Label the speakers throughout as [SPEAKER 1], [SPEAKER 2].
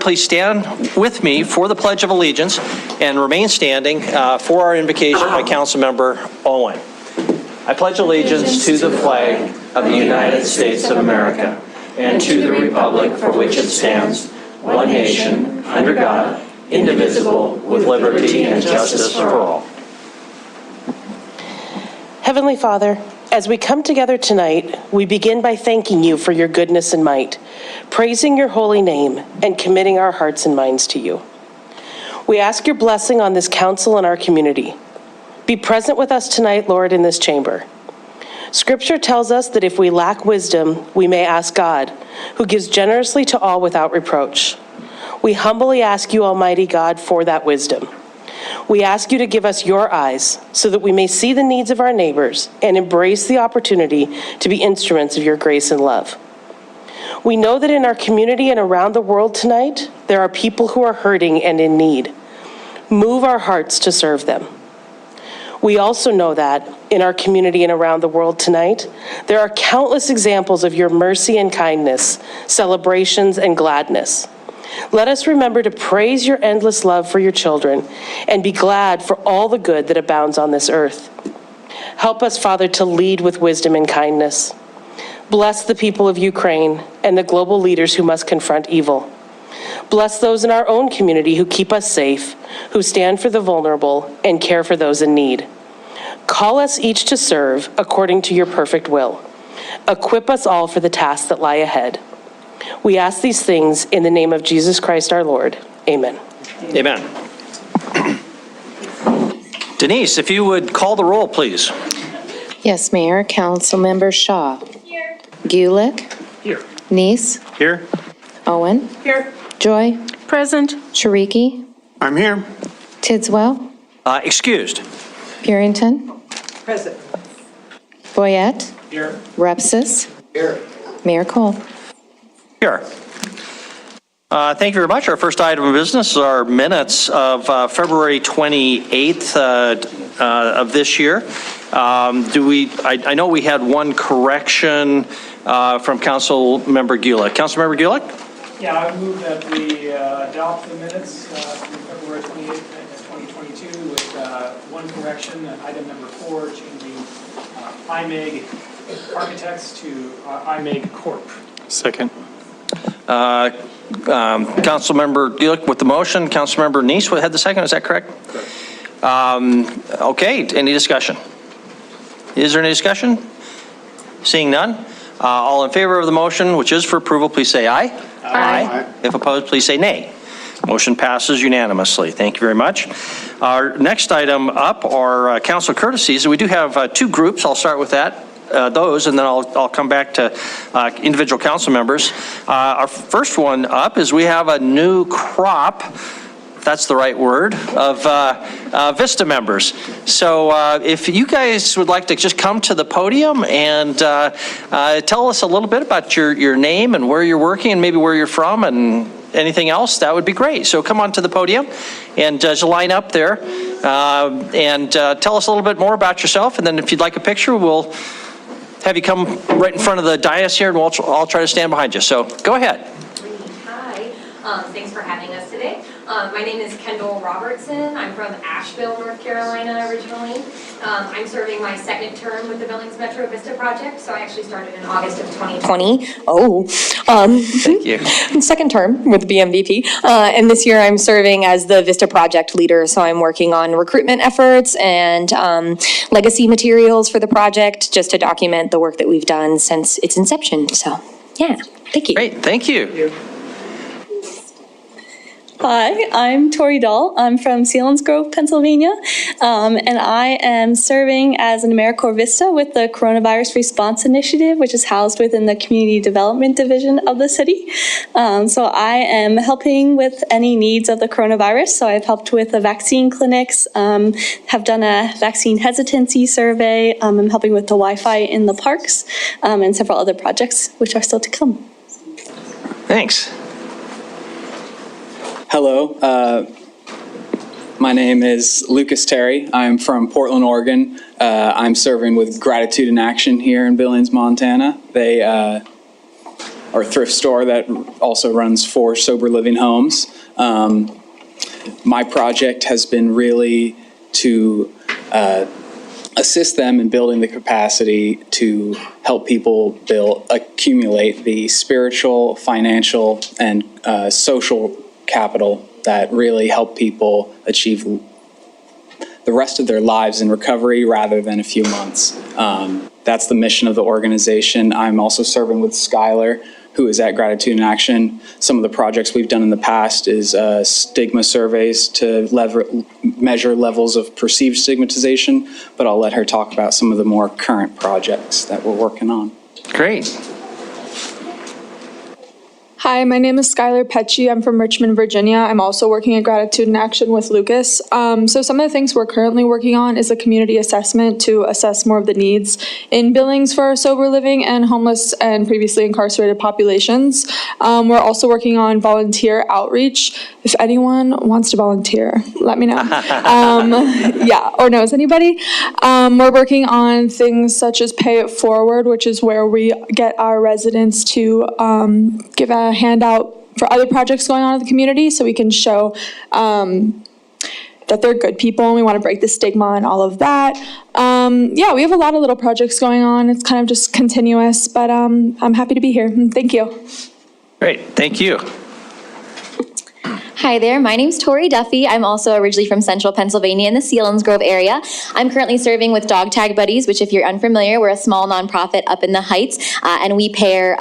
[SPEAKER 1] please stand with me for the Pledge of Allegiance and remain standing for our invocation by Councilmember Owen. I pledge allegiance to the flag of the United States of America and to the republic for which it stands, one nation, under God, indivisible, with liberty and justice for all.
[SPEAKER 2] Heavenly Father, as we come together tonight, we begin by thanking you for your goodness and might, praising your holy name, and committing our hearts and minds to you. We ask your blessing on this council and our community. Be present with us tonight, Lord, in this chamber. Scripture tells us that if we lack wisdom, we may ask God, who gives generously to all without reproach. We humbly ask you, Almighty God, for that wisdom. We ask you to give us your eyes so that we may see the needs of our neighbors and embrace the opportunity to be instruments of your grace and love. We know that in our community and around the world tonight, there are people who are hurting and in need. Move our hearts to serve them. We also know that in our community and around the world tonight, there are countless examples of your mercy and kindness, celebrations and gladness. Let us remember to praise your endless love for your children and be glad for all the good that abounds on this earth. Help us, Father, to lead with wisdom and kindness. Bless the people of Ukraine and the global leaders who must confront evil. Bless those in our own community who keep us safe, who stand for the vulnerable and care for those in need. Call us each to serve according to your perfect will. Equip us all for the tasks that lie ahead. We ask these things in the name of Jesus Christ our Lord. Amen.
[SPEAKER 1] Amen. Denise, if you would call the roll, please.
[SPEAKER 3] Yes, Mayor. Councilmember Shaw.
[SPEAKER 4] Here.
[SPEAKER 3] Gulick.
[SPEAKER 1] Here.
[SPEAKER 3] Neese.
[SPEAKER 1] Here.
[SPEAKER 3] Owen.
[SPEAKER 4] Here.
[SPEAKER 3] Joy.
[SPEAKER 4] Present.
[SPEAKER 3] Shariki.
[SPEAKER 5] I'm here.
[SPEAKER 3] Tidswell.
[SPEAKER 1] Excused.
[SPEAKER 3] Purington.
[SPEAKER 4] Present.
[SPEAKER 3] Boyette.
[SPEAKER 1] Here.
[SPEAKER 3] Repsis.
[SPEAKER 1] Here.
[SPEAKER 3] Mayor Cole.
[SPEAKER 1] Here. Thank you very much. Our first item of business is our minutes of February 28th of this year. I know we had one correction from Councilmember Gulick. Councilmember Gulick?
[SPEAKER 6] Yeah, I move that we adopt the minutes from February 28th, 2022 with one correction, item number 4, changing IMEG Architects to IMEG Corp. Second.
[SPEAKER 1] Councilmember Gulick with the motion. Councilmember Neese had the second. Is that correct? Correct. Okay. Any discussion? Is there any discussion? Seeing none. All in favor of the motion, which is for approval, please say aye. Aye. If opposed, please say nay. Motion passes unanimously. Thank you very much. Our next item up are council courtesies. We do have two groups. I'll start with those, and then I'll come back to individual council members. Our first one up is we have a new crop, if that's the right word, of Vista members. So if you guys would like to just come to the podium and tell us a little bit about your name and where you're working and maybe where you're from and anything else, that would be great. So come on to the podium and just line up there and tell us a little bit more about yourself. And then if you'd like a picture, we'll have you come right in front of the dais here and I'll try to stand behind you. So go ahead.
[SPEAKER 7] Hi, thanks for having us today. My name is Kendall Robertson. I'm from Asheville, North Carolina originally. I'm serving my second term with the Billings Metro Vista project, so I actually started in August of 2020.
[SPEAKER 1] Thank you.
[SPEAKER 7] Second term with the BMVP, and this year I'm serving as the Vista project leader, so I'm working on recruitment efforts and legacy materials for the project just to document the work that we've done since its inception. So, yeah, thank you.
[SPEAKER 1] Great, thank you.
[SPEAKER 4] Hi, I'm Tori Dahl. I'm from Selinsgrove, Pennsylvania, and I am serving as an AmeriCorps Vista with the Coronavirus Response Initiative, which is housed within the Community Development Division of the city. So I am helping with any needs of the coronavirus. So I've helped with the vaccine clinics, have done a vaccine hesitancy survey. I'm helping with the Wi-Fi in the parks, and several other projects which are still to come.
[SPEAKER 1] Thanks.
[SPEAKER 5] Hello, my name is Lucas Terry. I'm from Portland, Oregon. I'm serving with Gratitude in Action here in Billings, Montana. They our thrift store that also runs 4 sober living homes. My project has been really to assist them in building the capacity to help people accumulate the spiritual, financial, and social capital that really help people achieve the rest of their lives in recovery rather than a few months. That's the mission of the organization. I'm also serving with Skylar, who is at Gratitude in Action. Some of the projects we've done in the past is stigma surveys to measure levels of perceived stigmatization, but I'll let her talk about some of the more current projects that we're working on.
[SPEAKER 1] Great.
[SPEAKER 8] Hi, my name is Skylar Pecci. I'm from Richmond, Virginia. I'm also working at Gratitude in Action with Lucas. So some of the things we're currently working on is a community assessment to assess more of the needs in Billings for our sober living and homeless and previously incarcerated populations. We're also working on volunteer outreach. If anyone wants to volunteer, let me know. Yeah, or knows anybody. We're working on things such as Pay It Forward, which is where we get our residents to give a handout for other projects going on in the community so we can show that they're good people and we want to break the stigma and all of that. Yeah, we have a lot of little projects going on. It's kind of just continuous, but I'm happy to be here. Thank you.
[SPEAKER 1] Great, thank you.
[SPEAKER 9] Hi there, my name's Tori Duffy. I'm also originally from Central Pennsylvania in the Selinsgrove area. I'm currently serving with Dog Tag Buddies, which if you're unfamiliar, we're a small nonprofit up in the Heights, and we pair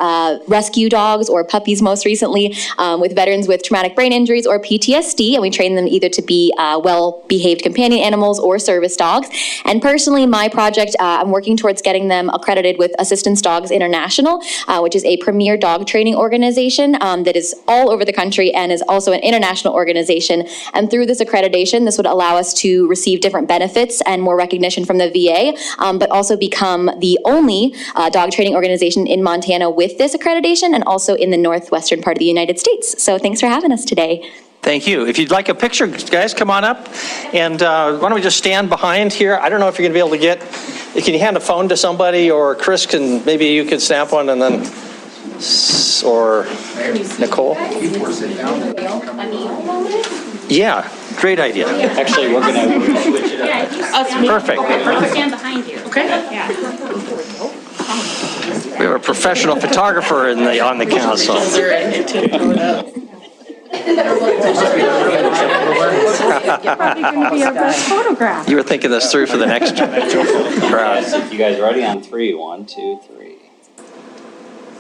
[SPEAKER 9] rescue dogs or puppies most recently with veterans with traumatic brain injuries or PTSD, and we train them either to be well-behaved companion animals or service dogs. And personally, my project, I'm working towards getting them accredited with Assistance Dogs International, which is a premier dog training organization that is all over the country and is also an international organization. And through this accreditation, this would allow us to receive different benefits and more recognition from the VA, but also become the only dog training organization in Montana with this accreditation and also in the northwestern part of the United States. So thanks for having us today.
[SPEAKER 1] Thank you. If you'd like a picture, guys, come on up. And why don't we just stand behind here? I don't know if you're going to be able to get, can you hand a phone to somebody, or Chris can, maybe you can snap one, and then, or Nicole? Yeah, great idea.
[SPEAKER 10] Actually, we're going to switch it up.
[SPEAKER 1] Perfect.
[SPEAKER 10] We'll stand behind you. Okay. Yeah.
[SPEAKER 1] We have a professional photographer on the council.
[SPEAKER 10] You're probably going to be our best photograph.
[SPEAKER 1] You were thinking this through for the next crowd.
[SPEAKER 10] You guys ready on 3? 1, 2, 3.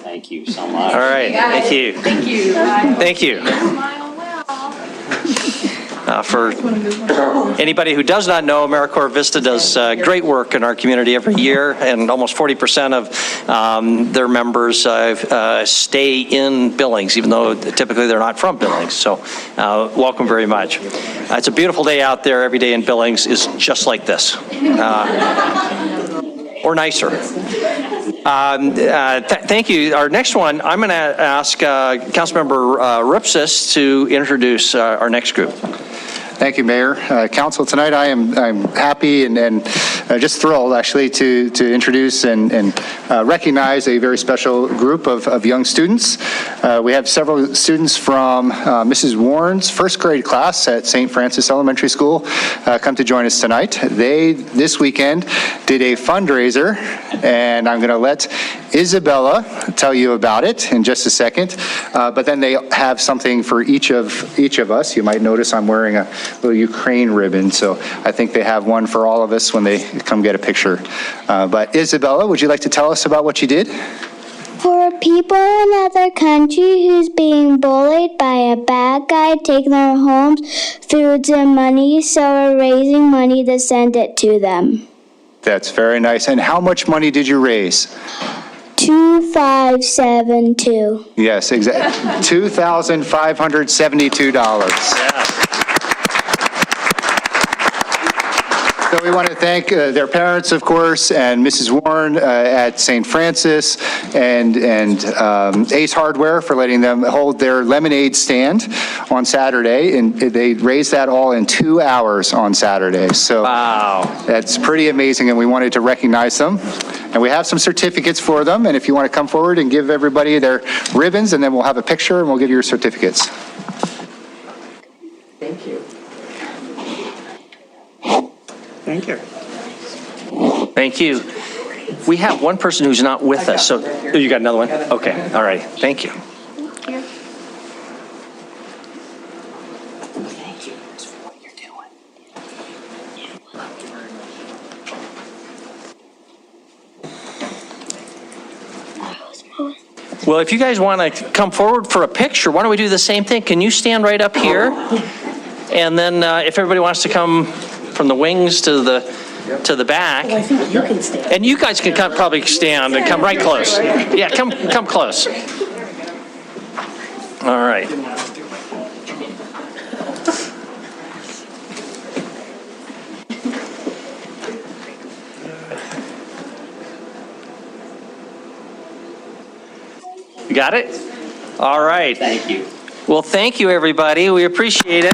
[SPEAKER 10] Thank you so much.
[SPEAKER 1] All right, thank you.
[SPEAKER 10] Thank you.
[SPEAKER 1] Thank you. For anybody who does not know, AmeriCorps Vista does great work in our community every year, and almost 40% of their members stay in Billings, even though typically they're not from Billings. So welcome very much. It's a beautiful day out there. Every day in Billings is just like this, or nicer. Thank you. Our next one, I'm going to ask Councilmember Ripsis to introduce our next group.
[SPEAKER 11] Thank you, Mayor. Council, tonight I'm happy and just thrilled, actually, to introduce and recognize a very special group of young students. We have several students from Mrs. Warren's first grade class at St. Francis Elementary School come to join us tonight. They, this weekend, did a fundraiser, and I'm going to let Isabella tell you about it in just a second. But then they have something for each of us. You might notice I'm wearing a little Ukraine ribbon, so I think they have one for all of us when they come get a picture. But Isabella, would you like to tell us about what you did?
[SPEAKER 12] For people in other countries who's being bullied by a bad guy, taking their homes, foods, and money, so we're raising money to send it to them.
[SPEAKER 11] That's very nice. And how much money did you raise?
[SPEAKER 12] 2,572.
[SPEAKER 11] Yes, exactly. $2,572.
[SPEAKER 1] Yeah.
[SPEAKER 11] So we want to thank their parents, of course, and Mrs. Warren at St. Francis and Ace Hardware for letting them hold their lemonade stand on Saturday. And they raised that all in 2 hours on Saturday. So
[SPEAKER 1] wow,
[SPEAKER 11] that's pretty amazing, and we wanted to recognize them. And we have some certificates for them, and if you want to come forward and give everybody their ribbons, and then we'll have a picture and we'll give you your certificates.
[SPEAKER 2] Thank you.
[SPEAKER 1] Thank you. Thank you. We have one person who's not with us, so, oh, you got another one? Okay, all right, thank you. Well, if you guys want to come forward for a picture, why don't we do the same thing? Can you stand right up here? And then if everybody wants to come from the wings to the back.
[SPEAKER 2] I think you can stand.
[SPEAKER 1] And you guys can probably stand and come right close. Yeah, come close. All right. You got it? All right.
[SPEAKER 10] Thank you.
[SPEAKER 1] Well, thank you, everybody. We appreciate it.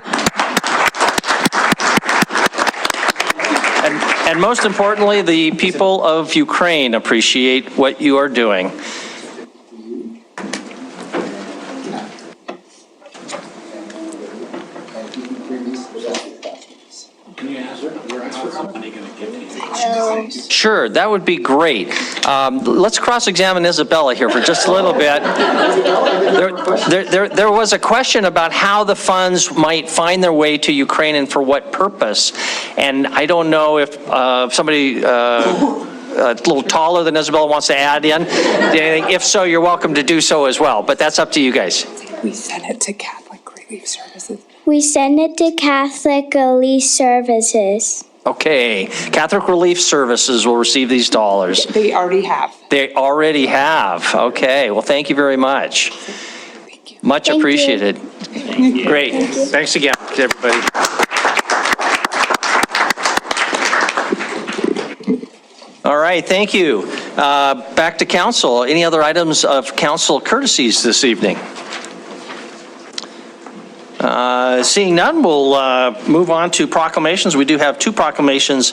[SPEAKER 1] And most importantly, the people of Ukraine appreciate what you are doing. Sure, that would be great. Let's cross-examine Isabella here for just a little bit. There was a question about how the funds might find their way to Ukraine and for what purpose. And I don't know if somebody a little taller than Isabella wants to add in anything. If so, you're welcome to do so as well, but that's up to you guys.
[SPEAKER 8] We sent it to Catholic Relief Services.
[SPEAKER 12] We send it to Catholic Relief Services.
[SPEAKER 1] Okay, Catholic Relief Services will receive these dollars.
[SPEAKER 8] They already have.
[SPEAKER 1] They already have. Okay, well, thank you very much.
[SPEAKER 8] Thank you.
[SPEAKER 1] Much
[SPEAKER 12] Thank you.
[SPEAKER 1] appreciated. Great. Thanks again, everybody. All right, thank you. Back to council. Any other items of council courtesies this evening? Seeing none, we'll move on to proclamations. We do have two proclamations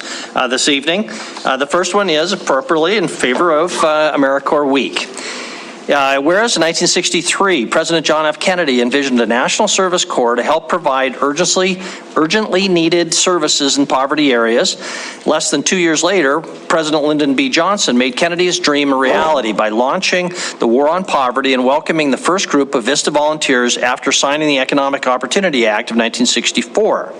[SPEAKER 1] this evening. The first one is appropriately in favor of AmeriCorps Week. Whereas in 1963, President John F. Kennedy envisioned a national service corps to help provide urgently needed services in poverty areas. Less than 2 years later, President Lyndon B. Johnson made Kennedy's dream a reality by launching the War on Poverty and welcoming the first group of VISTA volunteers after signing the Economic Opportunity Act of 1964.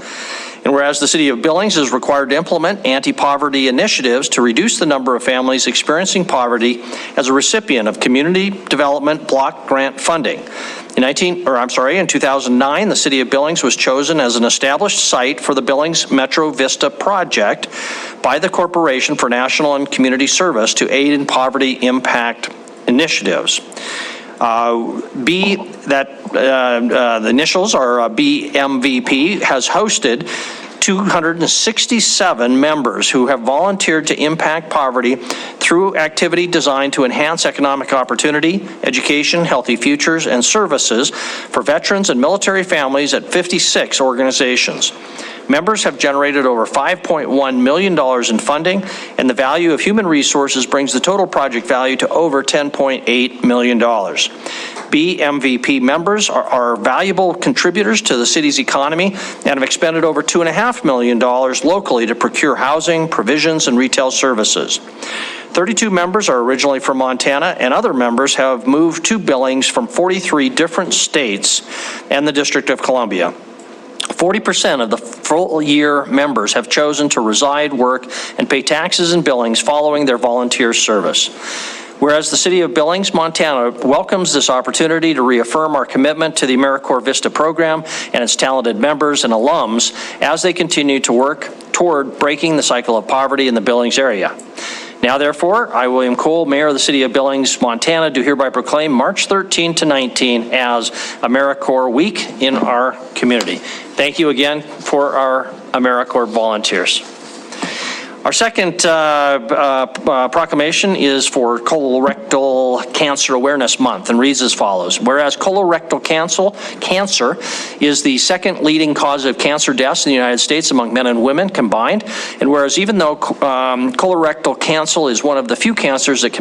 [SPEAKER 1] And whereas the city of Billings is required to implement anti-poverty initiatives to reduce the number of families experiencing poverty as a recipient of community development block grant funding. In 2009, the city of Billings was chosen as an established site for the Billings Metro Vista project by the Corporation for National and Community Service to aid in poverty impact initiatives. The initials are BMVP, has hosted 267 members who have volunteered to impact poverty through activity designed to enhance economic opportunity, education, healthy futures, and services for veterans and military families at 56 organizations. Members have generated over $5.1 million in funding, and the value of human resources brings the total project value to over $10.8 million. BMVP members are valuable contributors to the city's economy and have expended over $2.5 million locally to procure housing, provisions, and retail services. 32 members are originally from Montana, and other members have moved to Billings from 43 different states and the District of Columbia. 40% of the full-year members have chosen to reside, work, and pay taxes in Billings following their volunteer service. Whereas the city of Billings, Montana welcomes this opportunity to reaffirm our commitment to the AmeriCorps Vista program and its talented members and alums as they continue to work toward breaking the cycle of poverty in the Billings area. Now, therefore, I, William Cole, Mayor of the City of Billings, Montana, do hereby proclaim March 13 to 19 as AmeriCorps Week in our community. Thank you again for our AmeriCorps volunteers. Our second proclamation is for Colorectal Cancer Awareness Month and reads as follows. Whereas colorectal cancer is the second leading cause of cancer deaths in the United States among men and women combined, and whereas even though colorectal cancer is one of the few cancers that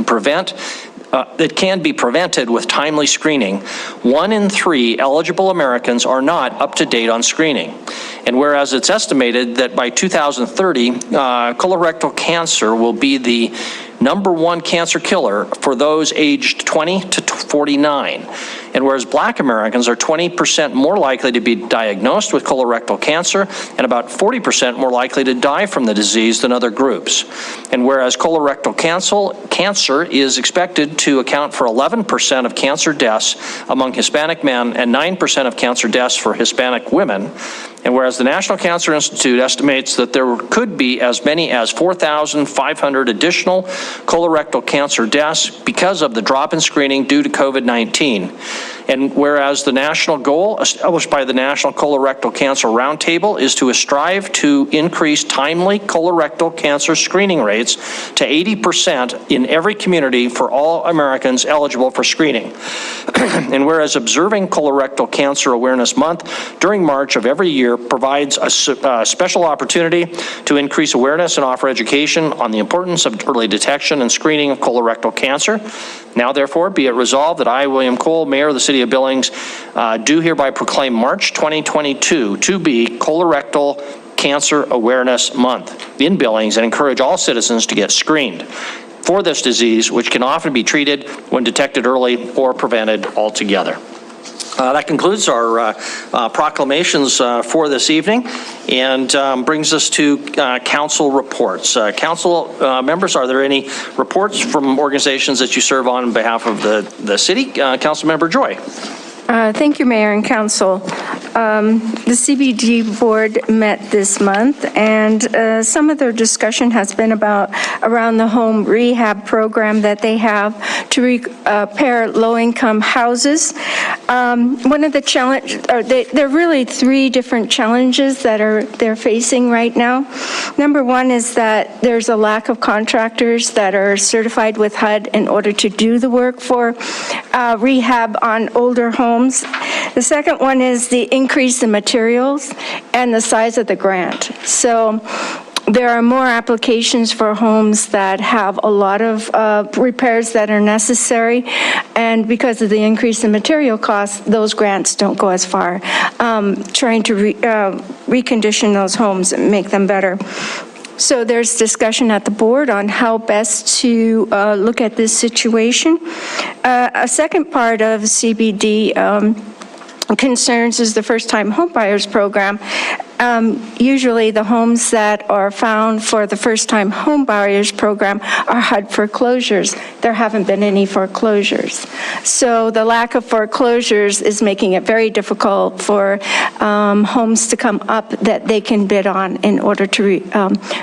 [SPEAKER 1] can be prevented with timely screening, 1 in 3 eligible Americans are not up to date on screening. And whereas it's estimated that by 2030, colorectal cancer will be the #1 cancer killer for those aged 20 to 49. And whereas Black Americans are 20% more likely to be diagnosed with colorectal cancer and about 40% more likely to die from the disease than other groups. And whereas colorectal cancer is expected to account for 11% of cancer deaths among Hispanic men and 9% of cancer deaths for Hispanic women. And whereas the National Cancer Institute estimates that there could be as many as 4,500 additional colorectal cancer deaths because of the drop in screening due to COVID-19. And whereas the national goal established by the National Colorectal Cancer Roundtable is to strive to increase timely colorectal cancer screening rates to 80% in every community for all Americans eligible for screening. And whereas observing Colorectal Cancer Awareness Month during March of every year provides a special opportunity to increase awareness and offer education on the importance of early detection and screening of colorectal cancer. Now, therefore, be it resolved that I, William Cole, Mayor of the City of Billings, do hereby proclaim March 2022 to be Colorectal Cancer Awareness Month in Billings and encourage all citizens to get screened for this disease, which can often be treated when detected early or prevented altogether. That concludes our proclamations for this evening and brings us to council reports. Council members, are there any reports from organizations that you serve on behalf of the city? Councilmember Joy.
[SPEAKER 13] Thank you, Mayor and Council. The CBD board met this month, and some of their discussion has been around the home rehab program that they have to repair low-income houses. One of the challenges, there are really 3 different challenges that they're facing right now. Number 1 is that there's a lack of contractors that are certified with HUD in order to do the work for rehab on older homes. The second one is the increase in materials and the size of the grant. So there are more applications for homes that have a lot of repairs that are necessary, and because of the increase in material costs, those grants don't go as far. Trying to recondition those homes and make them better. So there's discussion at the board on how best to look at this situation. A second part of CBD concerns is the first-time homebuyers program. Usually the homes that are found for the first-time homebuyers program are HUD foreclosures. There haven't been any foreclosures. So the lack of foreclosures is making it very difficult for homes to come up that they can bid on in order to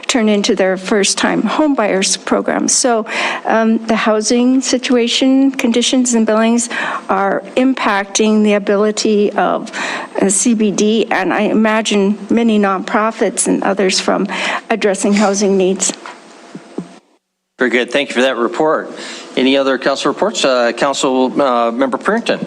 [SPEAKER 13] turn into their first-time homebuyers program. So the housing situation conditions in Billings are impacting the ability of CBD, and I imagine many nonprofits and others from addressing housing needs.
[SPEAKER 1] Very good. Thank you for that report. Any other council reports? Council Member Purington.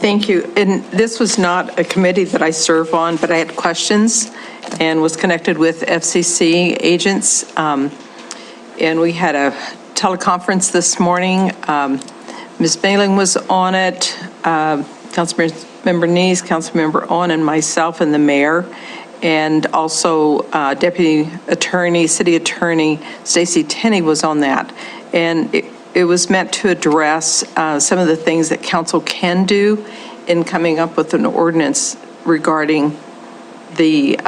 [SPEAKER 14] Thank you. And this was not a committee that I serve on, but I had questions and was connected with FCC agents. And we had a teleconference this morning. Ms. Bailing was on it, Councilmember Neese, Councilmember Owen, and myself and the mayor. And also Deputy Attorney, City Attorney Stacey Tenney was on that. And it was meant to address some of the things that council can do in coming up with an ordinance regarding the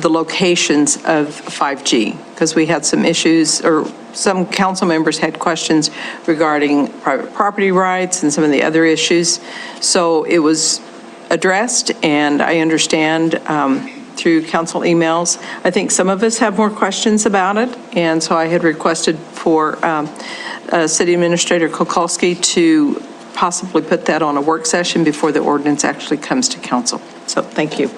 [SPEAKER 14] locations of 5G, because we had some issues, or some council members had questions regarding private property rights and some of the other issues. So it was addressed, and I understand through council emails. I think some of us have more questions about it, and so I had requested for City Administrator Kukulski to possibly put that on a work session before the ordinance actually comes to council. So thank you.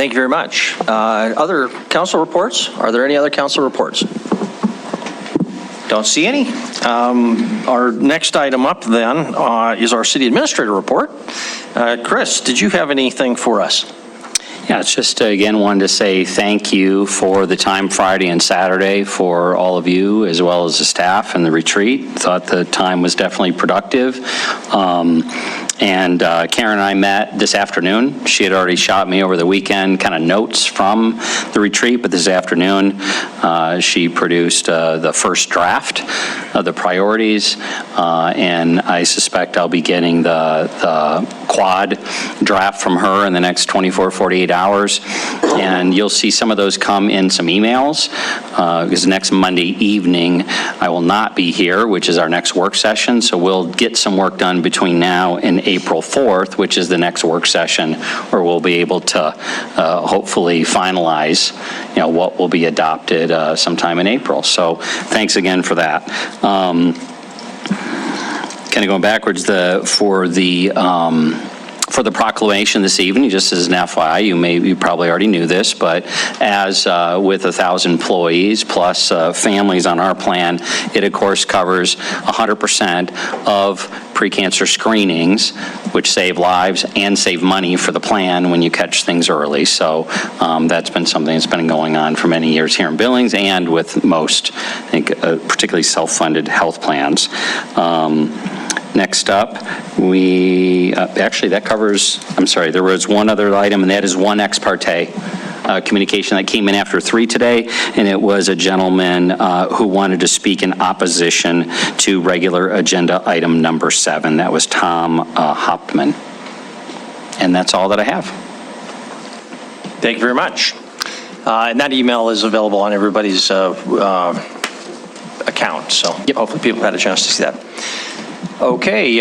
[SPEAKER 1] Thank you very much. Other council reports? Are there any other council reports? Don't see any. Our next item up then is our city administrator report. Chris, did you have anything for us?
[SPEAKER 10] Yeah, it's just, again, wanted to say thank you for the time Friday and Saturday for all of you, as well as the staff and the retreat. Thought the time was definitely productive. And Karen and I met this afternoon. She had already shot me over the weekend kind of notes from the retreat, but this afternoon she produced the first draft of the priorities, and I suspect I'll be getting the quad draft from her in the next 24, 48 hours. And you'll see some of those come in some emails, because next Monday evening I will not be here, which is our next work session. So we'll get some work done between now and April 4th, which is the next work session, where we'll be able to hopefully finalize, what will be adopted sometime in April. So thanks again for that. Kind of going backwards, for the proclamation this evening, just as an FYI, you probably already knew this, but as with 1,000 employees plus families on our plan, it of course covers 100% of precancer screenings, which save lives and save money for the plan when you catch things early. So that's been something that's been going on for many years here in Billings and with most, I think, particularly self-funded health plans. Next up, actually that covers, I'm sorry, there was one other item, and that is one ex parte communication that came in after 3 today, and it was a gentleman who wanted to speak in opposition to regular agenda item number 7. That was Tom Hopman. And that's all that I have.
[SPEAKER 1] Thank you very much. And that email is available on everybody's account, so hopefully people had a chance to see that. Okay,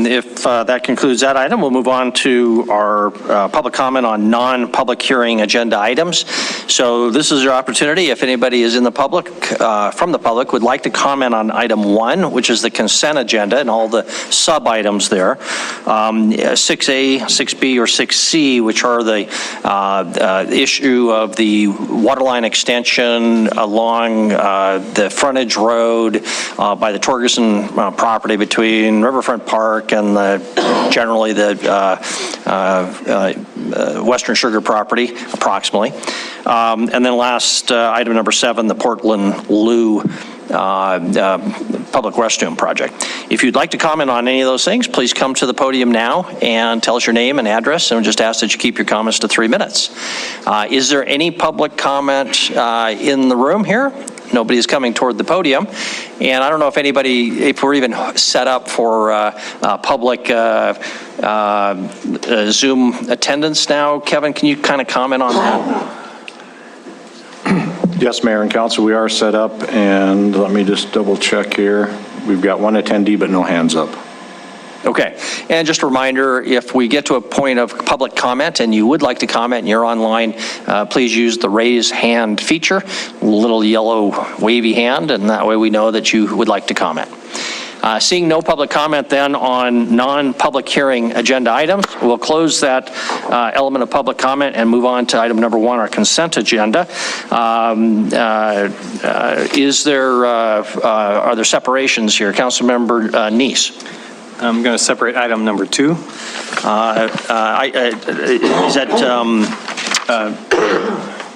[SPEAKER 1] if that concludes that item, we'll move on to our public comment on non-public hearing agenda items. So this is your opportunity. If anybody is in the public, from the public, would like to comment on item 1, which is the consent agenda and all the sub-items there. 6A, 6B, or 6C, which are the issue of the waterline extension along the frontage road by the Torgerson property between Riverfront Park and generally the Western Sugar property, approximately. And then last, item number 7, the Portland Lou public restroom project. If you'd like to comment on any of those things, please come to the podium now and tell us your name and address, and we'll just ask that you keep your comments to 3 minutes. Is there any public comment in the room here? Nobody is coming toward the podium. And I don't know if we're even set up for public Zoom attendance now. Kevin, can you kind of comment on that?
[SPEAKER 15] Yes, Mayor and Council, we are set up, and let me just double check here. We've got one attendee, but no hands up.
[SPEAKER 1] Okay, and just a reminder, if we get to a point of public comment and you would like to comment and you're online, please use the raise hand feature, little yellow wavy hand, and that way we know that you would like to comment. Seeing no public comment then on non-public hearing agenda items, we'll close that element of public comment and move on to item number 1, our consent agenda. Are there separations here? Councilmember Neese.
[SPEAKER 16] I'm going to separate item number 2.
[SPEAKER 1] Is that?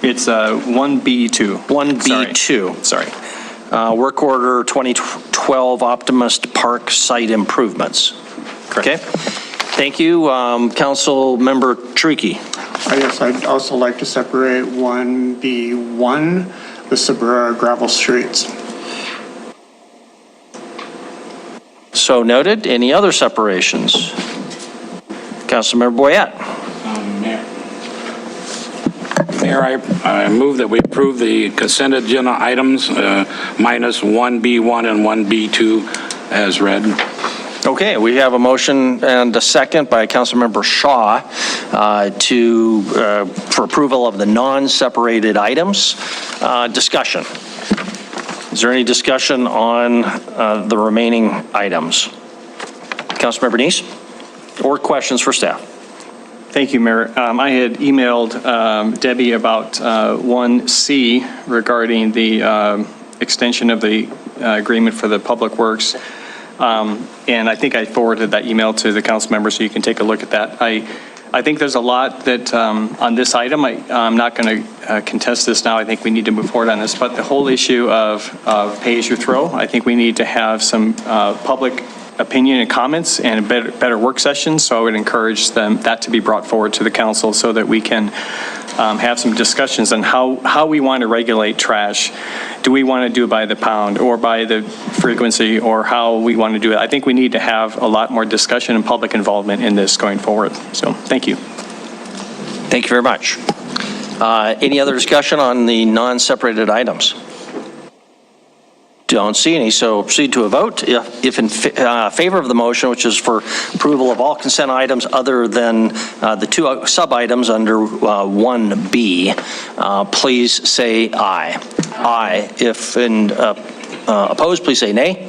[SPEAKER 16] It's 1B2.
[SPEAKER 1] 1B2.
[SPEAKER 16] Sorry.
[SPEAKER 1] Work order 2012 Optimist Park site improvements.
[SPEAKER 16] Correct.
[SPEAKER 1] Okay. Thank you. Council Member Tricky.
[SPEAKER 17] Yes, I'd also like to separate 1B1, the Sabrera gravel streets.
[SPEAKER 1] So noted. Any other separations? Councilmember Boyette.
[SPEAKER 18] Mayor, I move that we approve the consent agenda items minus 1B1 and 1B2 as read.
[SPEAKER 1] Okay, we have a motion and a second by Councilmember Shaw for approval of the non-separated items. Discussion. Is there any discussion on the remaining items? Councilmember Neese? Or questions for staff?
[SPEAKER 16] Thank you, Mayor. I had emailed Debbie about 1C regarding the extension of the agreement for the Public Works. And I think I forwarded that email to the council members so you can take a look at that. I think there's a lot that on this item. I'm not going to contest this now. I think we need to move forward on this. But the whole issue of pay-as-you-throw, I think we need to have some public opinion and comments and a better work session. So I would encourage that to be brought forward to the council so that we can have some discussions on how we want to regulate trash. Do we want to do it by the pound or by the frequency, or how we want to do it? I think we need to have a lot more discussion and public involvement in this going forward. So thank you.
[SPEAKER 1] Thank you very much. Any other discussion on the non-separated items? Don't see any, so proceed to a vote. If in favor of the motion, which is for approval of all consent items other than the two sub-items under 1B, please say aye. Aye. If opposed, please say nay.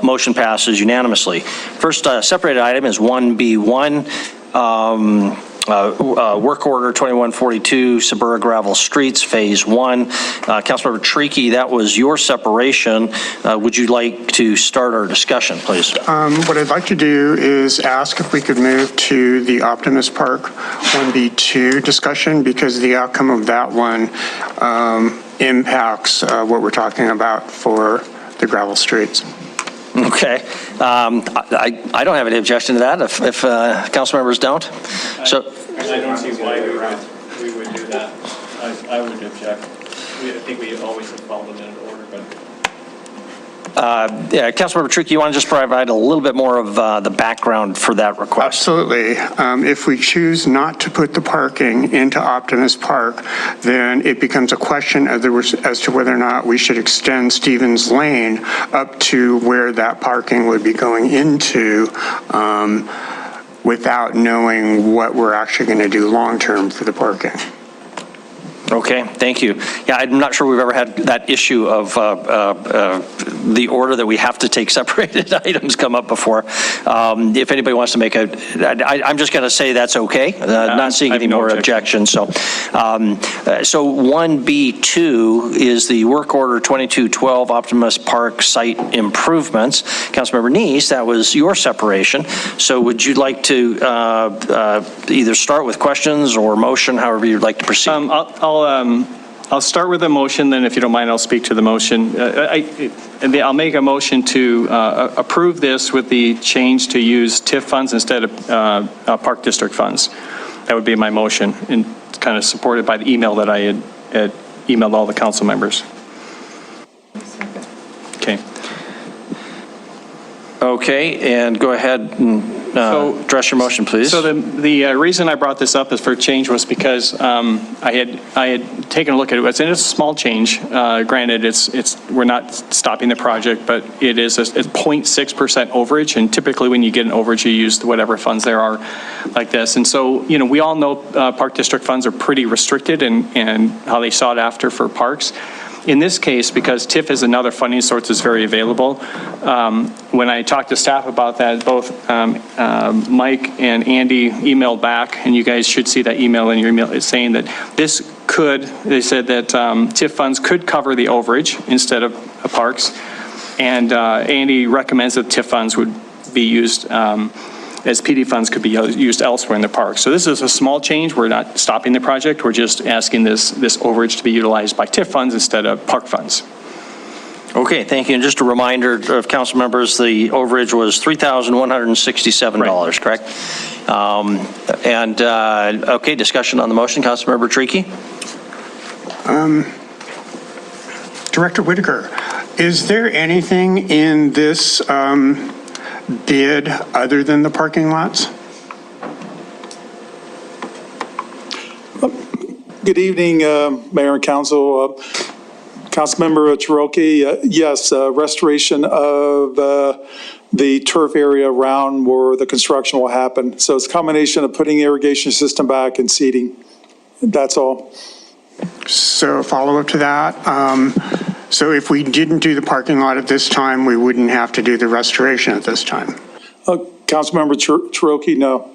[SPEAKER 1] Motion passes unanimously. First separated item is 1B1. Work order 2142, Suburra Gravel Streets, Phase 1. Councilmember Treaky, that was your separation. Would you like to start our discussion, please?
[SPEAKER 17] What I'd like to do is ask if we could move to the Optimus Park 1B2 discussion, because the outcome of that one impacts what we're talking about for the gravel streets.
[SPEAKER 1] Okay. I don't have any objection to that if council members don't. So
[SPEAKER 16] I don't see why we would do that. I would object. I think we always have followed the minute order, but.
[SPEAKER 1] Yeah, Councilmember Trick, you want to just provide a little bit more of the background for that request?
[SPEAKER 17] Absolutely. If we choose not to put the parking into Optimus Park, then it becomes a question as to whether or not we should extend Stevens Lane up to where that parking would be going into without knowing what we're actually going to do long-term for the parking.
[SPEAKER 1] Okay, thank you. Yeah, I'm not sure we've ever had that issue of the order that we have to take separated items come up before. If anybody wants to make I'm just going to say that's okay. Not seeing any more objections. So 1B2 is the work order 2212 Optimus Park site improvements. Councilmember Neese, that was your separation. So would you like to either start with questions or motion, however you'd like to proceed?
[SPEAKER 16] I'll start with a motion, then if you don't mind, I'll speak to the motion. I'll make a motion to approve this with the change to use TIF funds instead of Park District funds. That would be my motion, and it's kind of supported by the email that I had emailed all the council members. Okay.
[SPEAKER 1] Okay, and go ahead and address your motion, please.
[SPEAKER 16] So the reason I brought this up is for change was because I had taken a look at it. It's a small change. Granted, we're not stopping the project, but it is a 0.6% overage, and typically when you get an overage, you use whatever funds there are like this. And so, we all know Park District funds are pretty restricted and how they sought after for parks. In this case, because TIF is another funding source that's very available, when I talked to staff about that, both Mike and Andy emailed back, and you guys should see that email in your email, it's saying that they said that TIF funds could cover the overage instead of parks, and Andy recommends that TIF funds would be used as PD funds could be used elsewhere in the park. So this is a small change. We're not stopping the project. We're just asking this overage to be utilized by TIF funds instead of park funds.
[SPEAKER 1] Okay, thank you. And just a reminder of council members, the overage was $3,167, correct? Okay, discussion on the motion. Councilmember Treaky.
[SPEAKER 17] Director Whitaker, is there anything in this bid other than the parking lots?
[SPEAKER 19] Good evening, Mayor and Council. Councilmember Cherokee, yes, restoration of the turf area around where the construction will happen. So it's a combination of putting the irrigation system back and seeding. That's all.
[SPEAKER 17] So follow up to that. So if we didn't do the parking lot at this time, we wouldn't have to do the restoration at this time?
[SPEAKER 19] Councilmember Cherokee, no.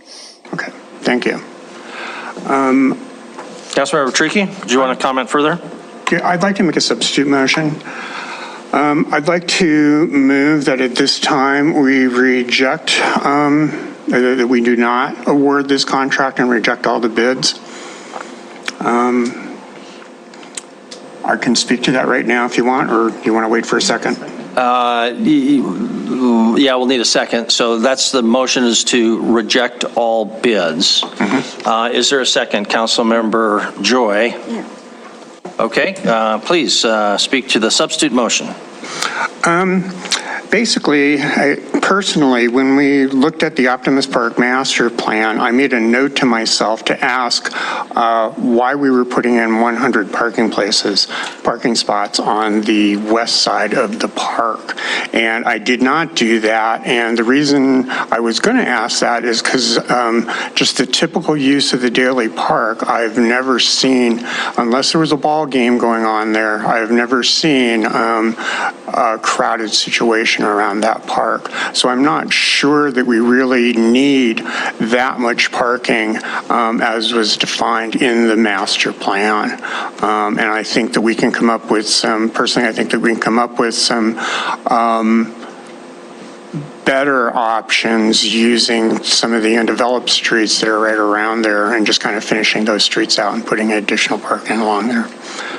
[SPEAKER 17] Okay, thank you.
[SPEAKER 1] Councilmember Tricky, do you want to comment further?
[SPEAKER 17] I'd like to make a substitute motion. I'd like to move that at this time we reject, that we do not award this contract and reject all the bids. I can speak to that right now if you want, or you want to wait for a second?
[SPEAKER 1] Yeah, we'll need a second. So that's the motion, is to reject all bids. Is there a second? Councilmember Joy?
[SPEAKER 12] Yeah.
[SPEAKER 1] Okay, please speak to the substitute motion.
[SPEAKER 17] Basically, personally, when we looked at the Optimus Park master plan, I made a note to myself to ask why we were putting in 100 parking spots on the west side of the park. And I did not do that. And the reason I was going to ask that is because just the typical use of the Daily Park, I've never seen, unless there was a ball game going on there, I've never seen a crowded situation around that park. So I'm not sure that we really need that much parking as was defined in the master plan. And I think that we can come up with some, personally, I think that we can come up with some better options using some of the undeveloped streets that are right around there and just kind of finishing those streets out and putting additional parking along there.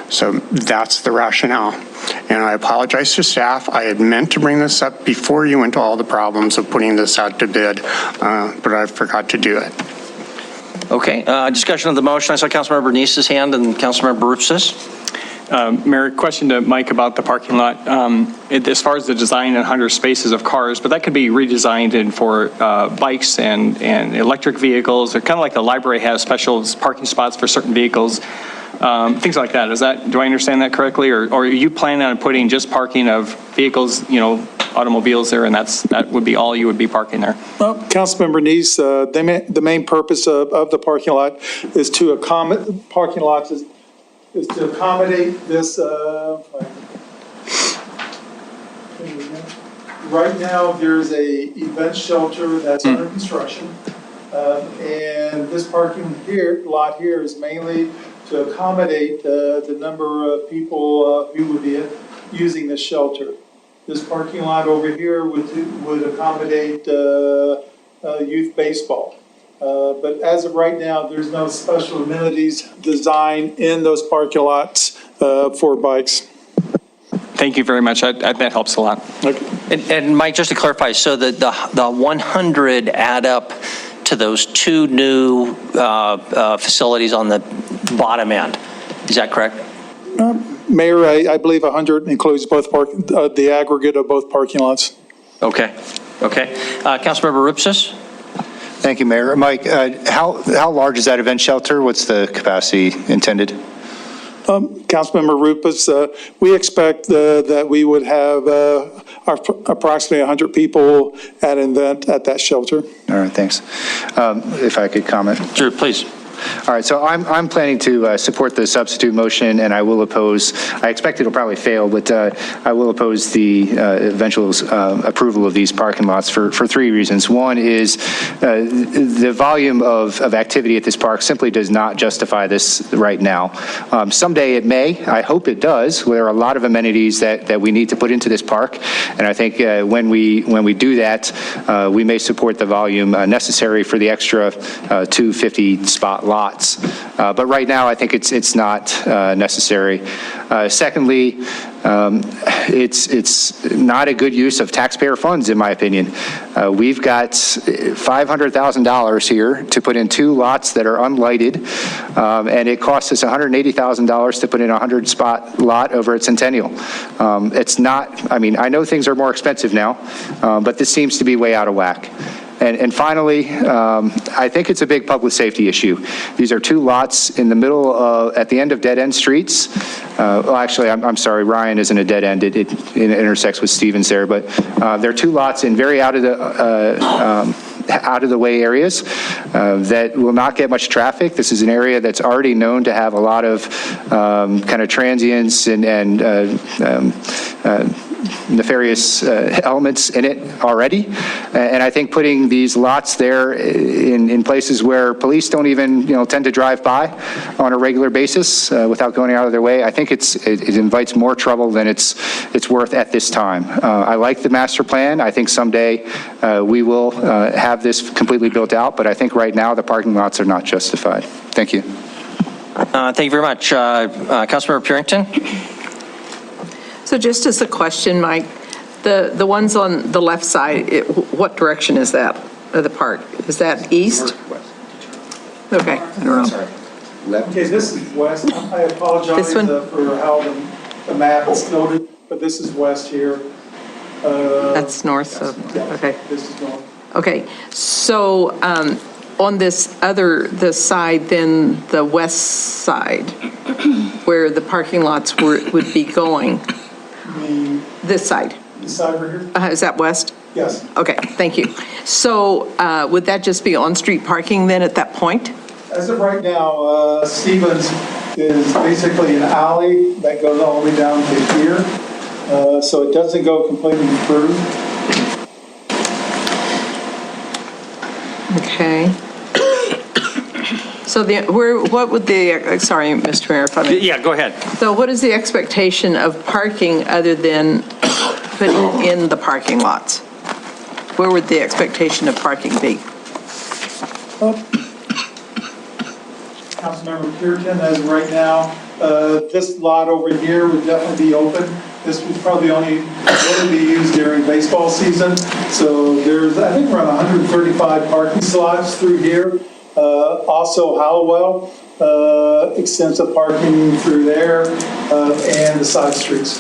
[SPEAKER 17] So that's the rationale. And I apologize to staff. I had meant to bring this up before you went to all the problems of putting this out to bid, but I forgot to do it.
[SPEAKER 1] Okay, discussion of the motion. I saw Councilmember Nice's hand and Councilmember Rupsis.
[SPEAKER 16] Mayor, question to Mike about the parking lot. As far as the design and 100 spaces of cars, but that could be redesigned for bikes and electric vehicles, or kind of like the library has special parking spots for certain vehicles, things like that. Do I understand that correctly? Or are you planning on putting just parking of vehicles, automobiles there, and that would be all you would be parking there?
[SPEAKER 19] Well, Councilmember Nice, the main purpose of the parking lot is to accommodate this. Right now, there's a event shelter that's under construction, and this parking lot here is mainly to accommodate the number of people who would be using the shelter. This parking lot over here would accommodate youth baseball. But as of right now, there's no special amenities designed in those parking lots for bikes.
[SPEAKER 16] Thank you very much. That helps a lot.
[SPEAKER 19] Okay.
[SPEAKER 1] And Mike, just to clarify, so the 100 add up to those two new facilities on the bottom end. Is that correct?
[SPEAKER 19] Mayor, I believe 100 includes both the aggregate of both parking lots.
[SPEAKER 1] Okay. Councilmember Rupsis?
[SPEAKER 11] Thank you, Mayor. Mike, how large is that event shelter? What's the capacity intended?
[SPEAKER 19] Councilmember Rupis, we expect that we would have approximately 100 people at an event at that shelter.
[SPEAKER 11] All right, thanks. If I could comment.
[SPEAKER 1] Sure, please.
[SPEAKER 11] All right, so I'm planning to support the substitute motion, and I will oppose, I expect it'll probably fail, but I will oppose the eventual approval of these parking lots for three reasons. One is the volume of activity at this park simply does not justify this right now. Someday it may, I hope it does. There are a lot of amenities that we need to put into this park, and I think when we do that, we may support the volume necessary for the extra 250 spot lots. But right now, I think it's not necessary. Secondly, it's not a good use of taxpayer funds, in my opinion. We've got $500,000 here to put in two lots that are unlighted, and it costs us $180,000 to put in a 100-spot lot over at Centennial. It's not, I mean, I know things are more expensive now, but this seems to be way out of whack. And finally, I think it's a big public safety issue. These are two lots in the middle, at the end of dead-end streets. Well, actually, I'm sorry, Ryan isn't a dead end. It intersects with Stevens there, but there are two lots in very out of the way areas that will not get much traffic. This is an area that's already known to have a lot of kind of transients and nefarious elements in it already. And I think putting these lots there in places where police don't even, tend to drive by on a regular basis without going out of their way, I think it invites more trouble than it's worth at this time. I like the master plan. I think someday we will have this completely built out, but I think right now the parking lots are not justified. Thank you.
[SPEAKER 1] Thank you very much. Councilmember Purington?
[SPEAKER 14] So just as a question, Mike, the ones on the left side, what direction is that of the park? Is that east? Okay, I don't know.
[SPEAKER 19] Okay, this is west. I apologize
[SPEAKER 14] This one?
[SPEAKER 19] for how the map is noted, but this is west here.
[SPEAKER 14] That's north, so, okay.
[SPEAKER 19] This is north.
[SPEAKER 14] Okay, so on the side, then the west side, where the parking lots would be going, this side.
[SPEAKER 19] This side over here?
[SPEAKER 14] Is that west?
[SPEAKER 19] Yes.
[SPEAKER 14] Okay, thank you. So would that just be on-street parking then at that point?
[SPEAKER 19] As of right now, Stevens is basically an alley that goes all the way down to here. So it doesn't go completely through.
[SPEAKER 14] Okay. So what would the, sorry, Mr. Mayor, if I may.
[SPEAKER 1] Yeah, go ahead.
[SPEAKER 14] So what is the expectation of parking other than putting in the parking lots? Where would the expectation of parking be?
[SPEAKER 19] Councilmember Purington, as of right now, this lot over here would definitely be open. This would probably only be used during baseball season. So there's, I think, around 135 parking slots through here. Also Hallowell, extensive parking through there, and the side streets.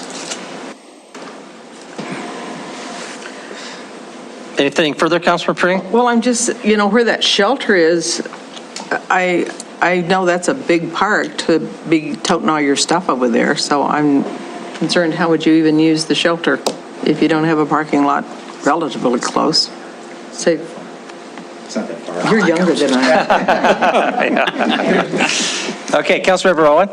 [SPEAKER 1] Anything further, Councilmember Purington?
[SPEAKER 14] Well, I'm just, where that shelter is, I know that's a big park to be toting all your stuff over there, so I'm concerned, how would you even use the shelter if you don't have a parking lot relatively close? Say,
[SPEAKER 11] It's not that far.
[SPEAKER 14] you're younger than I am.
[SPEAKER 1] Okay, Councilmember Owen?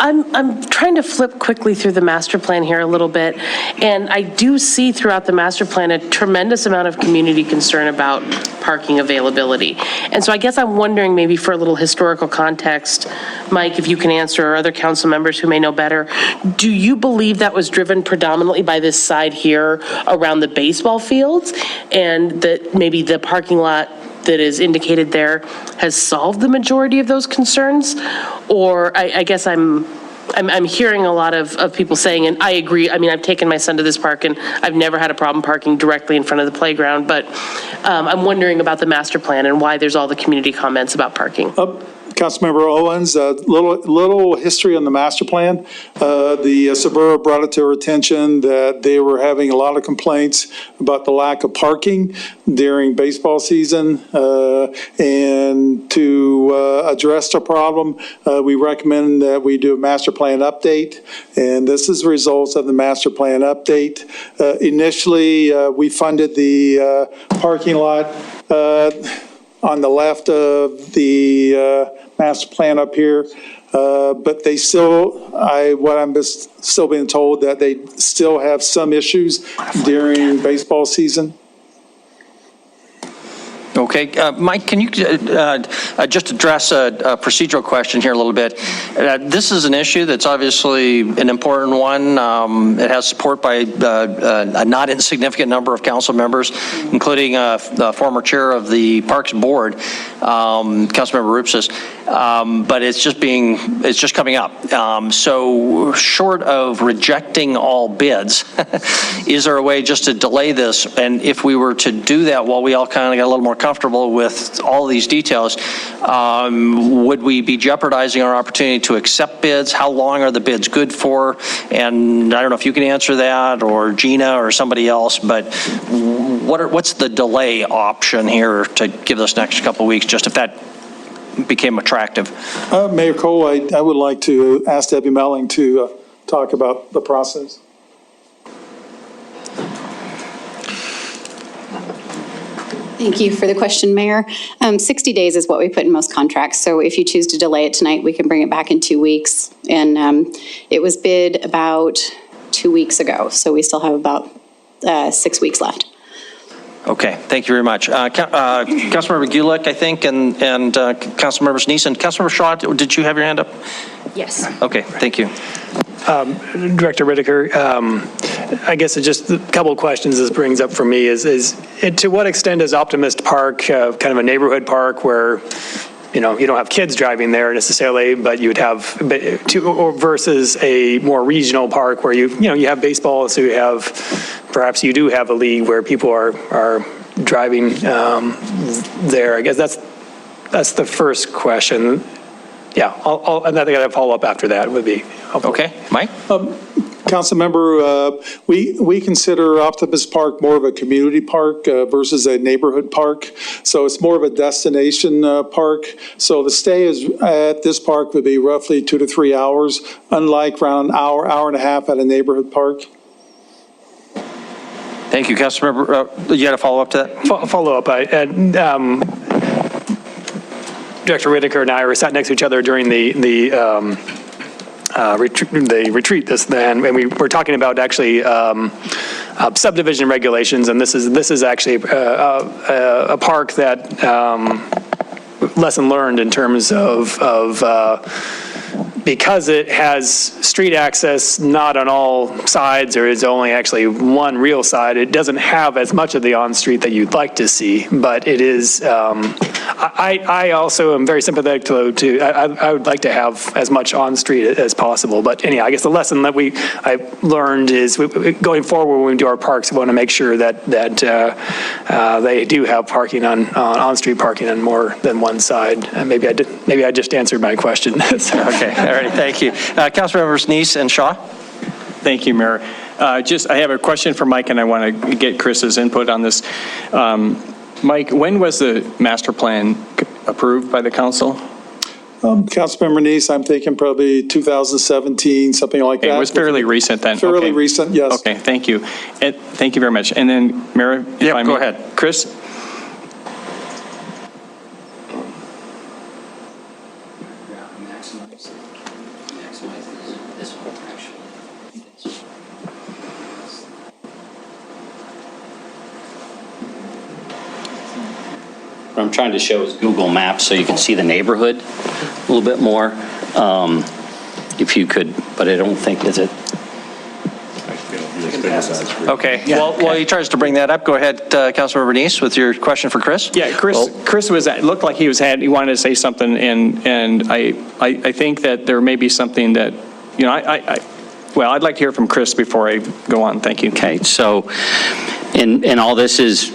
[SPEAKER 2] I'm trying to flip quickly through the master plan here a little bit, and I do see throughout the master plan a tremendous amount of community concern about parking availability. And so I guess I'm wondering, maybe for a little historical context, Mike, if you can answer, or other council members who may know better, do you believe that was driven predominantly by this side here around the baseball fields, and that maybe the parking lot that is indicated there has solved the majority of those concerns? Or I guess I'm hearing a lot of people saying, and I agree, I mean, I've taken my son to this park and I've never had a problem parking directly in front of the playground, but I'm wondering about the master plan and why there's all the community comments about parking.
[SPEAKER 19] Councilmember Owens, little history on the master plan. The suburb brought it to our attention that they were having a lot of complaints about the lack of parking during baseball season. And to address the problem, we recommend that we do a master plan update. And this is the results of the master plan update. Initially, we funded the parking lot on the left of the master plan up here, but they still, I'm still being told that they still have some issues during baseball season.
[SPEAKER 1] Okay, Mike, can you just address a procedural question here a little bit? This is an issue that's obviously an important one. It has support by a not insignificant number of council members, including the former chair of the Parks Board, Councilmember Rupsis. But it's just coming up. So short of rejecting all bids, is there a way just to delay this? And if we were to do that while we all kind of got a little more comfortable with all these details, would we be jeopardizing our opportunity to accept bids? How long are the bids good for? And I don't know if you can answer that, or Gina or somebody else, but what's the delay option here to give this next couple of weeks, just if that became attractive?
[SPEAKER 19] Mayor Cole, I would like to ask Debbie Melling to talk about the process.
[SPEAKER 20] Thank you for the question, Mayor. 60 days is what we put in most contracts. So if you choose to delay it tonight, we can bring it back in 2 weeks. And it was bid about 2 weeks ago. So we still have about 6 weeks left.
[SPEAKER 1] Okay, thank you very much. Councilmember Gulick, I think, and Councilmembers Neese and Councilmember Shaw, did you have your hand up?
[SPEAKER 3] Yes.
[SPEAKER 1] Okay, thank you.
[SPEAKER 21] Director Whitaker, I guess it's just a couple of questions this brings up for me is to what extent is Optimist Park kind of a neighborhood park where, you know, you don't have kids driving there necessarily, but you would have versus a more regional park where you have baseball, so you have, perhaps you do have a league where people are driving there. I guess that's the first question. Yeah, and I think I'll follow up after that would be helpful.
[SPEAKER 1] Okay, Mike?
[SPEAKER 19] Councilmember, we consider Optimist Park more of a community park versus a neighborhood park. So it's more of a destination park. So the stay at this park would be roughly 2 to 3 hours, unlike around an hour and a half at a neighborhood park.
[SPEAKER 1] Thank you, Councilmember. You had a follow-up to that?
[SPEAKER 21] Follow up. Director Whitaker and I were sat next to each other during the retreat and we were talking about actually subdivision regulations, and this is actually a park that lesson learned in terms of because it has street access not on all sides, or is only actually one real side, it doesn't have as much of the on-street that you'd like to see, but it is, I also am very sympathetic to I would like to have as much on-street as possible, but anyhow, I guess the lesson that I learned is going forward when we do our parks, we want to make sure that they do have parking on-street parking on more than one side. And maybe I just answered my question.
[SPEAKER 1] Okay. All right, thank you. Councilmembers Neese and Shaw?
[SPEAKER 16] Thank you, Mayor. I have a question for Mike, and I want to get Chris's input on this. Mike, when was the master plan approved by the council?
[SPEAKER 19] Councilmember Neese, I'm thinking probably 2017, something like that.
[SPEAKER 16] It was fairly recent then.
[SPEAKER 19] Fairly recent, yes.
[SPEAKER 16] Okay, thank you. And thank you very much. And then, Mayor,
[SPEAKER 1] yeah, go ahead.
[SPEAKER 16] Chris?
[SPEAKER 10] What I'm trying to show is Google Maps so you can see the neighborhood a little bit more. If you could, but I don't think, is it?
[SPEAKER 1] Okay, well, while he tries to bring that up, go ahead, Councilmember Neese, with your question for Chris.
[SPEAKER 16] Yeah, Chris looked like he wanted to say something, and I think that there may be something that, you know, I'd like to hear from Chris before I go on. Thank you.
[SPEAKER 10] Okay, so, and all this is,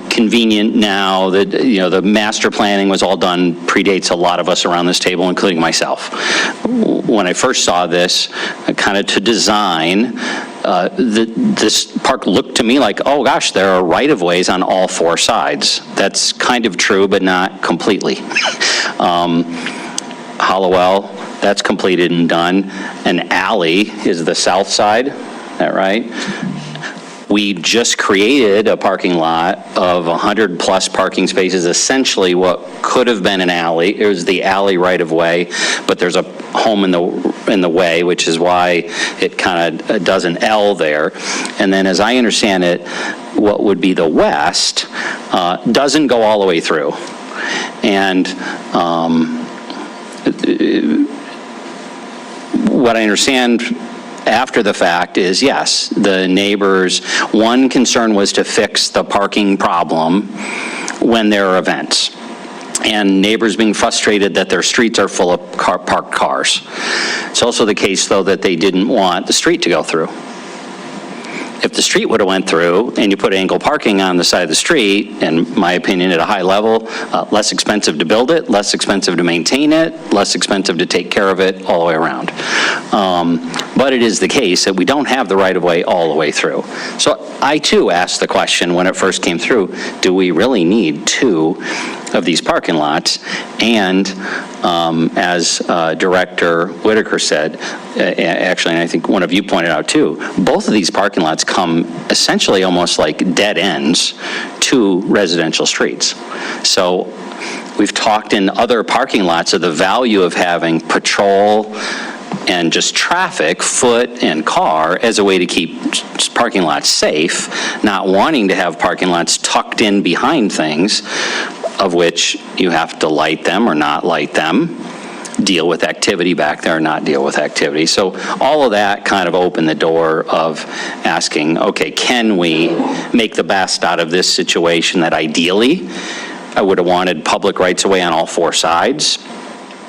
[SPEAKER 10] convenient now that, the master planning was all done, predates a lot of us around this table, including myself. When I first saw this, kind of to design, this park looked to me like, oh gosh, there are right-of-ways on all 4 sides. That's kind of true, but not completely. Hollowell, that's completed and done. An alley is the south side, is that right? We just created a parking lot of 100 plus parking spaces, essentially what could have been an alley. It was the alley right of way, but there's a home in the way, which is why it kind of does an L there. And then as I understand it, what would be the west doesn't go all the way through. And what I understand after the fact is, yes, the neighbors, one concern was to fix the parking problem when there are events. And neighbors being frustrated that their streets are full of parked cars. It's also the case, though, that they didn't want the street to go through. If the street would have went through and you put angle parking on the side of the street, in my opinion, at a high level, less expensive to build it, less expensive to maintain it, less expensive to take care of it all the way around. But it is the case that we don't have the right-of-way all the way through. So I, too, asked the question when it first came through, do we really need 2 of these parking lots? And as Director Whitaker said, actually, and I think one of you pointed out too, both of these parking lots come essentially almost like dead ends to residential streets. So we've talked in other parking lots of the value of having patrol, and just traffic, foot and car, as a way to keep parking lots safe, not wanting to have parking lots tucked in behind things, of which you have to light them or not light them, deal with activity back there or not deal with activity. So all of that kind of opened the door of asking, okay, can we make the best out of this situation that ideally I would have wanted public rights of way on all four sides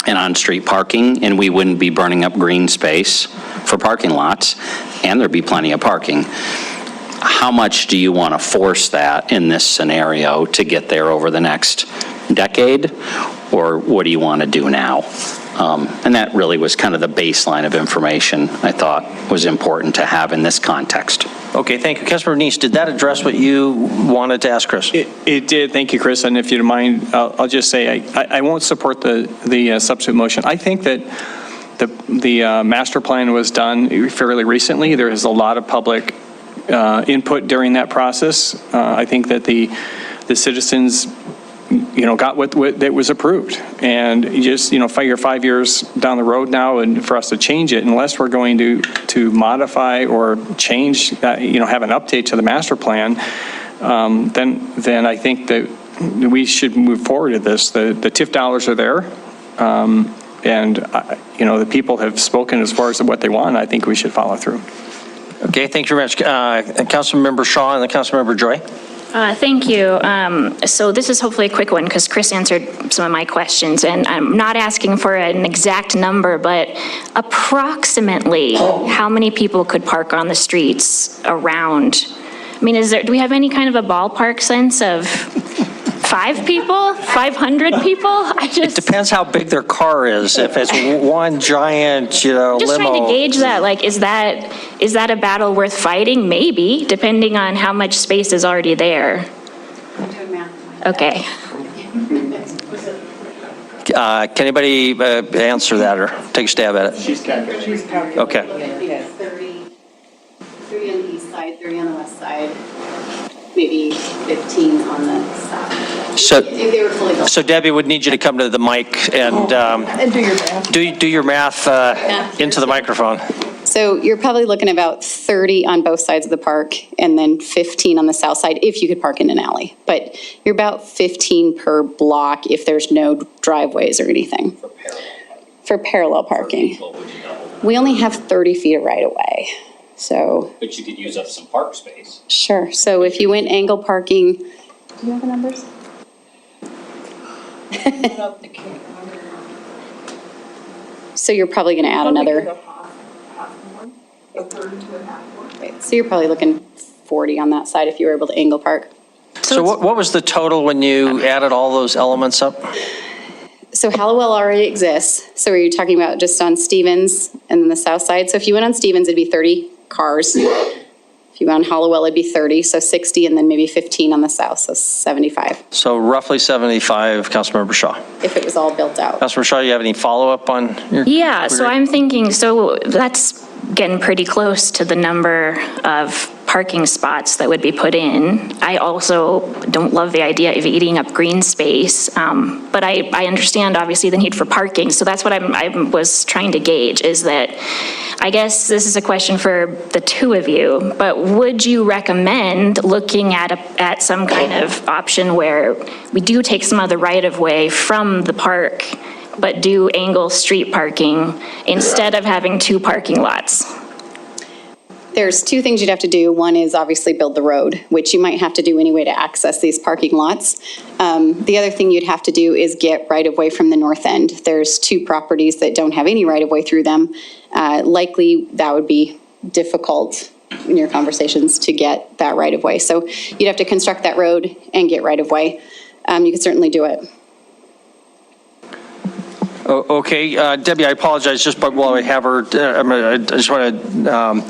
[SPEAKER 10] and on-street parking, and we wouldn't be burning up green space for parking lots, and there'd be plenty of parking. How much do you want to force that in this scenario to get there over the next decade, or what do you want to do now? And that really was kind of the baseline of information I thought was important to have in this context.
[SPEAKER 1] Okay, thank you. Councilmember Neese, did that address what you wanted to ask Chris?
[SPEAKER 16] It did. Thank you, Chris. And if you don't mind, I'll just say I won't support the substitute motion. I think that the master plan was done fairly recently. There is a lot of public input during that process. I think that the citizens, got what that was approved, and just you're 5 years down the road now, and for us to change it, unless we're going to modify or change that, have an update to the master plan, then I think that we should move forward with this. The TIF dollars are there, and the people have spoken as far as what they want. I think we should follow through.
[SPEAKER 1] Okay, thank you very much. Councilmember Shaw and then Councilmember Joy.
[SPEAKER 6] Thank you. So this is hopefully a quick one because Chris answered some of my questions, and I'm not asking for an exact number, but approximately how many people could park on the streets around? I mean, do we have any kind of a ballpark sense of 5 people, 500 people?
[SPEAKER 1] It depends how big their car is. If it's one giant, limo.
[SPEAKER 6] Just trying to gauge that. Like, is that a battle worth fighting? Maybe, depending on how much space is already there. Okay.
[SPEAKER 1] Can anybody answer that or take a stab at it?
[SPEAKER 20] She's calculating.
[SPEAKER 1] Okay.
[SPEAKER 20] Yes, 30 on the east side, 30 on the west side, maybe 15 on the south. If they were fully built.
[SPEAKER 1] So Debbie would need you to come to the mic and
[SPEAKER 20] do your math.
[SPEAKER 1] Do your math into the microphone.
[SPEAKER 20] So you're probably looking about 30 on both sides of the park and then 15 on the south side if you could park in an alley. But you're about 15 per block if there's no driveways or anything. For parallel parking. We only have 30 feet of right of way. So.
[SPEAKER 10] But you could use up some park space.
[SPEAKER 20] Sure. So if you went angle parking, do you have the numbers? So you're probably going to add another. Right, so you're probably looking 40 on that side if you were able to angle park.
[SPEAKER 1] So what was the total when you added all those elements up?
[SPEAKER 20] So Hallowell already exists. So are you talking about just on Stevens and then the south side? So if you went on Stevens, it'd be 30 cars. If you went on Hallowell, it'd be 30, so 60, and then maybe 15 on the south, so 75.
[SPEAKER 1] So roughly 75, Councilmember Shaw.
[SPEAKER 20] If it was all built out.
[SPEAKER 1] Councilmember Shaw, you have any follow-up on your?
[SPEAKER 6] Yeah, so I'm thinking, so that's getting pretty close to the number of parking spots that would be put in. I also don't love the idea of eating up green space, but I understand obviously the need for parking. So that's what I was trying to gauge, is that I guess this is a question for the two of you, but would you recommend looking at some kind of option where we do take some of the right-of-way from the park, but do angle street parking instead of having 2 parking lots?
[SPEAKER 20] There's 2 things you'd have to do. One is obviously build the road, which you might have to do anyway to access these parking lots. The other thing you'd have to do is get right-of-way from the north end. There's 2 properties that don't have any right-of-way through them. Likely that would be difficult in your conversations to get that right-of-way. So you'd have to construct that road and get right-of-way. You could certainly do it.
[SPEAKER 1] Okay, Debbie, I apologize, just while I have her, I just want to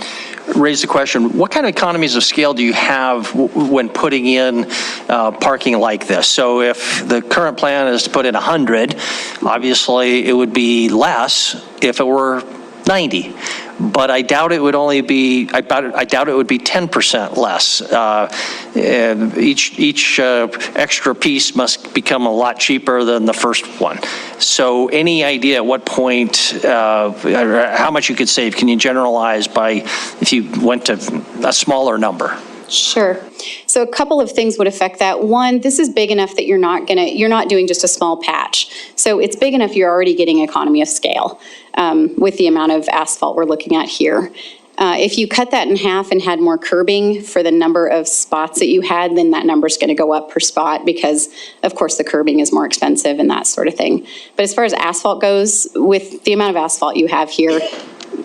[SPEAKER 1] raise the question, what kind of economies of scale do you have when putting in parking like this? So if the current plan is to put in 100, obviously it would be less if it were 90. but I doubt it would only be, I doubt it would be 10% less. Each extra piece must become a lot cheaper than the first one. So any idea at what point, how much you could save? Can you generalize by if you went to a smaller number?
[SPEAKER 20] Sure. So a couple of things would affect that. One, this is big enough that you're not doing just a small patch. So it's big enough you're already getting economy of scale with the amount of asphalt we're looking at here. If you cut that in half and had more curbing for the number of spots that you had, then that number is going to go up per spot because, of course, the curbing is more expensive and that sort of thing. But as far as asphalt goes, with the amount of asphalt you have here,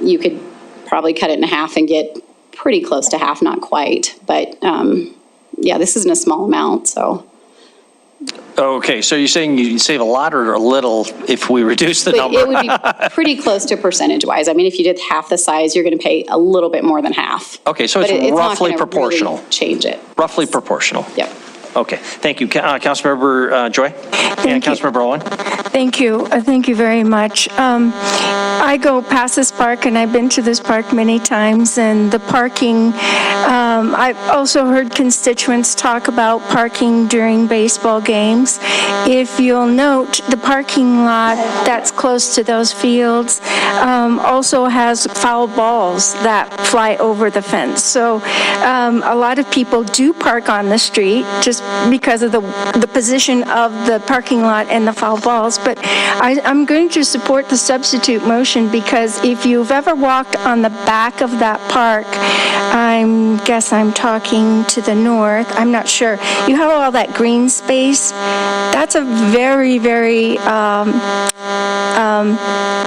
[SPEAKER 20] you could probably cut it in half and get pretty close to half, not quite. But yeah, this isn't a small amount, so.
[SPEAKER 1] Okay, so you're saying you save a lot or a little if we reduce the number?
[SPEAKER 20] It would be pretty close to percentage-wise. I mean, if you did half the size, you're going to pay a little bit more than half.
[SPEAKER 1] Okay, so it's roughly proportional.
[SPEAKER 20] Really change it.
[SPEAKER 1] Roughly proportional.
[SPEAKER 20] Yep.
[SPEAKER 1] Okay, thank you. Councilmember Joy? And Councilmember Owen?
[SPEAKER 13] Thank you. Thank you very much. I go past this park, and I've been to this park many times, and the parking, I've also heard constituents talk about parking during baseball games. If you'll note, the parking lot that's close to those fields also has foul balls that fly over the fence. So a lot of people do park on the street just because of the position of the parking lot and the foul balls. But I'm going to support the substitute motion because if you've ever walked on the back of that park, I guess I'm talking to the north, I'm not sure. You have all that green space. That's a very, very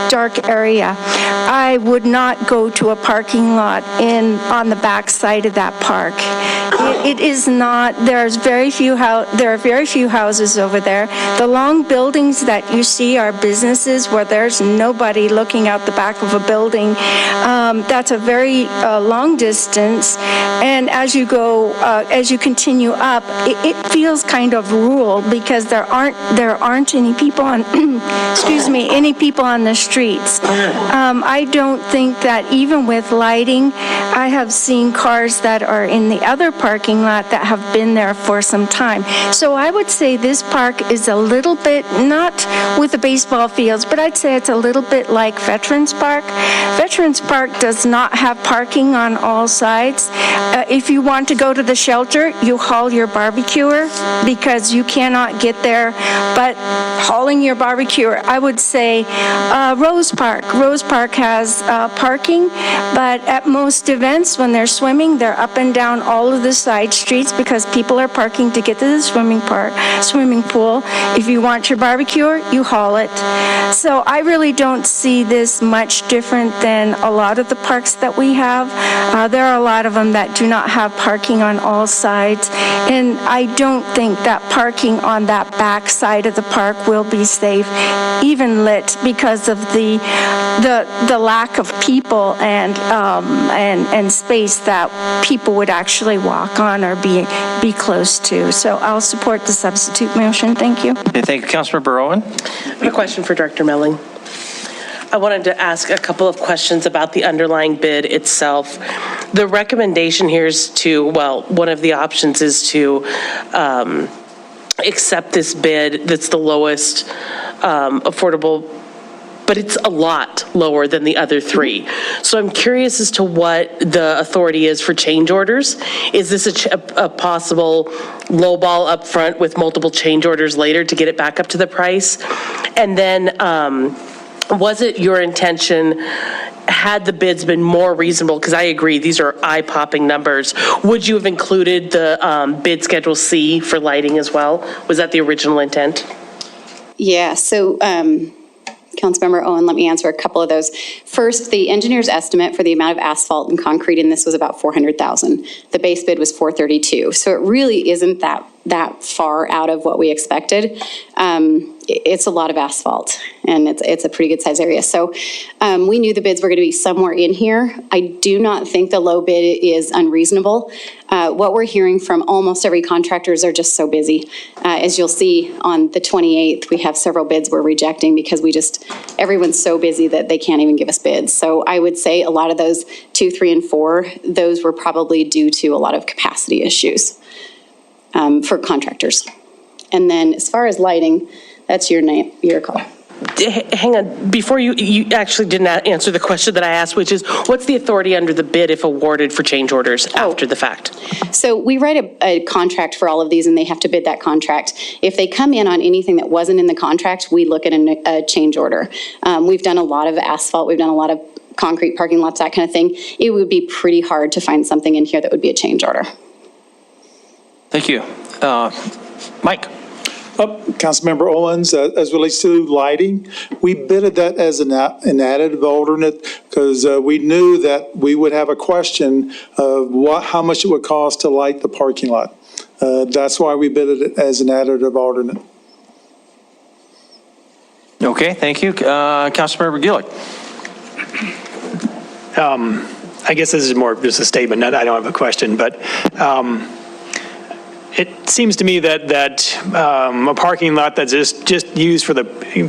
[SPEAKER 13] dark area. I would not go to a parking lot on the back side of that park. It is not, there are very few houses over there. The long buildings that you see are businesses where there's nobody looking out the back of a building. That's a very long distance, and as you go, as you continue up, it feels kind of rural because there aren't any people on, excuse me, any people on the streets. I don't think that even with lighting, I have seen cars that are in the other parking lot that have been there for some time. So I would say this park is a little bit, not with the baseball fields, but I'd say it's a little bit like Veterans Park. Veterans Park does not have parking on all sides. If you want to go to the shelter, you haul your barbecuer because you cannot get there, but hauling your barbecuer, I would say Rose Park. Rose Park has parking, but at most events when they're swimming, they're up and down all of the side streets because people are parking to get to the swimming pool. If you want your barbecuer, you haul it. So I really don't see this much different than a lot of the parks that we have. There are a lot of them that do not have parking on all sides, and I don't think that parking on that back side of the park will be safe, even lit, because of the lack of people and space that people would actually walk on or be close to. So I'll support the substitute motion. Thank you.
[SPEAKER 1] Okay, thank you, Councilmember Owen.
[SPEAKER 2] A question for Director Melling. I wanted to ask a couple of questions about the underlying bid itself. The recommendation here is to, well, one of the options is to accept this bid that's the lowest affordable, but it's a lot lower than the other three. So I'm curious as to what the authority is for change orders. Is this a possible lowball up front with multiple change orders later to get it back up to the price? And then was it your intention, had the bids been more reasonable, because I agree, these are eye-popping numbers, would you have included the bid Schedule C for lighting as well? Was that the original intent?
[SPEAKER 20] Yeah, so Councilmember Owen, let me answer a couple of those. First, the engineer's estimate for the amount of asphalt and concrete in this was about $400,000. The base bid was $432,000. So it really isn't that far out of what we expected. it's a lot of asphalt, and it's a pretty good size area. So we knew the bids were going to be somewhere in here. I do not think the low bid is unreasonable. What we're hearing from almost every contractor is they're just so busy. As you'll see on the 28th, we have several bids we're rejecting because everyone's so busy that they can't even give us bids. So I would say a lot of those 2, 3, and 4, those were probably due to a lot of capacity issues for contractors. And then as far as lighting, that's your call.
[SPEAKER 2] Hang on, before you actually did not answer the question that I asked, which is, what's the authority under the bid if awarded for change orders after the fact?
[SPEAKER 20] So we write a contract for all of these, and they have to bid that contract. If they come in on anything that wasn't in the contract, we look at a change order. We've done a lot of asphalt, we've done a lot of concrete parking lots, that kind of thing. It would be pretty hard to find something in here that would be a change order.
[SPEAKER 1] Thank you. Mike?
[SPEAKER 19] Councilmember Owens, as relates to lighting, we bidded that as an additive alternate because we knew that we would have a question of how much it would cost to light the parking lot. That's why we bidded it as an additive alternate.
[SPEAKER 1] Okay, thank you. Councilmember Gillick.
[SPEAKER 21] I guess this is more just a statement. I don't have a question, but it seems to me that a parking lot that's just used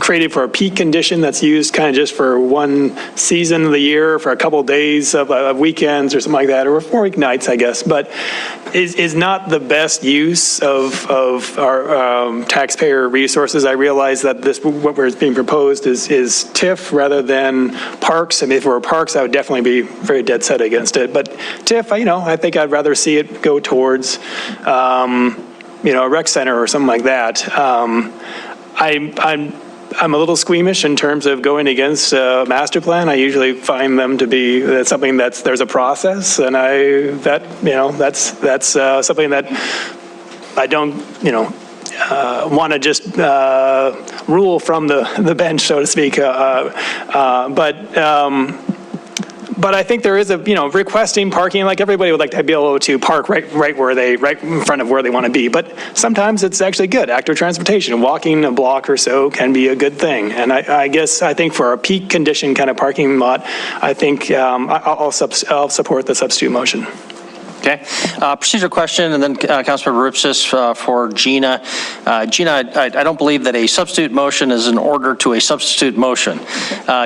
[SPEAKER 21] created for a peak condition, that's used kind of just for one season of the year, for a couple of days of weekends or something like that, or 4 weeknights, I guess, but is not the best use of our taxpayer resources. I realize that what is being proposed is TIF rather than parks. I mean, if it were parks, I would definitely be very dead set against it. But TIF, I think I'd rather see it go towards a rec center or something like that. I'm a little squeamish in terms of going against a master plan. I usually find them to be something there's a process, and that's something that I don't want to just rule from the bench, so to speak. But I think there is requesting parking, like everybody would like to be able to park right in front of where they want to be. But sometimes it's actually good. Active transportation, walking a block or so can be a good thing. And I think for a peak condition kind of parking lot, I think I'll support the substitute motion.
[SPEAKER 1] Okay. Procedural question, and then Councilmember Ripsis for Gina. Gina, I don't believe that a substitute motion is an order to a substitute motion.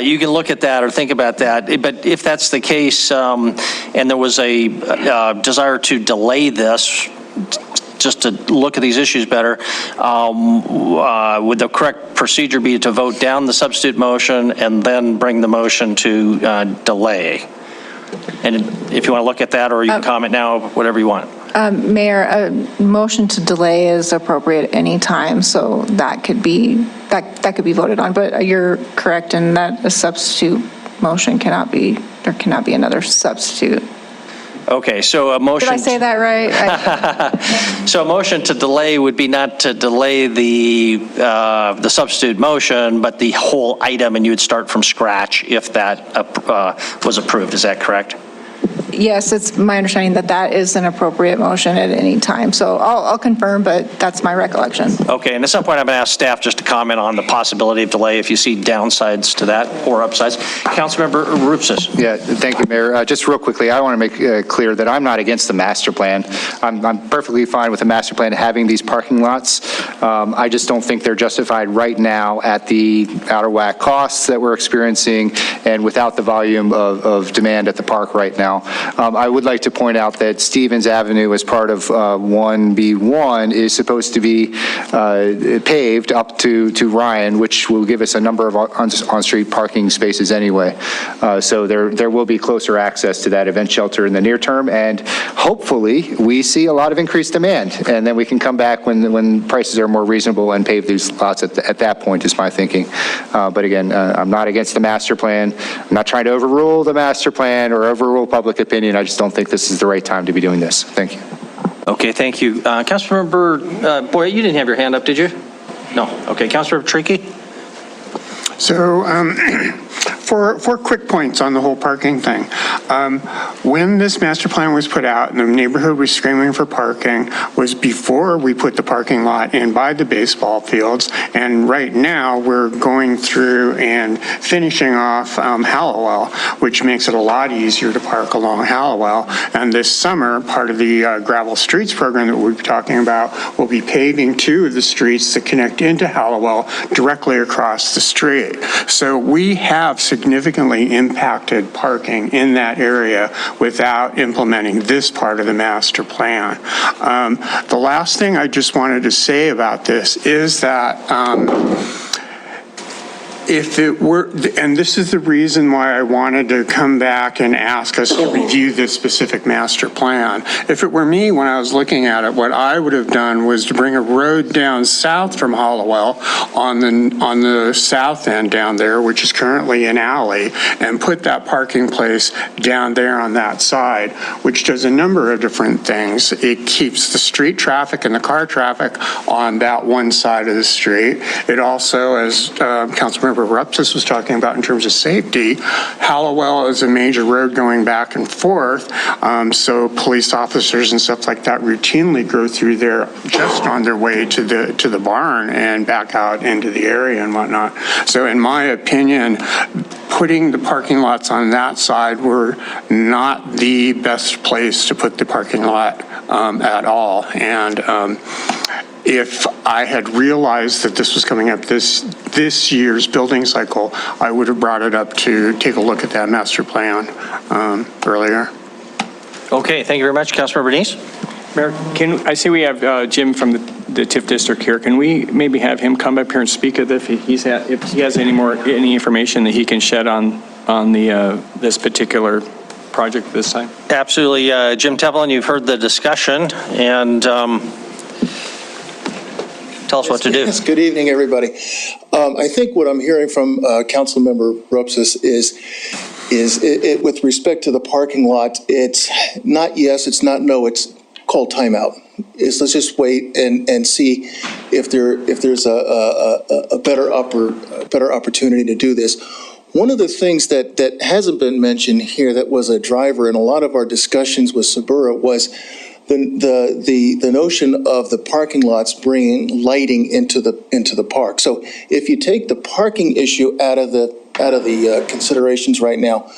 [SPEAKER 1] You can look at that or think about that, but if that's the case, and there was a desire to delay this, just to look at these issues better, would the correct procedure be to vote down the substitute motion and then bring the motion to delay? And if you want to look at that, or you can comment now, whatever you want.
[SPEAKER 7] Mayor, a motion to delay is appropriate any time, so that could be voted on. But you're correct in that a substitute motion cannot be another substitute.
[SPEAKER 1] Okay, so a motion.
[SPEAKER 7] Did I say that right?
[SPEAKER 1] So a motion to delay would be not to delay the substitute motion, but the whole item, and you would start from scratch if that was approved. Is that correct?
[SPEAKER 7] Yes, it's my understanding that is an appropriate motion at any time. So I'll confirm, but that's my recollection.
[SPEAKER 1] Okay, and at some point I'm going to ask staff just to comment on the possibility of delay if you see downsides to that or upsides. Councilmember Rupsis.
[SPEAKER 11] Yeah, thank you, Mayor. Just real quickly, I want to make clear that I'm not against the master plan. I'm perfectly fine with the master plan having these parking lots. I just don't think they're justified right now at the out of whack costs that we're experiencing and without the volume of demand at the park right now. I would like to point out that Stevens Avenue, as part of 1B1, is supposed to be paved up to Ryan, which will give us a number of on-street parking spaces anyway. So there will be closer access to that event shelter in the near term, and hopefully we see a lot of increased demand, and then we can come back when prices are more reasonable and pave these lots at that point, is my thinking. But again, I'm not against the master plan. I'm not trying to overrule the master plan or overrule public opinion. I just don't think this is the right time to be doing this. Thank you.
[SPEAKER 1] Okay, thank you. Councilmember Boyd, you didn't have your hand up, did you? No. Okay, Councilmember Trickey.
[SPEAKER 17] So four quick points on the whole parking thing. When this master plan was put out and the neighborhood was screaming for parking was before we put the parking lot in by the baseball fields. And right now we're going through and finishing off Hallowell, which makes it a lot easier to park along Hallowell. And this summer, part of the gravel streets program that we'll be talking about will be paving 2 of the streets that connect into Hallowell directly across the street. So we have significantly impacted parking in that area without implementing this part of the master plan. The last thing I just wanted to say about this is that if it were, and this is the reason why I wanted to come back and ask us to review this specific master plan. If it were me, when I was looking at it, what I would have done was to bring a road down south from Hallowell on the south end down there, which is currently an alley, and put that parking place down there on that side, which does a number of different things. It keeps the street traffic and the car traffic on that one side of the street. It also, as Councilmember Rupsis was talking about in terms of safety, Hallowell is a major road going back and forth, so police officers and stuff like that routinely go through there just on their way to the barn and back out into the area and whatnot. So in my opinion, putting the parking lots on that side were not the best place to put the parking lot at all. And if I had realized that this was coming up this year's building cycle, I would have brought it up to take a look at that master plan earlier.
[SPEAKER 1] Okay, thank you very much. Councilmember Neese?
[SPEAKER 16] Mayor, I see we have Jim from the TIF district here. Can we maybe have him come up here and speak of if he has any information that he can shed on this particular project this time?
[SPEAKER 1] Absolutely. Jim Tevlin, you've heard the discussion, and tell us what to do.
[SPEAKER 4] Yes, good evening, everybody. I think what I'm hearing from Councilmember Rupsis is with respect to the parking lot, it's not yes, it's not no, it's called timeout. Let's just wait and see if there's a better opportunity to do this. One of the things that hasn't been mentioned here that was a driver in a lot of our discussions with Sabura was the notion of the parking lots bringing lighting into the park. So if you take the parking issue out of the considerations right now,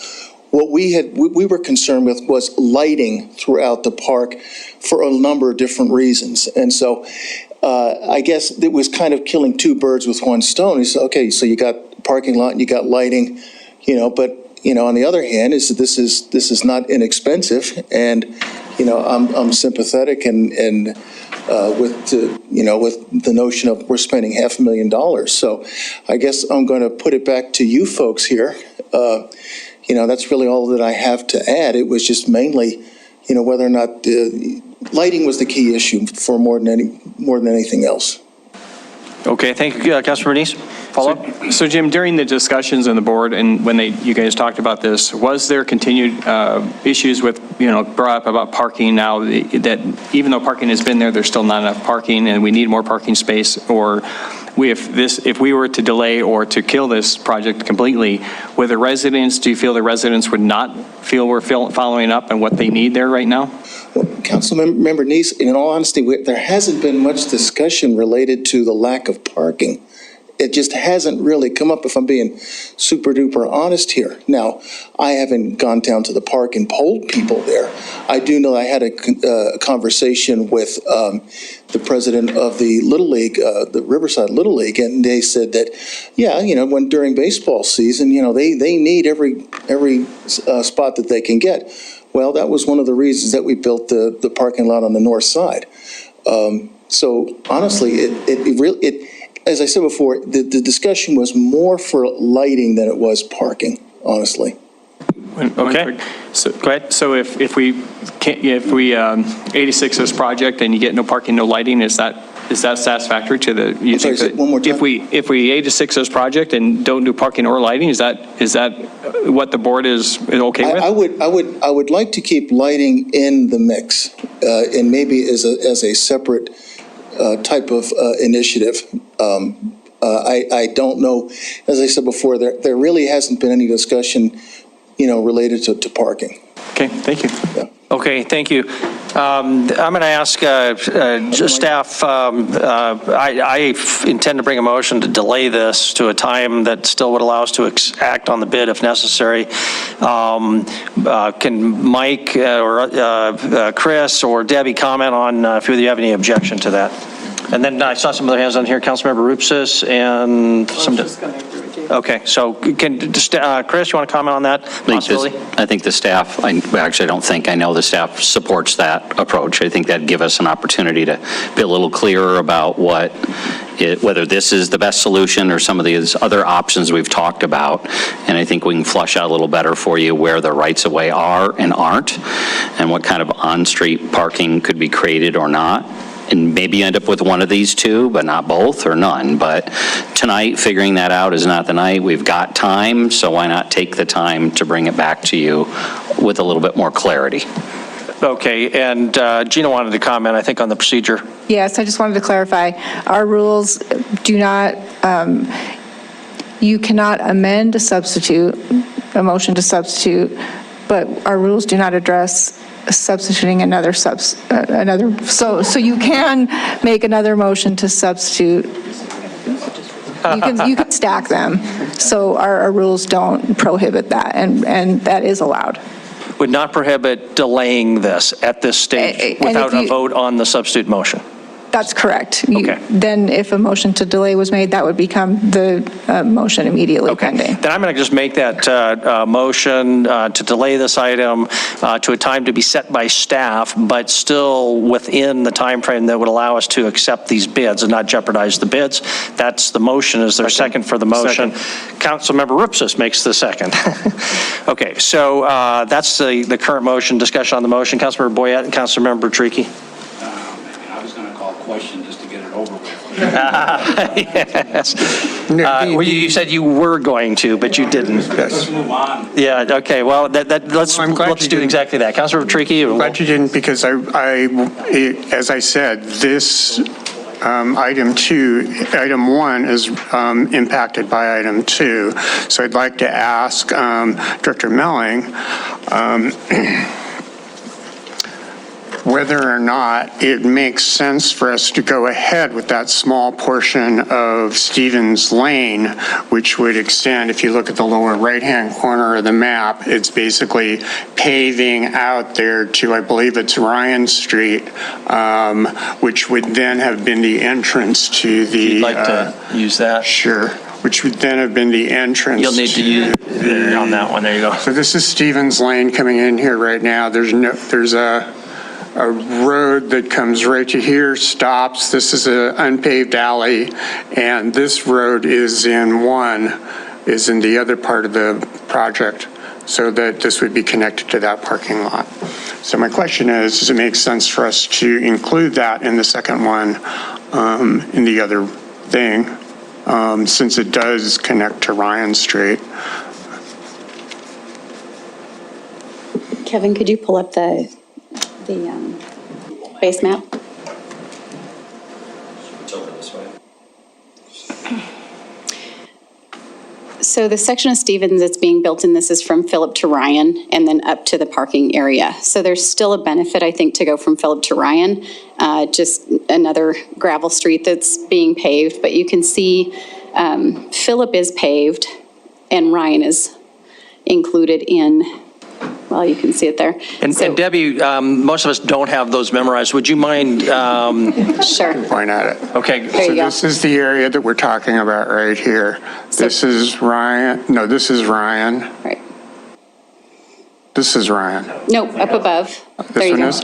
[SPEAKER 4] what we were concerned with was lighting throughout the park for a number of different reasons. And so I guess it was kind of killing 2 birds with 1 stone. He said, okay, so you got parking lot and you got lighting, but on the other hand, this is not inexpensive, and I'm sympathetic and with the notion of we're spending $500,000. So I guess I'm going to put it back to you folks here. That's really all that I have to add. It was just mainly, whether or not lighting was the key issue for more than anything else.
[SPEAKER 1] Okay, thank you, Councilmember Neese. Follow up?
[SPEAKER 16] So Jim, during the discussions on the board and when you guys talked about this, was there continued issues with, brought up about parking now that even though parking has been there, there's still not enough parking and we need more parking space? Or if we were to delay or to kill this project completely, with the residents, do you feel the residents would not feel we're following up on what they need there right now?
[SPEAKER 4] Well, Councilmember Neese, in all honesty, there hasn't been much discussion related to the lack of parking. It just hasn't really come up, if I'm being super duper honest here. Now, I haven't gone down to the park and polled people there. I do know I had a conversation with the president of the Little League, the Riverside Little League, and they said that, when during baseball season, they need every spot that they can get. Well, that was one of the reasons that we built the parking lot on the north side. So honestly, it as I said before, the discussion was more for lighting than it was parking, honestly.
[SPEAKER 16] Okay. So go ahead. So if we 86 this project and you get no parking, no lighting, is that satisfactory to the?
[SPEAKER 4] I'm sorry, one more time.
[SPEAKER 16] If we 86 this project and don't do parking or lighting, is that what the board is okay with?
[SPEAKER 4] I would like to keep lighting in the mix, and maybe as a separate type of initiative. I don't know, as I said before, there really hasn't been any discussion, related to parking.
[SPEAKER 16] Okay, thank you.
[SPEAKER 1] Okay, thank you. I'm going to ask staff, I intend to bring a motion to delay this to a time that still would allow us to act on the bid if necessary. Can Mike or Chris or Debbie comment on if you have any objection to that? And then I saw some other hands on here, Councilmember Rupsis and some. Okay, so Chris, you want to comment on that possibility?
[SPEAKER 10] I think the staff, I know the staff supports that approach. I think that'd give us an opportunity to be a little clearer about whether this is the best solution or some of these other options we've talked about. And I think we can flush out a little better for you where the rights of way are and aren't, and what kind of on-street parking could be created or not. And maybe end up with one of these two, but not both or none. But tonight, figuring that out is not the night. We've got time, so why not take the time to bring it back to you with a little bit more clarity?
[SPEAKER 1] Okay, and Gina wanted to comment, I think, on the procedure.
[SPEAKER 7] Yes, I just wanted to clarify. Our rules do not, you cannot amend a motion to substitute, but our rules do not address substituting so you can make another motion to substitute. You can stack them. So our rules don't prohibit that, and that is allowed.
[SPEAKER 1] Would not prohibit delaying this at this stage without a vote on the substitute motion.
[SPEAKER 7] That's correct.
[SPEAKER 1] Okay.
[SPEAKER 7] Then if a motion to delay was made, that would become the motion immediately pending.
[SPEAKER 1] Then I'm going to just make that motion to delay this item to a time to be set by staff, but still within the time frame that would allow us to accept these bids and not jeopardize the bids. That's the motion. Is there a second for the motion? Councilmember Rupsis makes the second. Okay, so that's the current motion. Discussion on the motion. Councilmember Boyette and Councilmember Tricky.
[SPEAKER 18] Question just to get it over with.
[SPEAKER 1] Yes. Well, you said you were going to, but you didn't.
[SPEAKER 18] Let's move on.
[SPEAKER 1] Yeah, okay, well, let's do exactly that. Councilor Tricky?
[SPEAKER 17] I'm glad you didn't, because as I said, this item 1 is impacted by item 2. So I'd like to ask Director Melling whether or not it makes sense for us to go ahead with that small portion of Stevens Lane, which would extend, if you look at the lower right-hand corner of the map, it's basically paving out there to, I believe it's Ryan Street, which would then have been the entrance to the...
[SPEAKER 1] You'd like to use that?
[SPEAKER 17] Sure. Which would then have been the entrance.
[SPEAKER 1] You'll need to use on that one. There you go.
[SPEAKER 17] So this is Stevens Lane coming in here right now. There's a road that comes right to here, stops. This is an unpaved alley, and this road is in the other part of the project, so that this would be connected to that parking lot. So my question is, does it make sense for us to include that in the second one, in the other thing, since it does connect to Ryan Street?
[SPEAKER 20] Kevin, could you pull up the base map?
[SPEAKER 10] It's over this way.
[SPEAKER 20] So the section of Stevens that's being built in this is from Phillip to Ryan and then up to the parking area. So there's still a benefit, I think, to go from Phillip to Ryan, just another gravel street that's being paved. But you can see Phillip is paved and Ryan is included in. Well, you can see it there.
[SPEAKER 1] And Debbie, most of us don't have those memorized. Would you mind?
[SPEAKER 20] Sure.
[SPEAKER 17] Point at it.
[SPEAKER 1] Okay.
[SPEAKER 17] So this is the area that we're talking about right here. This is Ryan. No, this is Ryan.
[SPEAKER 20] Right.
[SPEAKER 17] This is Ryan.
[SPEAKER 20] No, up above.
[SPEAKER 17] This one is?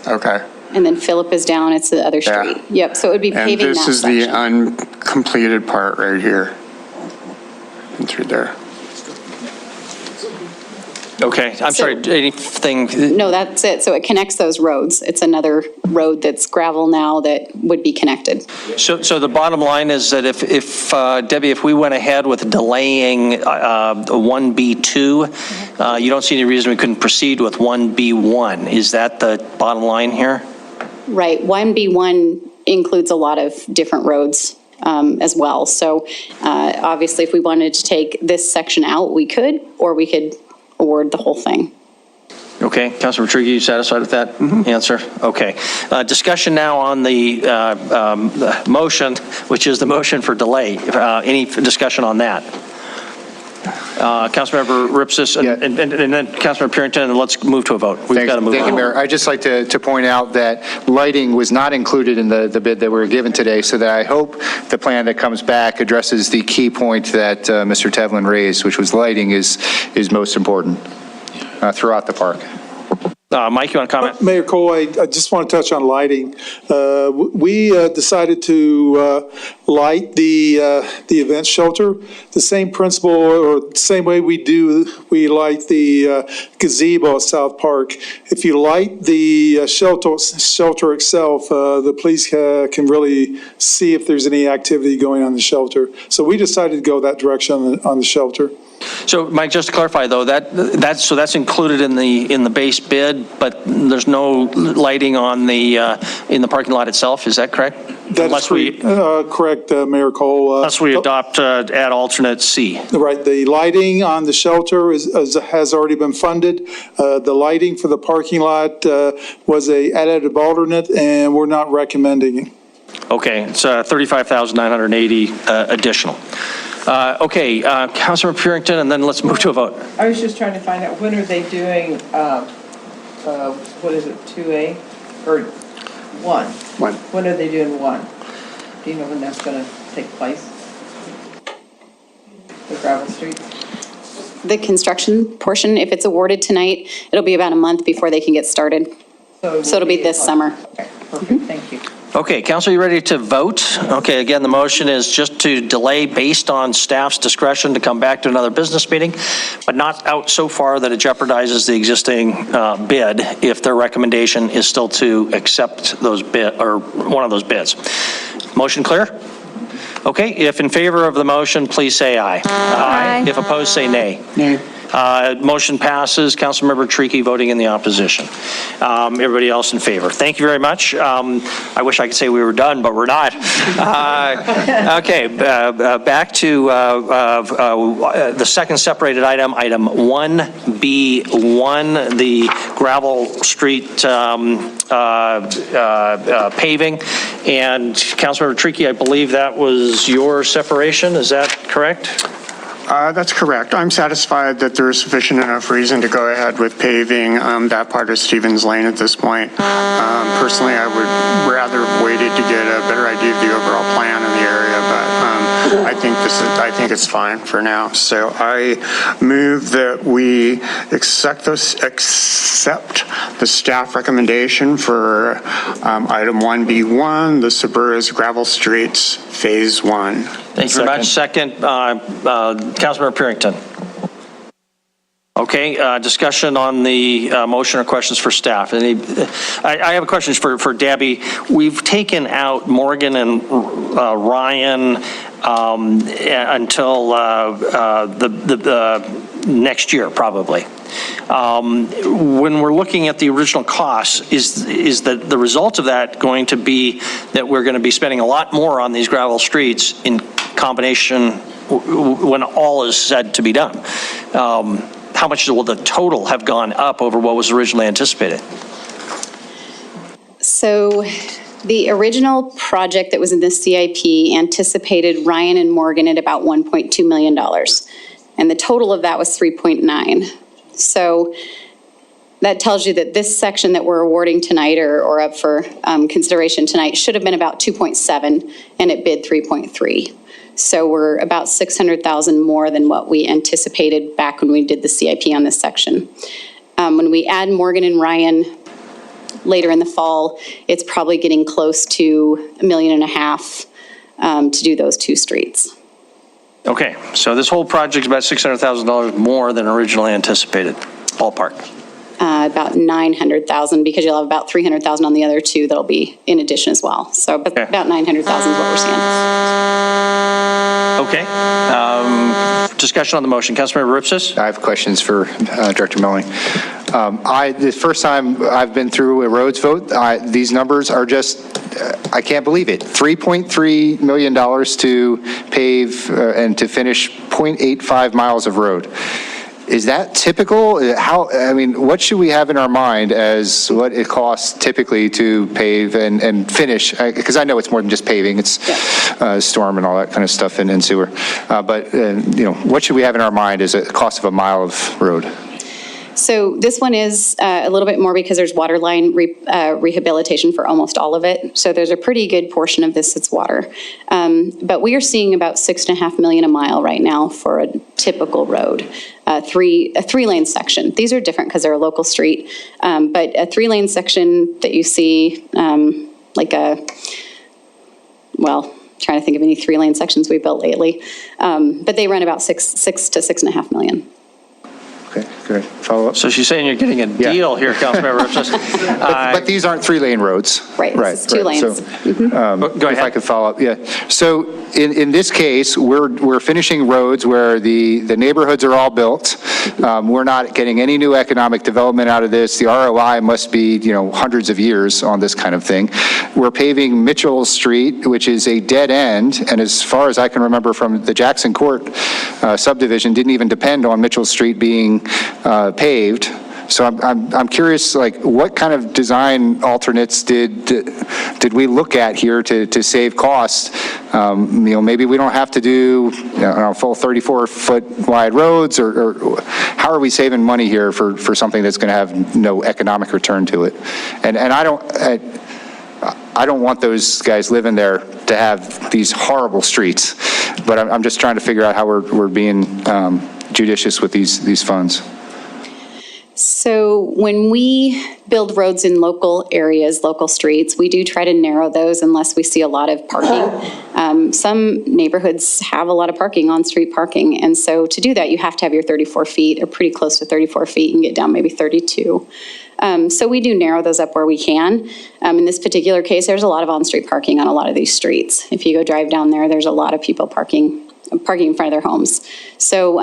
[SPEAKER 17] Okay.
[SPEAKER 20] And then Phillip is down. It's the other street. Yep. So it would be paving that
[SPEAKER 17] section.
[SPEAKER 20] section.
[SPEAKER 17] And this is the uncompleted part right here. And through there.
[SPEAKER 1] Okay, I'm sorry, anything?
[SPEAKER 20] No, that's it. So it connects those roads. It's another road that's gravel now that would be connected.
[SPEAKER 1] So the bottom line is that if Debbie, if we went ahead with delaying 1B2, you don't see any reason we couldn't proceed with 1B1. Is that the bottom line here?
[SPEAKER 20] Right. 1B1 includes a lot of different roads as well. So obviously, if we wanted to take this section out, we could, or we could award the whole thing.
[SPEAKER 1] Okay, Councilor Triggy, you satisfied with that answer? Okay. Discussion now on the motion, which is the motion for delay. Any discussion on that? Councilmember Ripsis and then Councilmember Purington, and let's move to a vote. We've got to move on.
[SPEAKER 11] Thank you, Mayor. I'd just like to point out that lighting was not included in the bid that we were given today, so that I hope the plan that comes back addresses the key point that Mr. Tevlin raised, which was lighting is most important throughout the park.
[SPEAKER 1] Mike, you want to comment?
[SPEAKER 19] Mayor Cole, I just want to touch on lighting. We decided to light the event shelter, the same principle or same way we light the gazebo at South Park. If you light the shelter itself, the police can really see if there's any activity going on in the shelter. So we decided to go that direction on the shelter.
[SPEAKER 1] So, Mike, just to clarify, though, that's included in the base bid, but there's no lighting on in the parking lot itself. Is that correct?
[SPEAKER 19] That's correct, Mayor Cole.
[SPEAKER 1] Unless we adopt add alternate C.
[SPEAKER 19] Right. The lighting on the shelter has already been funded. The lighting for the parking lot was a additive alternate, and we're not recommending it.
[SPEAKER 1] Okay, it's $35,980 additional. Okay, Councilor Purington, and then let's move to a vote.
[SPEAKER 14] I was just trying to find out, when are they doing, what is it, 2A, or 1? 1. When are they doing 1? Do you know when that's going to take place? The gravel streets?
[SPEAKER 20] The construction portion, if it's awarded tonight, it'll be about a month before they can get started. So it'll be this summer.
[SPEAKER 14] Okay, perfect, thank you.
[SPEAKER 1] Okay, Council, you ready to vote? Okay, again, the motion is just to delay based on staff's discretion to come back to another business meeting, but not out so far that it jeopardizes the existing bid if their recommendation is still to accept those bid or one of those bids. Motion clear? Okay, if in favor of the motion, please say aye. Aye. If opposed, say nay.
[SPEAKER 14] Nay.
[SPEAKER 1] Motion passes. Councilmember Tricky voting in the opposition. Everybody else in favor. Thank you very much. I wish I could say we were done, but we're not. Okay, back to the second separated item, item 1B1, the gravel street paving. And Councilmember Tricky, I believe that was your separation. Is that correct?
[SPEAKER 17] That's correct. I'm satisfied that there's sufficient enough reason to go ahead with paving that part of Stevens Lane at this point. Personally, I would rather have waited to get a better idea of the overall plan in the area, but I think it's fine for now. So I move that we accept the staff recommendation for item 1B1, the Suburban Gravel Streets Phase 1.
[SPEAKER 1] Thank you very much. Second, Councilmember Purington. Okay, discussion on the motion or questions for staff. I have a question for Debbie. We've taken out Morgan and Ryan until the next year, probably. When we're looking at the original costs, is the result of that going to be that we're going to be spending a lot more on these gravel streets in combination when all is said to be done? How much will the total have gone up over what was originally anticipated?
[SPEAKER 20] So the original project that was in the CIP anticipated Ryan and Morgan at about $1.2 million. And the total of that was 3.9. So that tells you that this section that we're awarding tonight or up for consideration tonight should have been about 2.7 and it bid 3.3. So we're about 600,000 more than what we anticipated back when we did the CIP on this section. When we add Morgan and Ryan later in the fall, it's probably getting close to $1.5 million to do those two streets.
[SPEAKER 1] Okay, so this whole project is about $600,000 more than originally anticipated, ballpark.
[SPEAKER 20] About 900,000 because you'll have about 300,000 on the other two that'll be in addition as well. So about 900,000 is what we're seeing.
[SPEAKER 1] Okay. Discussion on the motion. Councilmember Ripsis?
[SPEAKER 11] I have questions for Director Milling. The first time I've been through a roads vote, these numbers are just, I can't believe it. $3.3 million to pave and to finish 0.85 miles of road. Is that typical? What should we have in our mind as what it costs typically to pave and finish? Because I know it's more than just paving. It's storm and all that kind of stuff and sewer. But what should we have in our mind as a cost of a mile of road?
[SPEAKER 20] So this one is a little bit more because there's water line rehabilitation for almost all of it. So there's a pretty good portion of this that's water. But we are seeing about $6.5 million a mile right now for a typical road, a three-lane section. These are different because they're a local street, but a three-lane section that you see trying to think of any three-lane sections we built lately, but they run about six to $6.5 million.
[SPEAKER 11] Okay, good. Follow up.
[SPEAKER 1] So she's saying you're getting a deal here, Councilmember.
[SPEAKER 11] But these aren't three-lane roads.
[SPEAKER 20] Right, this is 2 lanes.
[SPEAKER 11] So,
[SPEAKER 1] go ahead.
[SPEAKER 11] If I could follow up, yeah. So in this case, we're finishing roads where the neighborhoods are all built. We're not getting any new economic development out of this. The ROI must be, hundreds of years on this kind of thing. We're paving Mitchell Street, which is a dead end, and as far as I can remember from the Jackson Court subdivision, didn't even depend on Mitchell Street being paved. So I'm curious, what kind of design alternates did we look at here to save costs? Maybe we don't have to do full 34-foot wide roads, or how are we saving money here for something that's going to have no economic return to it? And I don't want those guys living there to have these horrible streets, but I'm just trying to figure out how we're being judicious with these funds.
[SPEAKER 20] So when we build roads in local areas, local streets, we do try to narrow those unless we see a lot of parking. Some neighborhoods have a lot of parking, on-street parking, and so to do that, you have to have your 34 feet, or pretty close to 34 feet, and get down maybe 32. So we do narrow those up where we can. In this particular case, there's a lot of on-street parking on a lot of these streets. If you go drive down there, there's a lot of people parking in front of their homes. So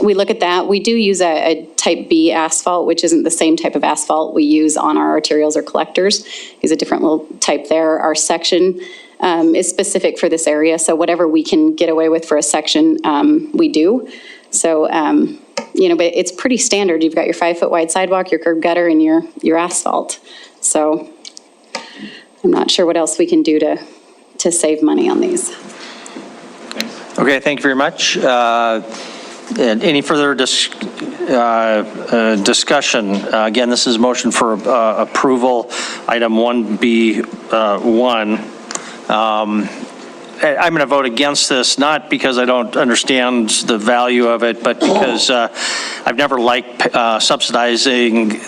[SPEAKER 20] we look at that. We do use a type B asphalt, which isn't the same type of asphalt we use on our arterials or collectors. Use a different little type there. Our section is specific for this area, so whatever we can get away with for a section, we do. So, but it's pretty standard. You've got your 5-foot wide sidewalk, your curb gutter, and your asphalt. So I'm not sure what else we can do to save money on these.
[SPEAKER 1] Okay, thank you very much. And any further discussion? Again, this is a motion for approval, item 1B1. I'm going to vote against this, not because I don't understand the value of it, but because I've never liked subsidizing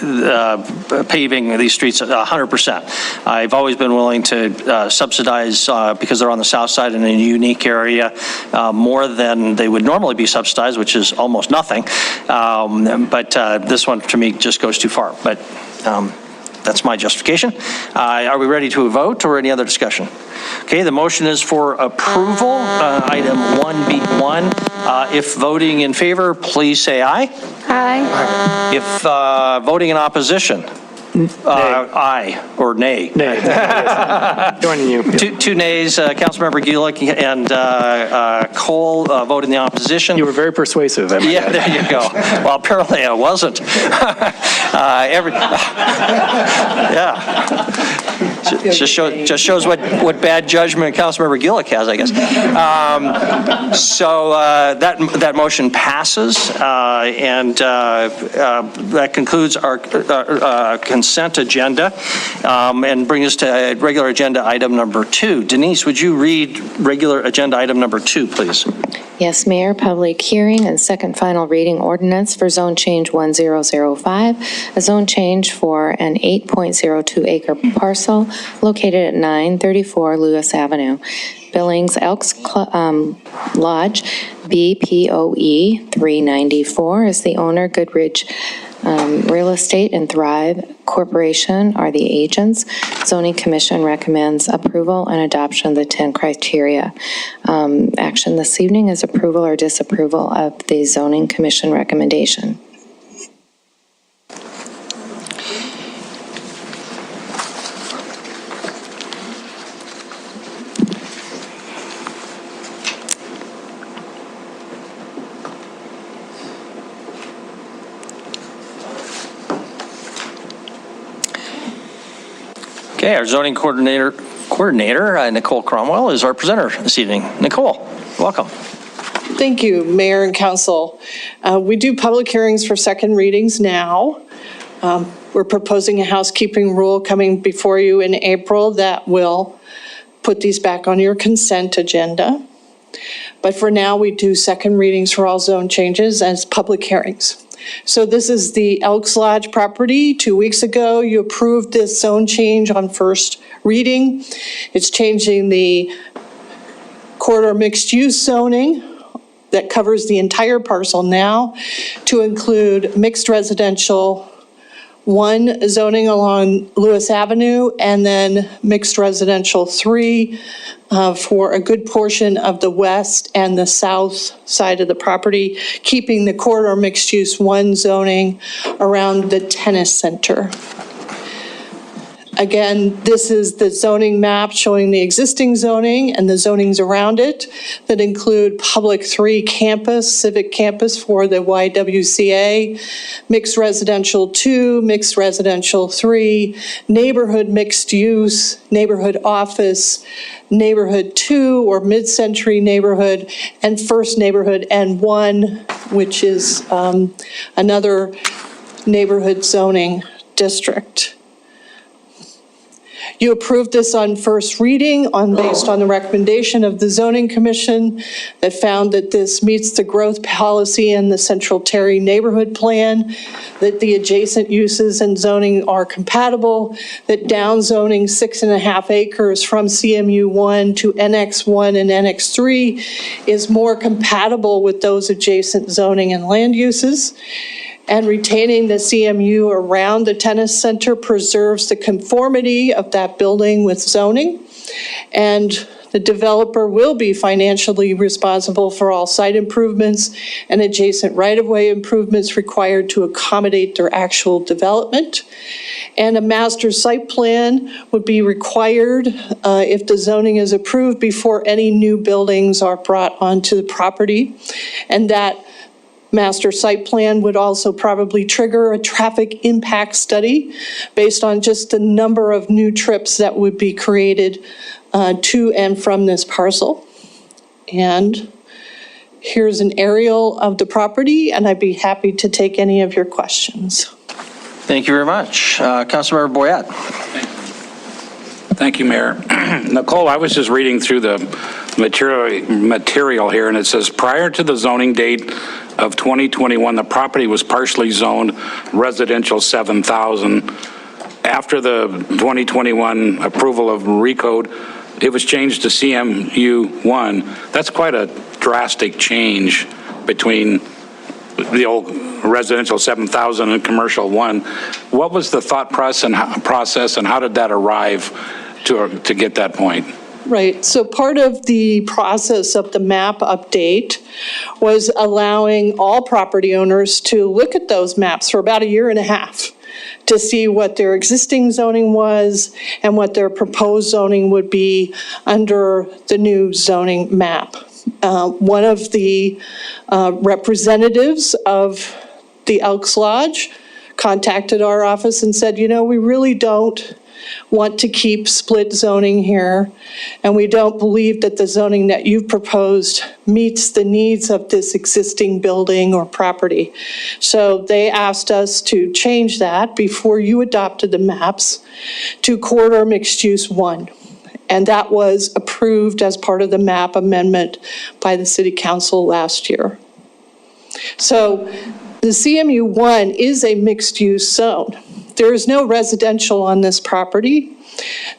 [SPEAKER 1] paving these streets 100%. I've always been willing to subsidize, because they're on the south side in a unique area, more than they would normally be subsidized, which is almost nothing. But this one, to me, just goes too far. But that's my justification. Are we ready to vote, or any other discussion? Okay, the motion is for approval, item 1B1. If voting in favor, please say aye.
[SPEAKER 13] Aye.
[SPEAKER 1] If voting in opposition, aye or nay.
[SPEAKER 21] Nay. Joining you.
[SPEAKER 1] Two nays, Councilmember Gulick and Cole vote in the opposition.
[SPEAKER 21] You were very persuasive.
[SPEAKER 1] Yeah, there you go. Well, apparently I wasn't. Yeah. Just shows what bad judgment Councilmember Gulick has, I guess. So that motion passes, and that concludes our consent agenda, and bring us to regular agenda item number 2. Denise, would you read regular agenda item number 2, please?
[SPEAKER 3] Yes, Mayor, public hearing and second final reading ordinance for zone change 1005, a zone change for an 8.02 acre parcel located at 934 Lewis Avenue. Billings Elks Lodge, BPOE 394 is the owner. Goodridge Real Estate and Thrive Corporation are the agents. Zoning Commission recommends approval and adoption of the 10 criteria. Action this evening is approval or disapproval of the Zoning Commission recommendation.
[SPEAKER 1] Okay, our zoning coordinator, Nicole Cromwell, is our presenter this evening. Nicole, welcome.
[SPEAKER 5] Thank you, Mayor and Council. We do public hearings for second readings now. We're proposing a housekeeping rule coming before you in April that will put these back on your consent agenda. But for now, we do second readings for all zone changes as public hearings. So this is the Elks Lodge property. 2 weeks ago, you approved this zone change on first reading. It's changing the corridor mixed-use zoning that covers the entire parcel now to include mixed residential, 1 zoning along Lewis Avenue, and then mixed residential 3 for a good portion of the west and the south side of the property, keeping the corridor mixed use 1 zoning around the tennis center. Again, this is the zoning map showing the existing zoning and the zonings around it that include public 3 campus, civic campus for the YWCA, mixed residential 2, mixed residential 3, neighborhood mixed use, neighborhood office, neighborhood 2 or mid-century neighborhood, and first neighborhood N1, which is another neighborhood zoning district. You approved this on first reading based on the recommendation of the Zoning Commission that found that this meets the growth policy in the Central Terry Neighborhood Plan, that the adjacent uses and zoning are compatible, that downzoning 6.5 acres from CMU1 to NX1 and NX3 is more compatible with those adjacent zoning and land uses. And retaining the CMU around the tennis center preserves the conformity of that building with zoning. And the developer will be financially responsible for all site improvements and adjacent right-of-way improvements required to accommodate their actual development. And a master site plan would be required if the zoning is approved before any new buildings are brought onto the property. And that master site plan would also probably trigger a traffic impact study based on just the number of new trips that would be created to and from this parcel. And here's an aerial of the property, and I'd be happy to take any of your questions.
[SPEAKER 1] Thank you very much. Councilmember Boyette.
[SPEAKER 18] Thank you, Mayor. Nicole, I was just reading through the material here, and it says prior to the zoning date of 2021, the property was partially zoned residential 7,000. After the 2021 approval of recode, it was changed to CMU1. That's quite a drastic change between the old residential 7,000 and commercial 1. What was the thought process and how did that arrive to get that point?
[SPEAKER 5] Right, so part of the process of the map update was allowing all property owners to look at those maps for about 1.5 years to see what their existing zoning was and what their proposed zoning would be under the new zoning map. One of the representatives of the Elks Lodge contacted our office and said, you know, we really don't want to keep split zoning here, and we don't believe that the zoning that you've proposed meets the needs of this existing building or property. So they asked us to change that before you adopted the maps to corridor mixed use 1. And that was approved as part of the map amendment by the City Council last year. So the CMU1 is a mixed use zone. There is no residential on this property.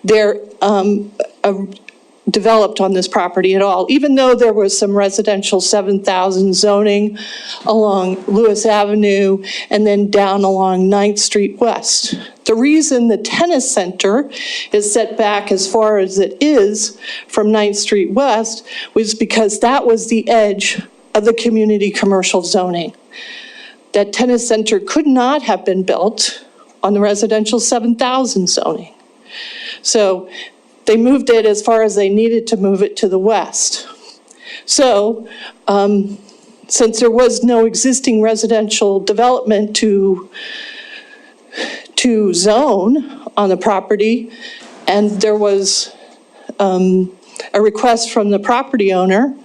[SPEAKER 5] They're developed on this property at all, even though there was some residential 7,000 zoning along Lewis Avenue and then down along 9th Street West. The reason the tennis center is set back as far as it is from 9th Street West was because that was the edge of the community commercial zoning. That tennis center could not have been built on the residential 7,000 zoning. So they moved it as far as they needed to move it to the west. So since there was no existing residential development to zone on the property, And there was a request from the property owner.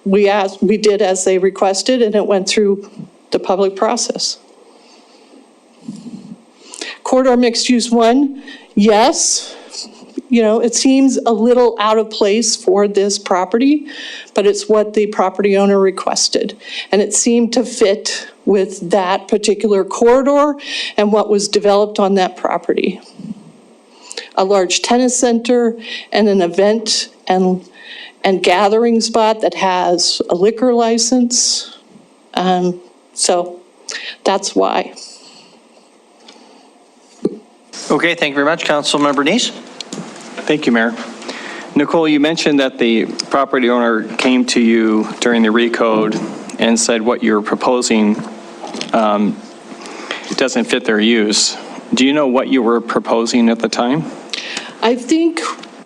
[SPEAKER 5] We did as they requested, and it went through the public process. Corridor Mixed Use 1, yes. You know, it seems a little out of place for this property, but it's what the property owner requested. And it seemed to fit with that particular corridor and what was developed on that property. A large tennis center and an event and gathering spot that has a liquor license. So that's why.
[SPEAKER 1] Okay, thank you very much. Councilmember Neese?
[SPEAKER 16] Thank you, Mayor. Nicole, you mentioned that the property owner came to you during the recode and said what you're proposing doesn't fit their use. Do you know what you were proposing at the time?
[SPEAKER 5] I think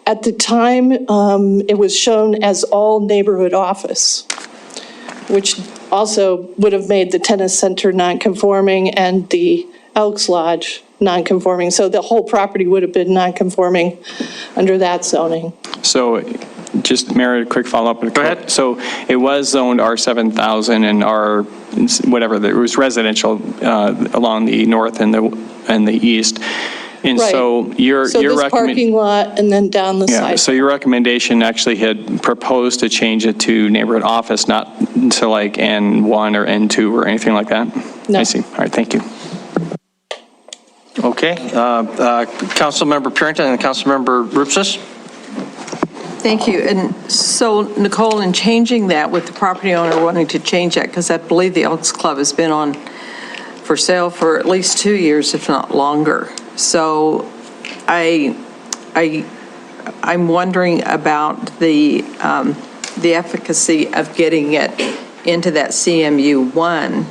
[SPEAKER 5] at the time it was shown as all neighborhood office, which also would have made the tennis center non-conforming and the Elks Lodge non-conforming. So the whole property would have been non-conforming under that zoning.
[SPEAKER 16] So just, Mayor, a quick follow-up. Go ahead. So it was zoned R7000 and R, whatever, it was residential along the north and the east. And
[SPEAKER 5] right.
[SPEAKER 16] So
[SPEAKER 5] this parking lot and then down the side.
[SPEAKER 16] So your recommendation actually had proposed to change it to neighborhood office, not to like N1 or N2 or anything like that?
[SPEAKER 5] No.
[SPEAKER 16] I see. All right, thank you.
[SPEAKER 1] Okay, Councilmember Purinton and Councilmember Rupsis?
[SPEAKER 14] Thank you. And so, Nicole, in changing that with the property owner wanting to change that, because I believe the Elks Club has been on for sale for at least 2 years, if not longer. So I'm wondering about the efficacy of getting it into that CMU1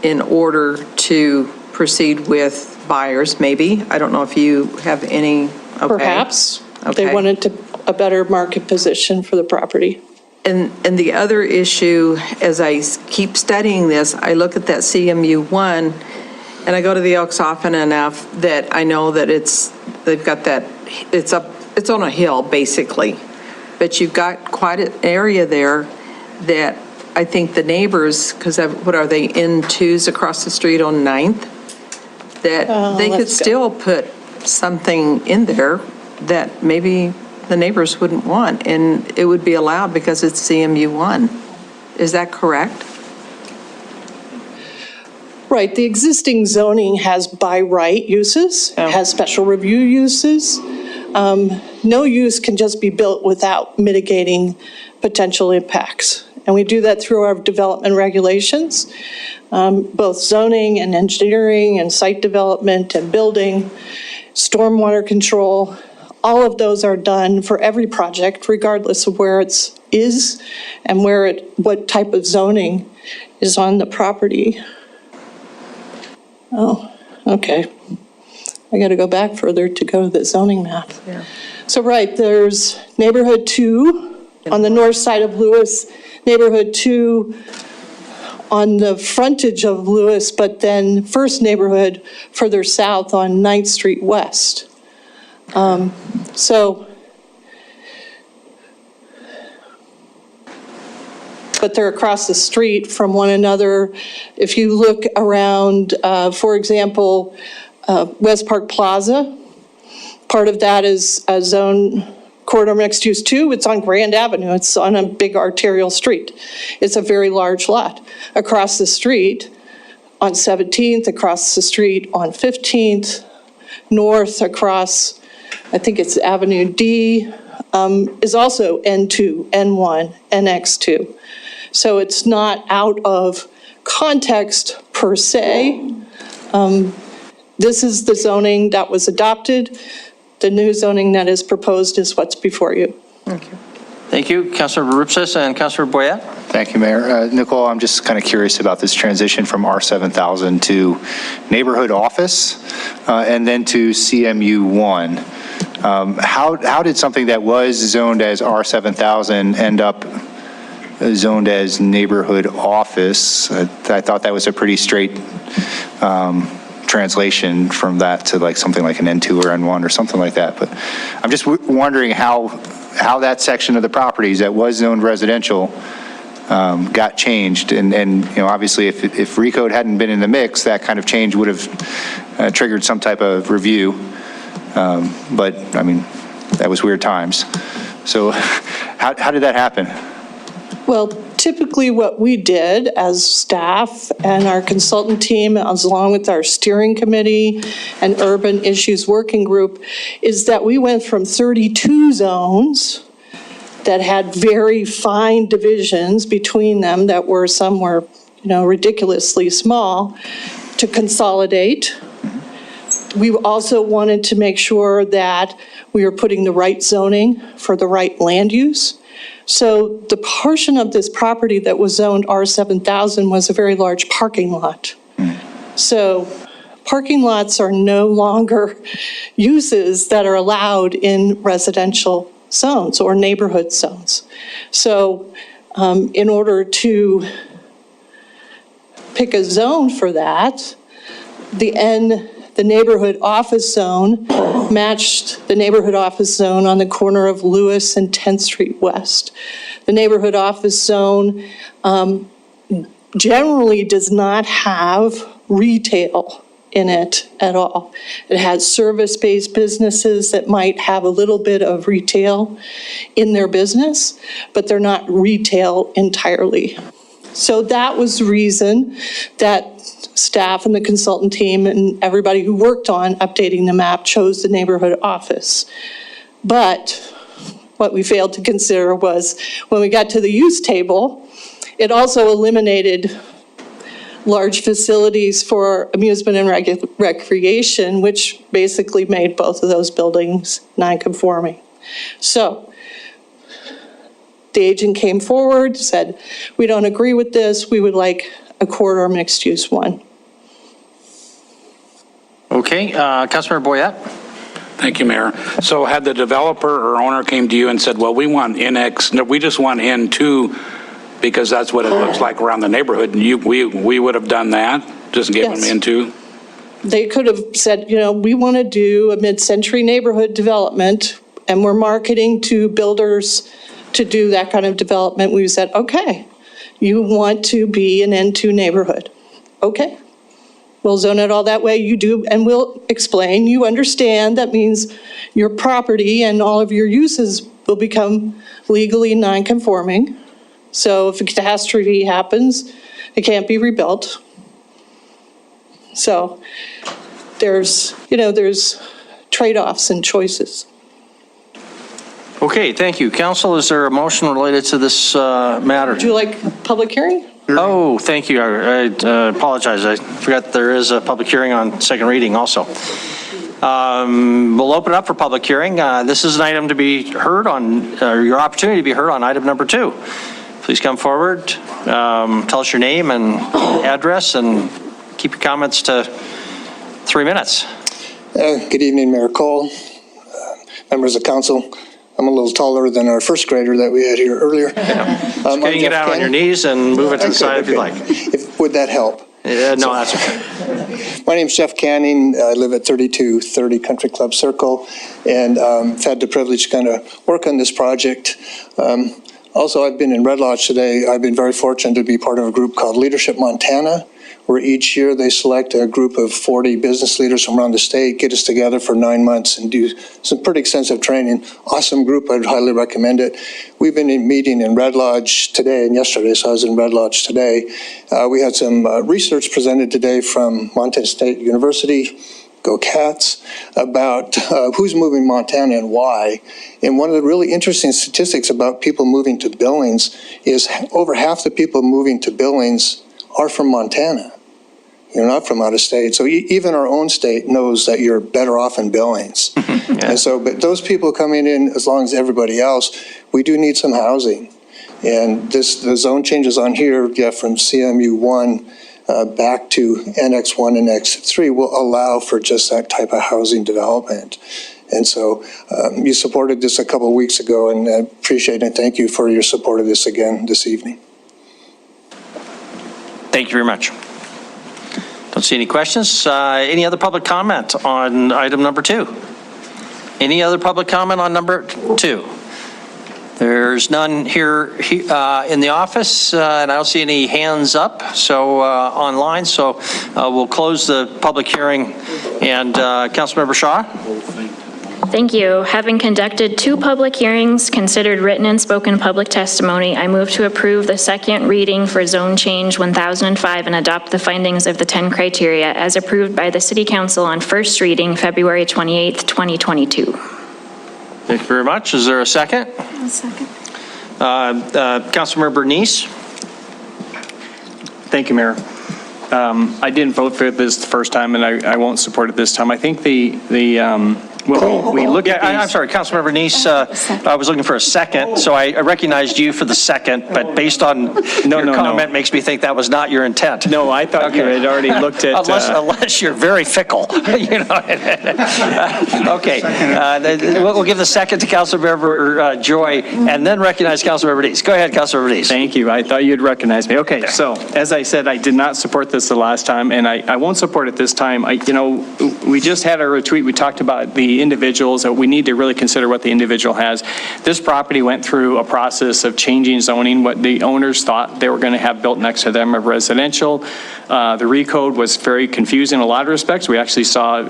[SPEAKER 14] in order to proceed with buyers, maybe. I don't know if you have any. Okay.
[SPEAKER 5] Perhaps.
[SPEAKER 14] Okay.
[SPEAKER 5] They wanted a better market position for the property.
[SPEAKER 14] And the other issue, as I keep studying this, I look at that CMU1, and I go to the Elks often enough that I know that they've got that, it's on a hill, basically. But you've got quite an area there that I think the neighbors, because what are they, N2s across the street on 9th? That they could still put something in there that maybe the neighbors wouldn't want, and it would be allowed because it's CMU1. Is that correct?
[SPEAKER 5] Right, the existing zoning has by right uses, has special review uses. No use can just be built without mitigating potential impacts. And we do that through our development regulations, both zoning and engineering and site development and building, stormwater control. All of those are done for every project, regardless of where it is and what type of zoning is on the property. Oh, okay. I got to go back further to go to the zoning map.
[SPEAKER 14] Yeah.
[SPEAKER 5] So right, there's neighborhood 2 on the north side of Lewis, neighborhood 2 on the frontage of Lewis, but then first neighborhood further south on 9th Street West. But they're across the street from one another. If you look around, for example, West Park Plaza, part of that is a zone corridor mixed use 2. It's on Grand Avenue. It's on a big arterial street. It's a very large lot. Across the street on 17th, across the street on 15th, north across, I think it's Avenue D, is also N2, N1, NX2. So it's not out of context per se. This is the zoning that was adopted. The new zoning that is proposed is what's before you.
[SPEAKER 14] Thank you.
[SPEAKER 1] Thank you. Councilor Rupsis and Councilor Boyette.
[SPEAKER 9] Thank you, Mayor. Nicole, I'm just kind of curious about this transition from R7000 to neighborhood office and then to CMU1. How did something that was zoned as R7000 end up zoned as neighborhood office? I thought that was a pretty straight translation from that to like something like an N2 or N1 or something like that. But I'm just wondering how that section of the properties that was zoned residential got changed. And you know, obviously if RECODE hadn't been in the mix, that kind of change would have triggered some type of review. But I mean, that was weird times. So how did that happen?
[SPEAKER 5] Well, typically what we did as staff and our consultant team, as along with our steering committee and urban issues working group, is that we went from 32 zones that had very fine divisions between them that were, some were, you know, ridiculously small, to consolidate. We also wanted to make sure that we were putting the right zoning for the right land use. So the portion of this property that was zoned R7000 was a very large parking lot. So parking lots are no longer uses that are allowed in residential zones or neighborhood zones. So in order to pick a zone for that, the neighborhood office zone matched the neighborhood office zone on the corner of Lewis and 10th Street West. The neighborhood office zone generally does not have retail in it at all. It has service-based businesses that might have a little bit of retail in their business, but they're not retail entirely. So that was the reason that staff and the consultant team and everybody who worked on updating the map chose the neighborhood office. But what we failed to consider was when we got to the use table, it also eliminated large facilities for amusement and recreation, which basically made both of those buildings non-conforming. So the agent came forward, said, we don't agree with this, we would like a corridor mixed-use one.
[SPEAKER 1] Okay, Councilmember Boyette.
[SPEAKER 18] Thank you, Mayor. So had the developer or owner came to you and said, well, we want NX, no, we just want N2 because that's what it looks like around the neighborhood, and we would have done that, just give them N2?
[SPEAKER 5] They could have said, you know, we want to do a mid-century neighborhood development, and we're marketing to builders to do that kind of development. We said, okay, you want to be an N2 neighborhood. Okay, we'll zone it all that way. You do, and we'll explain. You understand that means your property and all of your uses will become legally non-conforming. So if a catastrophe happens, it can't be rebuilt. So there's trade-offs and choices.
[SPEAKER 1] Okay, thank you. Council, is there a motion related to this matter?
[SPEAKER 5] Would you like public hearing?
[SPEAKER 1] Oh, thank you. I apologize. I forgot there is a public hearing on second reading also. We'll open it up for public hearing. This is an item to be heard on, your opportunity to be heard on item number 2. Please come forward, tell us your name and address, and keep your comments to 3 minutes.
[SPEAKER 8] Good evening, Mayor Cole, members of council. I'm a little taller than our first grader that we had here earlier.
[SPEAKER 1] Yeah. You can get out on your knees and move it to the side if you'd like.
[SPEAKER 8] Would that help?
[SPEAKER 1] No, that's okay.
[SPEAKER 8] My name's Jeff Canning. I live at 3230 Country Club Circle, and I've had the privilege to kind of work on this project. Also, I've been in Red Lodge today. I've been very fortunate to be part of a group called Leadership Montana, where each year they select a group of 40 business leaders from around the state, get us together for 9 months and do some pretty extensive training. Awesome group, I'd highly recommend it. We've been meeting in Red Lodge today and yesterday, so I was in Red Lodge today. We had some research presented today from Montana State University, Go Cats, about who's moving Montana and why. And one of the really interesting statistics about people moving to Billings is over half the people moving to Billings are from Montana. You're not from out of state. So even our own state knows that you're better off in Billings. Yeah. And so, but those people coming in, as long as everybody else, we do need some housing. And the zone changes on here, from CMU 1 back to NX1 and X3 will allow for just that type of housing development. And so you supported this a couple of weeks ago, and I appreciate it. Thank you for your support of this again this evening.
[SPEAKER 1] Thank you very much. Don't Don't see any questions. Any other public comment on item number 2? Any other public comment on number 2? There's none here in the office, and I don't see any hands up online, so we'll close the public hearing. And Councilmember Shaw?
[SPEAKER 6] Thank you. Having conducted 2 public hearings, considered written and spoken public testimony, I move to approve the second reading for Zone Change 1005 and adopt the findings of the 10 criteria as approved by the City Council on first reading February 28th, 2022.
[SPEAKER 1] Thank you very much. Is there a second?
[SPEAKER 12] A second.
[SPEAKER 1] Councilmember Neese?
[SPEAKER 16] Thank you, Mayor. I didn't vote for this the first time, and I won't support it this time. I think when we look at these...
[SPEAKER 1] I'm sorry, Councilmember Neese, I was looking for a second, so I recognized you for the second, but based on your comment makes me think that was not your intent.
[SPEAKER 16] No, I thought you had already looked at...
[SPEAKER 1] Unless you're very fickle. Okay, we'll give the second to Councilmember Joy, and then recognize Councilmember Neese. Go ahead, Councilmember Neese.
[SPEAKER 16] Thank you. I thought you'd recognize me. Okay, so as I said, I did not support this the last time, and I won't support it this time. We just had a retreat. We talked about the individuals, that we need to really consider what the individual has. This property went through a process of changing zoning. What the owners thought they were going to have built next to them of residential. The recode was very confusing in a lot of respects. We actually saw,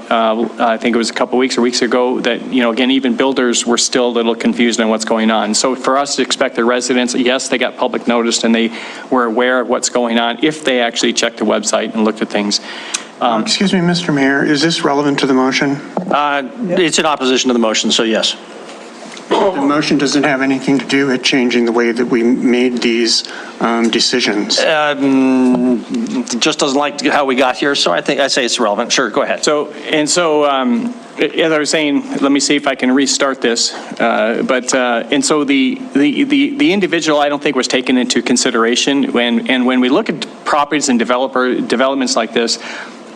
[SPEAKER 16] I think it was a couple weeks or weeks ago, that, again, even builders were still a little confused on what's going on. So for us to expect the residents, yes, they got public notice and they were aware of what's going on if they actually checked the website and looked at things.
[SPEAKER 17] Excuse me, Mr. Mayor, is this relevant to the motion?
[SPEAKER 1] It's in opposition to the motion, so yes.
[SPEAKER 17] The motion doesn't have anything to do with changing the way that we made these decisions.
[SPEAKER 1] It just doesn't like how we got here, so I say it's relevant. Sure, go ahead.
[SPEAKER 16] So as I was saying, let me see if I can restart this. And so the individual, I don't think, was taken into consideration when we look at properties and developments like this.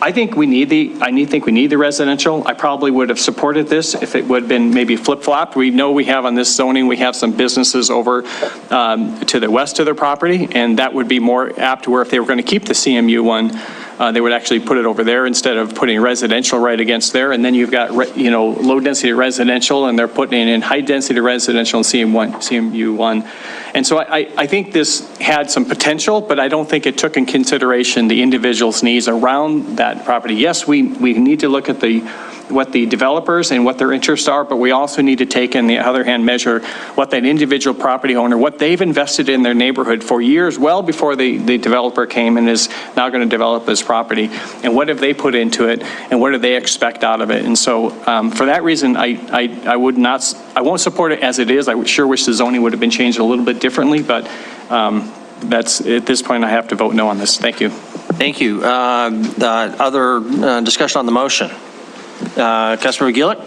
[SPEAKER 16] I think we need the residential. I probably would have supported this if it would have been maybe flip-flopped. We know we have on this zoning, we have some businesses over to the west of their property, and that would be more apt to where if they were going to keep the CMU one, they would actually put it over there instead of putting residential right against there. And then you've got, low density residential, and they're putting in high density residential and CMU1. And so I think this had some potential, but I don't think it took in consideration the individual's needs around that property. Yes, we need to look at what the developers and what their interests are, but we also need to take, on the other hand, measure what that individual property owner, what they've invested in their neighborhood for years, well before the developer came and is now going to develop this property, and what have they put into it, and what do they expect out of it. And so for that reason, I won't support it as it is. I sure wish the zoning would have been changed a little bit differently, but that's, at this point, I have to vote no on this. Thank you.
[SPEAKER 1] Thank you. Other discussion on the motion? Councilmember Gillick?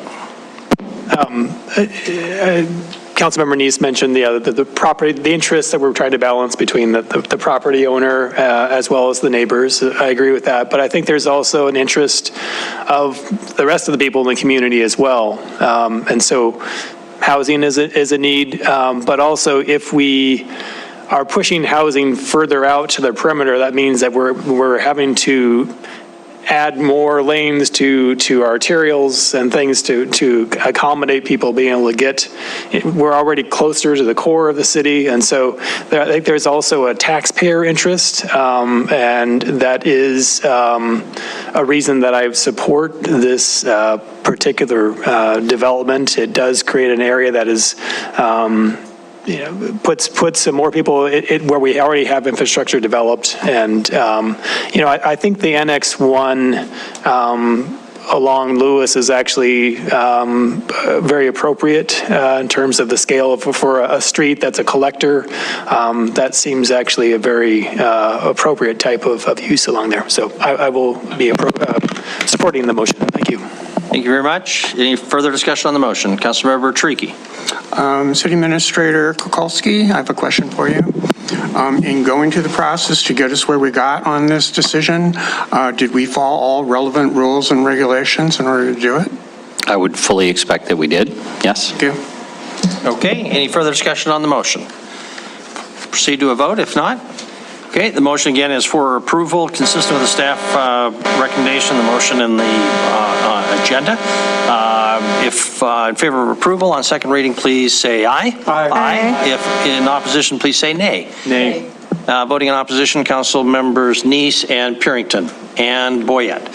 [SPEAKER 21] Councilmember Neese mentioned the property, the interests that we're trying to balance between the property owner as well as the neighbors. I agree with that, but I think there's also an interest of the rest of the people in the community as well. And so housing is a need, but also if we are pushing housing further out to the perimeter, that means that we're having to add more lanes to arterials and things to accommodate people being able to get. We're already closer to the core of the city, and so I think there's also a taxpayer interest, and that is a reason that I support this particular development. It does create an area that is puts some more people where we already have infrastructure developed. And, I think the Annex 1 along Lewis is actually very appropriate in terms of the scale for a street that's a collector. That seems actually a very appropriate type of use along there. So I will be supporting the motion. Thank you.
[SPEAKER 1] Thank you very much. Any further discussion on the motion? Councilmember Tricky.
[SPEAKER 17] City Administrator Kukulski, I have a question for you. In going through the process to get us where we got on this decision, did we follow all relevant rules and regulations in order to do it?
[SPEAKER 10] I would fully expect that we did, yes.
[SPEAKER 17] Thank you.
[SPEAKER 1] Okay, any further discussion on the motion? Proceed to a vote. If not, Okay, the motion again is for approval, consistent with the staff recommendation, the motion in the agenda. If in favor of approval on second reading, please say aye. Aye. If in opposition, please say nay.
[SPEAKER 16] Nay.
[SPEAKER 1] Voting in opposition, council members Neese and Purington and Boyette.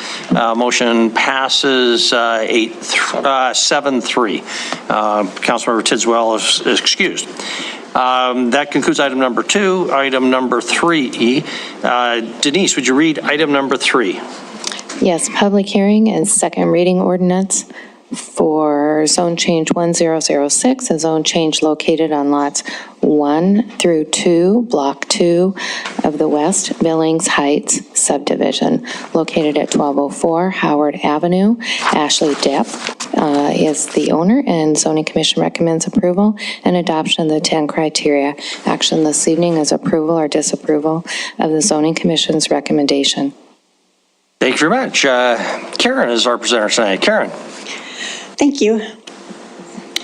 [SPEAKER 1] Motion passes 7-3. Councilmember Tidswell is excused. That concludes item number 2. Item number 3E. Denise, would you read item number 3?
[SPEAKER 3] Yes, public hearing and second reading ordinance for zone change 1006, a zone change located on lots 1 through 2, block 2 of the West Billings Heights subdivision, located at 1204 Howard Avenue. Ashley Depp is the owner, and zoning commission recommends approval and adoption of the 10 criteria. Action this evening is approval or disapproval of the zoning commission's recommendation.
[SPEAKER 1] Thank you very much. Karen is our presenter tonight. Karen.
[SPEAKER 15] Thank you.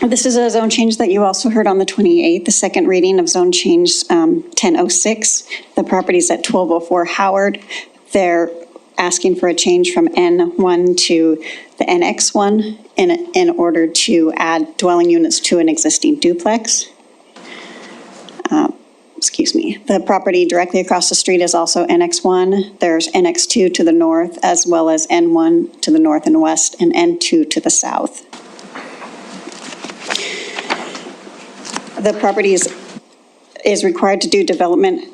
[SPEAKER 15] This is a zone change that you also heard on the 28th, the second reading of zone change 1006. The property's at 1204 Howard. They're asking for a change from N1 to the NX1 in order to add dwelling units to an existing duplex. Excuse me. The property directly across the street is also NX1. There's NX2 to the north, as well as N1 to the north and west, and N2 to the south. The property is required to do development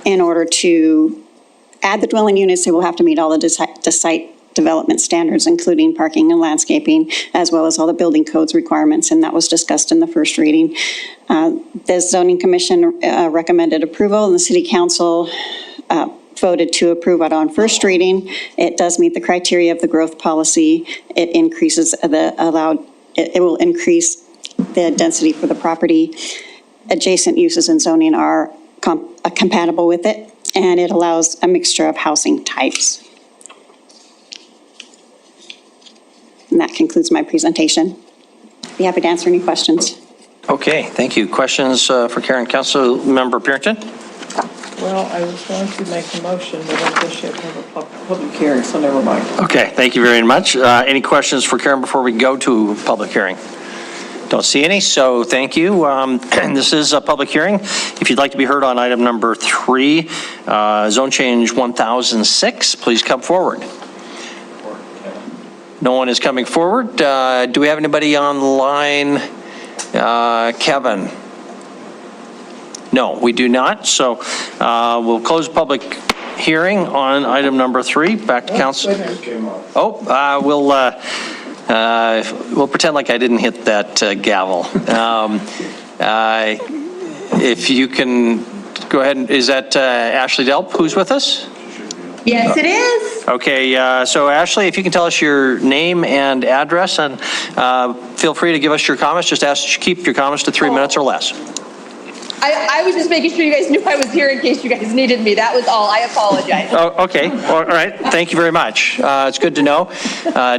[SPEAKER 15] in order to add the dwelling units. They will have to meet all the site development standards, including parking and landscaping, as well as all the building codes requirements, and that was discussed in the first reading. The zoning commission recommended approval, and the city council voted to approve it on first reading. It does meet the criteria of the growth policy. It increases the allowed, it will increase the density for the property. Adjacent uses in zoning are compatible with it, and it allows a mixture of housing types. And that concludes my presentation. Be happy to answer any questions.
[SPEAKER 1] Okay, thank you. Questions for Karen? Councilmember Purington?
[SPEAKER 14] Well, I was going to make a motion, but I guess you have to have a public hearing, so never mind.
[SPEAKER 1] Okay, thank you very much. Any questions for Karen before we go to public hearing? Don't see any, so thank you. This is a public hearing. If you'd like to be heard on item number 3, zone change 1006, please come forward. No one is coming forward. Do we have anybody online? Kevin? No, we do not. So we'll close public hearing on item number 3. Back to council. We'll pretend like I didn't hit that gavel. If you can go ahead and, is that Ashley Delp who's with us?
[SPEAKER 22] Yes, it is.
[SPEAKER 1] Okay, so Ashley, if you can tell us your name and address, and feel free to give us your comments. Just ask that you keep your comments to 3 minutes or less.
[SPEAKER 22] I was just making sure you guys knew I was here in case you guys needed me. That was all. I apologize.
[SPEAKER 1] Oh, okay. All right. Thank you very much. It's good to know.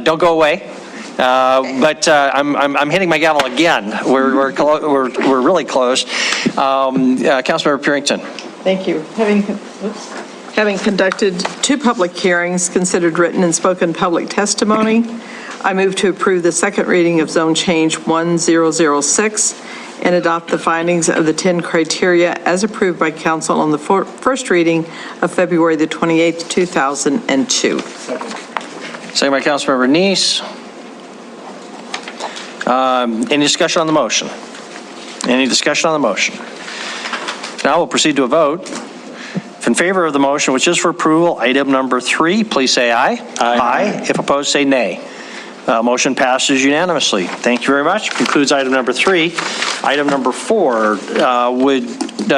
[SPEAKER 1] Don't go away. But I'm hitting my gavel again. We're really close. Councilmember Purington.
[SPEAKER 14] Thank you. Having conducted 2 public hearings, considered written and spoken public testimony, I move to approve the second reading of zone change 1006 and adopt the findings of the 10 criteria as approved by council on the first reading of February the 28th, 2002.
[SPEAKER 1] Second by Councilmember Neese. Any discussion on the motion? Any discussion on the motion? Now we'll proceed to a vote. If in favor of the motion, which is for approval, item number 3, please say aye. Aye. If opposed, say nay. Motion passes unanimously. Thank you very much. Concludes item number 3. Item number 4,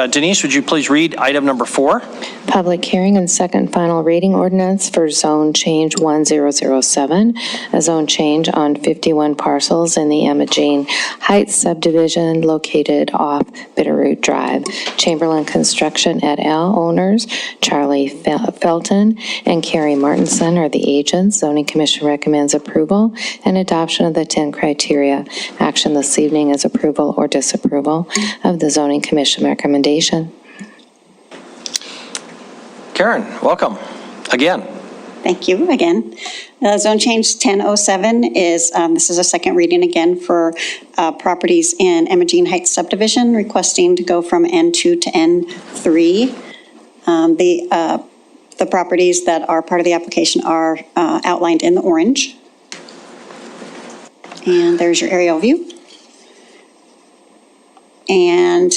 [SPEAKER 1] Denise, would you please read item number 4?
[SPEAKER 3] Public hearing and second final reading ordinance for zone change 1007, a zone change on 51 parcels in the Emma Jean Heights subdivision located off Bitterroot Drive. Chamberlain Construction et al. Owners, Charlie Felton and Carrie Martinson are the agents. Zoning Commission recommends approval and adoption of the 10 criteria. Action this evening is approval or disapproval of the Zoning Commission recommendation.
[SPEAKER 1] Karen, welcome again.
[SPEAKER 15] Thank you again. Zone change 1007 is, this is a second reading again for properties in Imogene Heights subdivision, requesting to go from N2 to N3. The properties that are part of the application are outlined in the orange. And there's your aerial view. And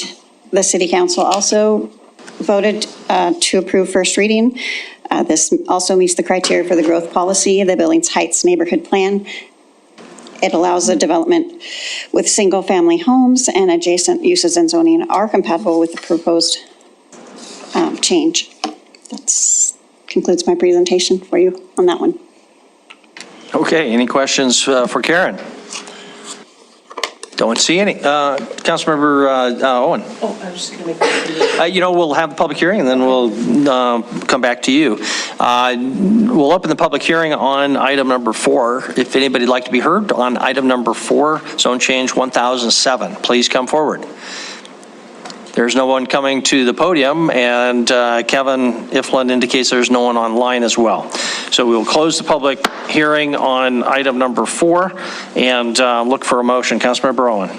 [SPEAKER 15] the City Council also voted to approve first reading. This also meets the criteria for the growth policy, the Billings Heights Neighborhood Plan. It allows the development with single-family homes, and adjacent uses and zoning are compatible with the proposed change. That concludes my presentation for you on that one.
[SPEAKER 1] Okay, any questions for Karen? Don't see any. Councilmember Owen.
[SPEAKER 2] Oh, I was just going to
[SPEAKER 1] We'll have the public hearing and then we'll come back to you. We'll open the public hearing on item number 4. If anybody'd like to be heard on item number 4, zone change 1007, please come forward. There's no one coming to the podium, and Kevin Ifland indicates there's no one online as well. So we will close the public hearing on item number 4 and look for a motion. Councilmember Owen.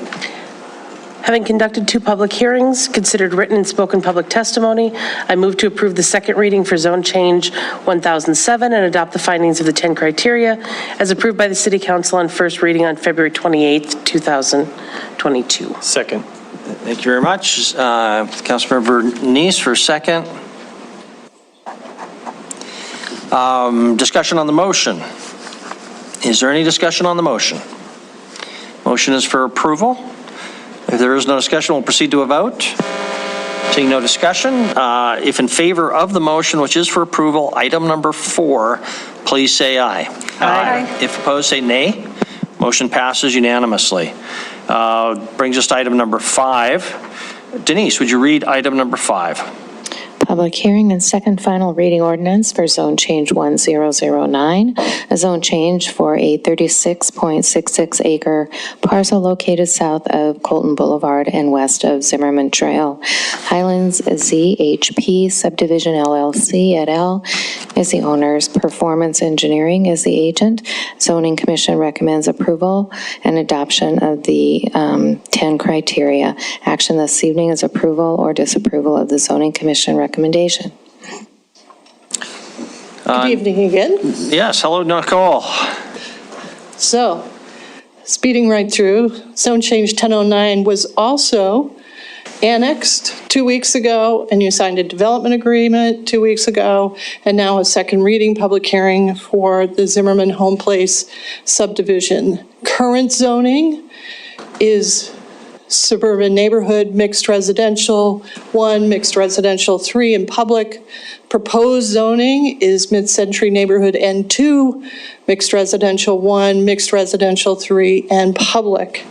[SPEAKER 2] Having conducted 2 public hearings, considered written and spoken public testimony, I move to approve the second reading for zone change 1007 and adopt the findings of the 10 criteria as approved by the City Council on first reading on February 28th, 2022.
[SPEAKER 21] Second.
[SPEAKER 1] Thank you very much. Councilmember Neese for second. Discussion on the motion. Is there any discussion on the motion? Motion is for approval. If there is no discussion, we'll proceed to a vote. Seeing no discussion, if in favor of the motion, which is for approval, item number 4, please say aye.
[SPEAKER 2] Aye.
[SPEAKER 1] If opposed, say nay. Motion passes unanimously. Brings us to item number 5. Denise, would you read item number 5?
[SPEAKER 3] Public hearing and second final reading ordinance for zone change 1009, a zone change for a 36.66 acre parcel located south of Colton Boulevard and west of Zimmerman Trail. Highlands ZHP Subdivision LLC et al. Is the owners. Performance Engineering is the agent. Zoning Commission recommends approval and adoption of the 10 criteria. Action this evening is approval or disapproval of the Zoning Commission recommendation.
[SPEAKER 5] Good evening again.
[SPEAKER 1] Yes, hello, Nicole.
[SPEAKER 5] So, speeding right through, zone change 1009 was also annexed 2 weeks ago, and you signed a development agreement 2 weeks ago, and now a second reading public hearing for the Zimmerman Home Place subdivision. Current zoning is suburban neighborhood, mixed residential 1, mixed residential 3, and public. Proposed zoning is mid-century neighborhood N2, mixed residential 1, mixed residential 3, and public.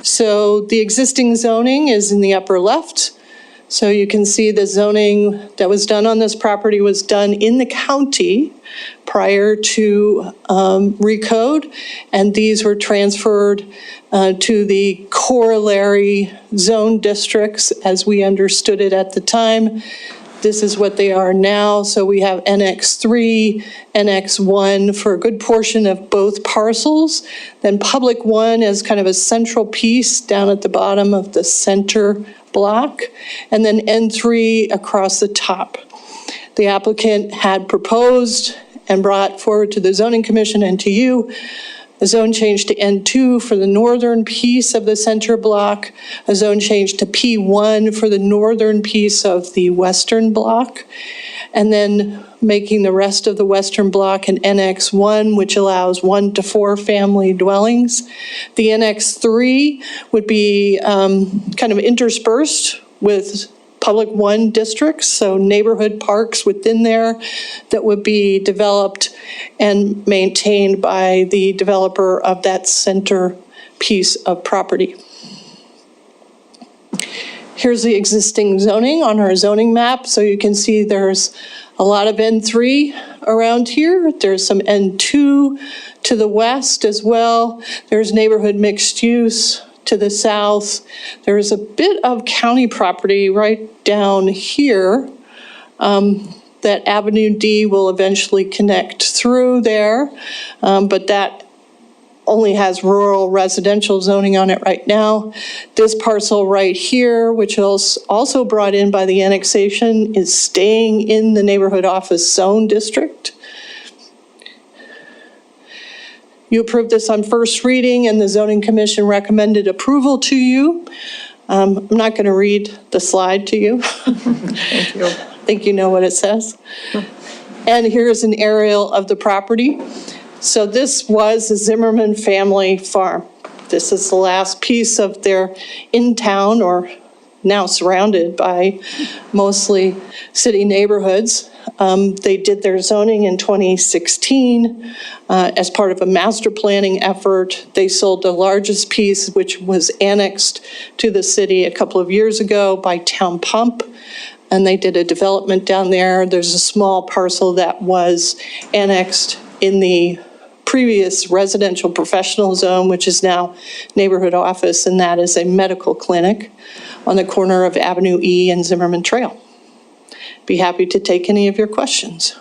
[SPEAKER 5] So the existing zoning is in the upper left. So you can see the zoning that was done on this property was done in the county prior to recode, and these were transferred to the corollary zone districts as we understood it at the time. This is what they are now. So we have NX3, NX1 for a good portion of both parcels. Then Public 1 as kind of a central piece down at the bottom of the center block, and then N3 across the top. The applicant had proposed and brought forward to the Zoning Commission and to you a zone change to N2 for the northern piece of the center block, a zone change to P1 for the northern piece of the western block, and then making the rest of the western block an NX1, which allows 1 to 4 family dwellings. The NX3 would be kind of interspersed with Public 1 districts, so neighborhood parks within there that would be developed and maintained by the developer of that center piece of property. Here's the existing zoning on our zoning map. So you can see there's a lot of N3 around here. There's some N2 to the west as well. There's neighborhood mixed use to the south. There's a bit of county property right down here that Avenue D will eventually connect through there, but that only has rural residential zoning on it right now. This parcel right here, which was also brought in by the annexation, is staying in the neighborhood office zone district. You approved this on first reading and the zoning commission recommended approval to you. I'm not going to read the slide to you. Thank you. I think you know what it says. And here's an aerial of the property. So this was a Zimmerman family farm. This is the last piece of their in-town, or now surrounded by mostly city neighborhoods. They did their zoning in 2016 as part of a master planning effort. They sold the largest piece, which was annexed to the city a couple of years ago by Town Pump. And they did a development down there. There's a small parcel that was annexed in the previous residential professional zone, which is now neighborhood office, and that is a medical clinic on the corner of Avenue E and Zimmerman Trail. Be happy to take any of your questions.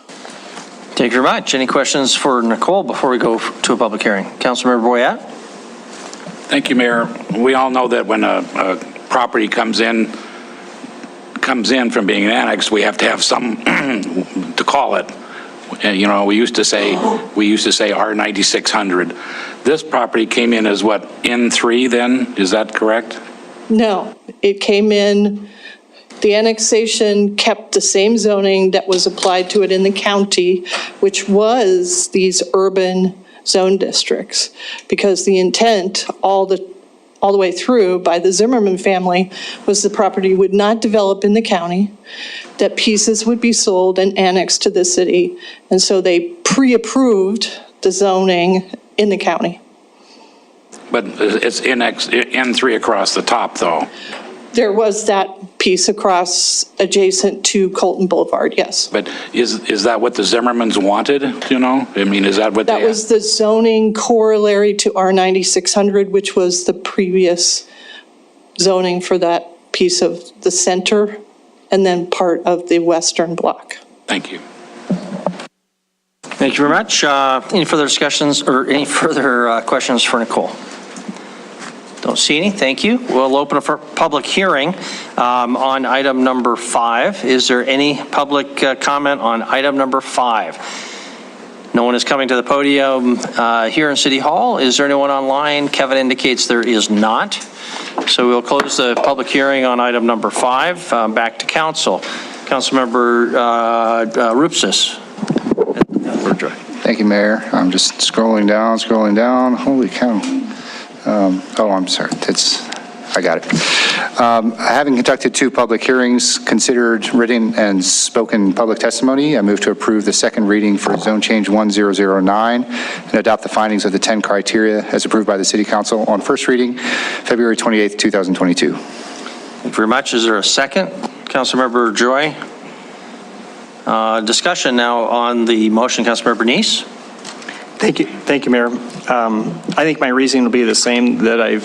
[SPEAKER 1] Thank you very much. Any questions for Nicole before we go to a public hearing? Councilmember Boyette?
[SPEAKER 18] Thank you, Mayor. We all know that when a property comes in from being annexed, we have to have some to call it. You know, we used to say R9600. This property came in as what, N3 then? Is that correct?
[SPEAKER 5] No, it came in, the annexation kept the same zoning that was applied to it in the county, which was these urban zone districts, because the intent all the way through by the Zimmerman family was the property would not develop in the county, that pieces would be sold and annexed to the city. And so they pre-approved the zoning in the county.
[SPEAKER 18] But it's N3 across the top, though.
[SPEAKER 5] There was that piece across adjacent to Colton Boulevard, yes.
[SPEAKER 18] But is that what the Zimmermans wanted, you know? I mean, is that what
[SPEAKER 5] that was the zoning corollary to R9600, which was the previous zoning for that piece of the center and then part of the western block.
[SPEAKER 18] Thank you.
[SPEAKER 1] Thank you very much. Any further discussions or any further questions for Nicole? Don't see any. Thank you. We'll open up for public hearing on item number 5. Is there any public comment on item number 5? No one is coming to the podium here in City Hall. Is there anyone online? Kevin indicates there is not. So we'll close the public hearing on item number 5. Back to council. Councilmember Rupsis.
[SPEAKER 11] Thank you, Mayor. I'm just scrolling down. Holy cow. Oh, I'm sorry. I got it. Having conducted 2 public hearings, considered written and spoken public testimony, I move to approve the second reading for Zone Change 1009 and adopt the findings of the 10 criteria as approved by the City Council on first reading, February 28th, 2022.
[SPEAKER 1] Thank you very much. Is there a second? Councilmember Joy. Discussion now on the motion. Councilmember Neese.
[SPEAKER 16] Thank you, Mayor. I think my reasoning will be the same that I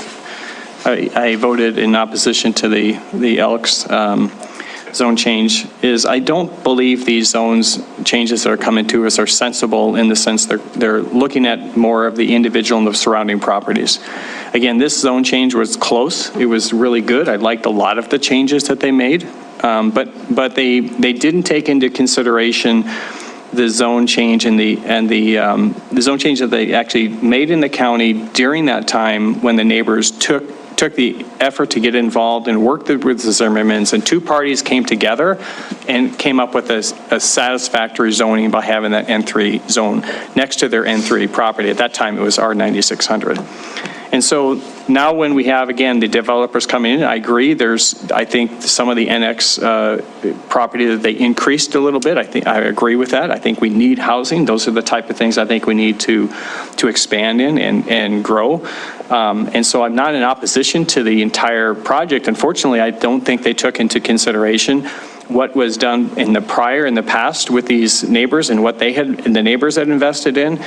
[SPEAKER 16] voted in opposition to the Elks zone change. Is I don't believe these zones changes that are coming to us are sensible in the sense they're looking at more of the individual and the surrounding properties. Again, this zone change was close. It was really good. I liked a lot of the changes that they made, but they didn't take into consideration the zone change and the zone change that they actually made in the county during that time when the neighbors took the effort to get involved and worked with the Zimmermans, and 2 parties came together and came up with a satisfactory zoning by having that N3 zone next to their N3 property. At that time, it was R9600. And so now when we have, again, the developers coming in, I agree, I think some of the NX property that they increased a little bit, I agree with that. I think we need housing. Those are the type of things I think we need to expand in and grow. And so I'm not in opposition to the entire project. Unfortunately, I don't think they took into consideration what was done in the past with these neighbors and what the neighbors had invested in.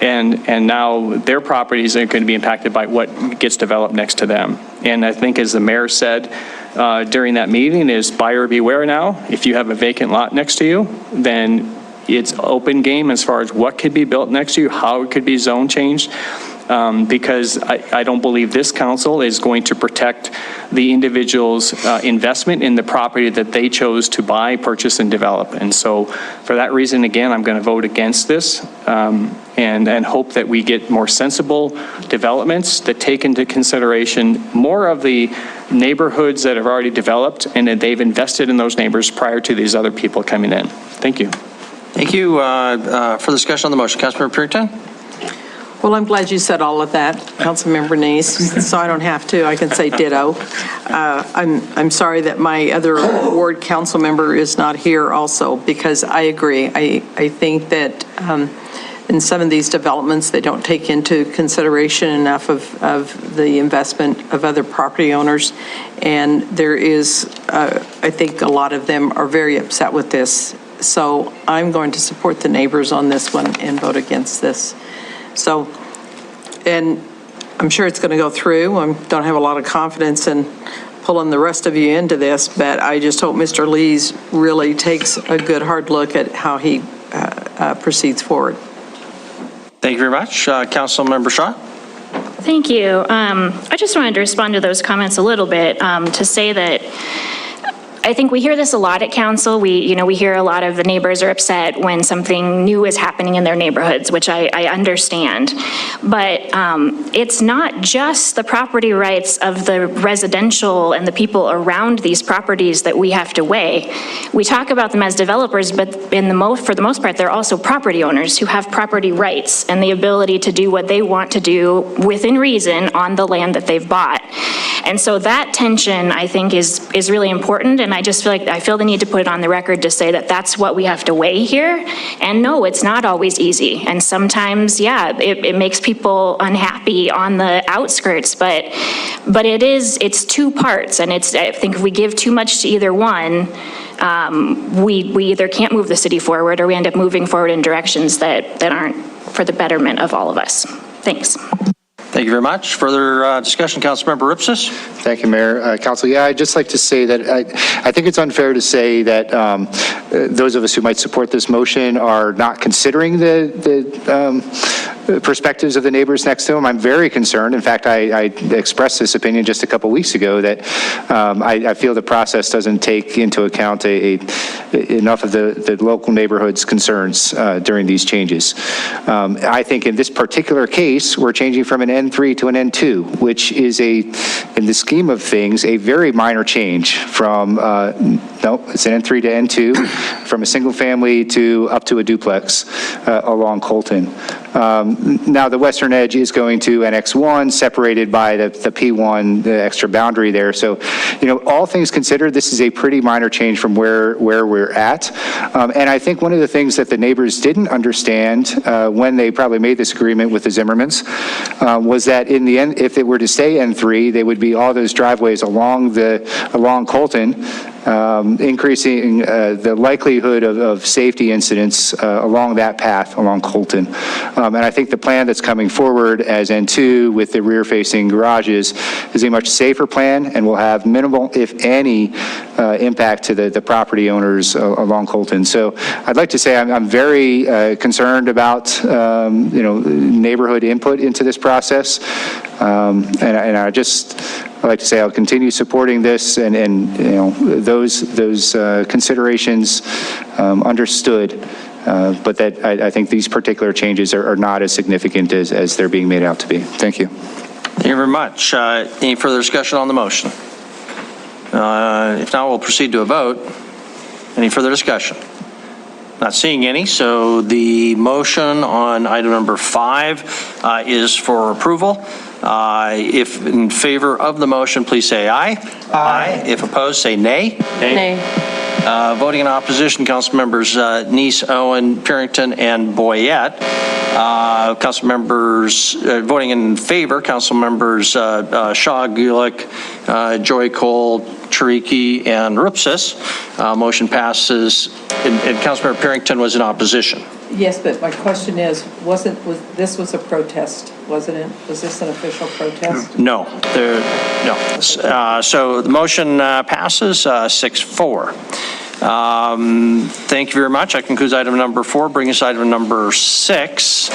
[SPEAKER 16] And now their properties are going to be impacted by what gets developed next to them. And I think, as the mayor said, during that meeting is buyer beware now. If you have a vacant lot next to you, then it's open game as far as what could be built next to you, how it could be zone changed. Because I don't believe this council is going to protect the individual's investment in the property that they chose to buy, purchase, and develop. And so for that reason, again, I'm going to vote against this and hope that we get more sensible developments that take into consideration more of the neighborhoods that have already developed and that they've invested in those neighbors prior to these other people coming in. Thank you.
[SPEAKER 1] Thank you. For discussion on the motion, Councilmember Purington.
[SPEAKER 14] Well, I'm glad you said all of that, Councilmember Neese, so I don't have to. I can say ditto. I'm sorry that my other ward council member is not here also, because I agree. I think that in some of these developments, they don't take into consideration enough of the investment of other property owners. And there is, I think a lot of them are very upset with this. So I'm going to support the neighbors on this one and vote against this. So, and I'm sure it's going to go through. I don't have a lot of confidence in pulling the rest of you into this, but I just hope Mr. Lees really takes a good hard look at how he proceeds forward.
[SPEAKER 1] Thank you very much. Councilmember Shaw.
[SPEAKER 6] Thank you. I just wanted to respond to those comments a little bit to say that I think we hear this a lot at council. We hear a lot of the neighbors are upset when something new is happening in their neighborhoods, which I understand. But it's not just the property rights of the residential and the people around these properties that we have to weigh. We talk about them as developers, but for the most part, they're also property owners who have property rights and the ability to do what they want to do within reason on the land that they've bought. And so that tension, I think, is really important. And I just feel like I feel the need to put it on the record to say that that's what we have to weigh here. And no, it's not always easy. And sometimes, yeah, it makes people unhappy on the outskirts, but it's two parts. And I think if we give too much to either one, we either can't move the city forward or we end up moving forward in directions that aren't for the betterment of all of us. Thanks.
[SPEAKER 1] Thank you very much. Further discussion, Councilmember Ripsis.
[SPEAKER 11] Thank you, Mayor. Council, yeah, I'd just like to say that I think it's unfair to say that those of us who might support this motion are not considering the perspectives of the neighbors next to them. I'm very concerned. In fact, I expressed this opinion just a couple weeks ago that I feel the process doesn't take into account enough of the local neighborhood's concerns during these changes. I think in this particular case, we're changing from an N3 to an N2, which is in the scheme of things, a very minor change from, it's an N3 to N2, from a single family up to a duplex along Colton. Now the western edge is going to NX1, separated by the P1, the extra boundary there. So, all things considered, this is a pretty minor change from where we're at. And I think one of the things that the neighbors didn't understand when they probably made this agreement with the Zimmermans was that in the end, if it were to stay N3, they would be all those driveways along Colton, increasing the likelihood of safety incidents along that path along Colton. And I think the plan that's coming forward as N2 with the rear-facing garages is a much safer plan and will have minimal, if any, impact to the property owners along Colton. So I'd like to say I'm very concerned about neighborhood input into this process. And I'd like to say I'll continue supporting this and those considerations understood, but that I think these particular changes are not as significant as they're being made out to be. Thank you.
[SPEAKER 1] Thank you very much. Any further discussion on the motion? If not, we'll proceed to a vote. Any further discussion? Not seeing any, so the motion on item number 5 is for approval. If in favor of the motion, please say aye. Aye. If opposed, say nay.
[SPEAKER 2] Nay.
[SPEAKER 1] Voting in opposition, council members Neese, Owen, Purington, and Boyette. Council members voting in favor, council members Shaw, Gulick, Joy Cole, Chiriqui, and Rupsis. Motion passes, and Councilmember Parrington was in opposition.
[SPEAKER 14] Yes, but my question is, this was a protest, wasn't it? Was this an official protest?
[SPEAKER 1] No, no. So the motion passes 6-4. Thank you very much. That concludes item number 4. Bring us item number 6.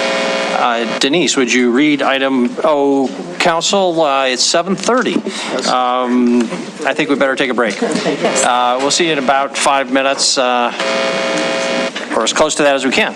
[SPEAKER 1] Denise, would you read item, Council, it's 7:30. I think we better take a break. We'll see you in about 5 minutes, or as close to that as we can.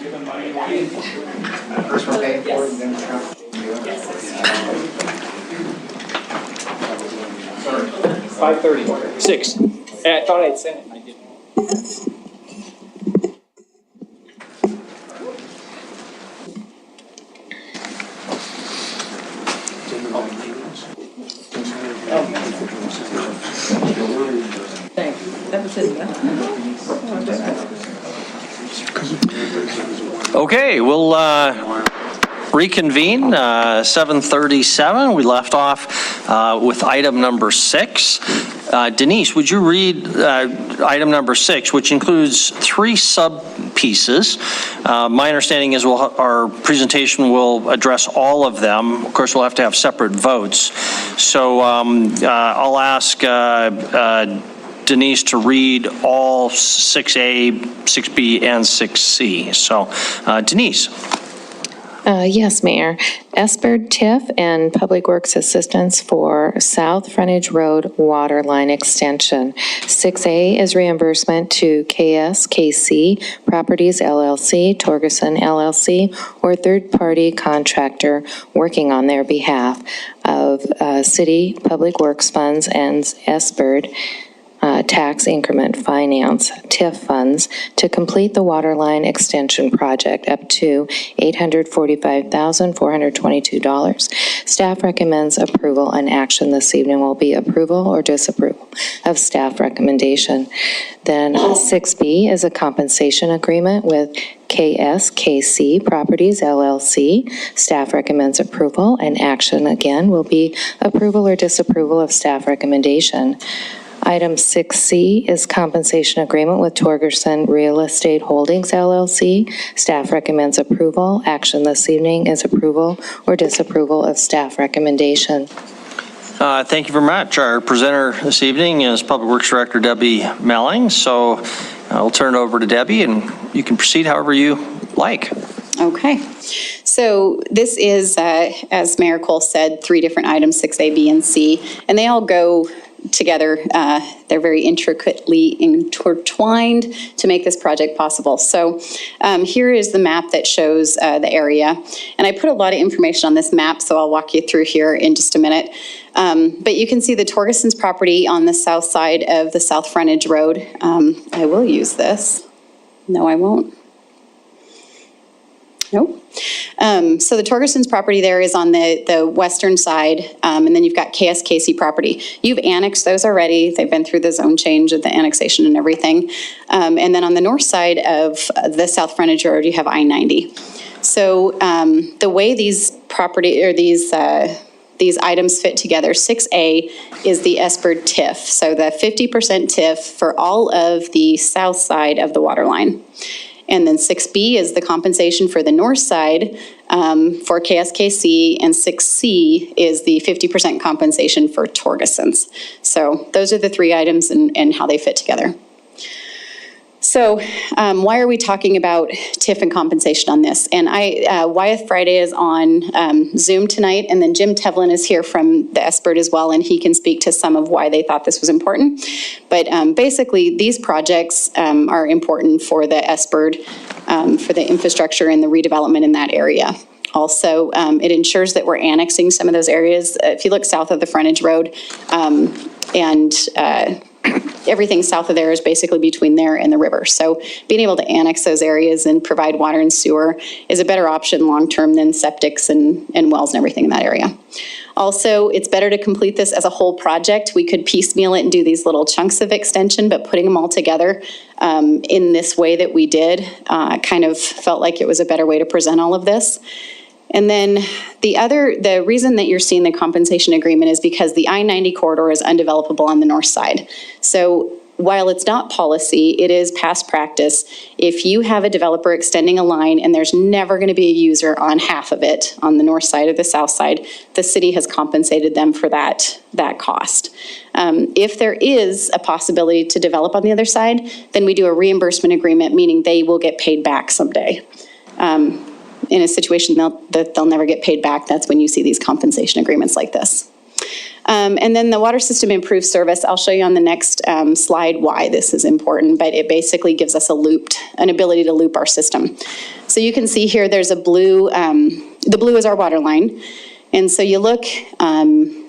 [SPEAKER 11] First we're paying for it, and then we're going to.
[SPEAKER 16] 5:30. 6. I thought I'd sent it. I didn't.
[SPEAKER 1] Okay, we'll reconvene, 7:37. We left off with item number 6. Denise, would you read item number 6, which includes 3 sub-pieces? My understanding is our presentation will address all of them. Of course, we'll have to have separate votes. So I'll ask Denise to read all 6A, 6B, and 6C. So Denise.
[SPEAKER 3] Yes, Mayor. Esperd TIF and Public Works Assistance for South Frontage Road Water Line Extension. 6A is reimbursement to KSKC Properties LLC, Torgerson LLC, or third-party contractor working on their behalf of City Public Works Funds and Esperd Tax Increment Finance, TIF funds, to complete the waterline extension project up to $845,422. Staff recommends approval, and action this evening will be approval or disapproval of staff recommendation. Then 6B is a compensation agreement with KSKC Properties LLC. Staff recommends approval, and action again will be approval or disapproval of staff recommendation. Item 6C is compensation agreement with Torgerson Real Estate Holdings LLC. Staff recommends approval. Action this evening is approval or disapproval of staff recommendation.
[SPEAKER 1] Thank you very much. Our presenter this evening is Public Works Director Debbie Melling. So I'll turn it over to Debbie, and you can proceed however you like.
[SPEAKER 20] Okay. So this is, as Mayor Cole said, 3 different items, 6A, B, and C, and they all go together. They're very intricately intertwined to make this project possible. So here is the map that shows the area. And I put a lot of information on this map, so I'll walk you through here in just a minute. But you can see the Torgerson's property on the south side of the South Frontage Road. I will use this. No, I won't. Nope. So the Torgerson's property there is on the western side, and then you've got KSKC property. You've annexed those already. They've been through the zone change of the annexation and everything. And then on the north side of the South Frontage Road, you have I-90. So the way these property or these items fit together, 6A is the Esperd TIF. So the 50% TIF for all of the south side of the water line. And then 6B is the compensation for the north side for KSKC, and 6C is the 50% compensation for Torgerson's. So those are the 3 items and how they fit together. So why are we talking about TIF and compensation on this? And Wyeth Friday is on Zoom tonight, and then Jim Tevlin is here from the Esperd as well, and he can speak to some of why they thought this was important. But basically, these projects are important for the Esperd, for the infrastructure and the redevelopment in that area. Also, it ensures that we're annexing some of those areas. If you look south of the frontage road, everything south of there is basically between there and the river. So being able to annex those areas and provide water and sewer is a better option long-term than septics and wells and everything in that area. Also, it's better to complete this as a whole project. We could piecemeal it and do these little chunks of extension, but putting them all together in this way that we did kind of felt like it was a better way to present all of this. And then the reason that you're seeing the compensation agreement is because the I-90 corridor is undevelopable on the north side. So while it's not policy, it is past practice. If you have a developer extending a line and there's never going to be a user on half of it, on the north side or the south side, the city has compensated them for that cost. If there is a possibility to develop on the other side, then we do a reimbursement agreement, meaning they will get paid back someday. In a situation that they'll never get paid back, that's when you see these compensation agreements like this. And then the water system improved service, I'll show you on the next slide why this is important, but it basically gives us an ability to loop our system. So you can see here there's a blue, the blue is our water line. And so you look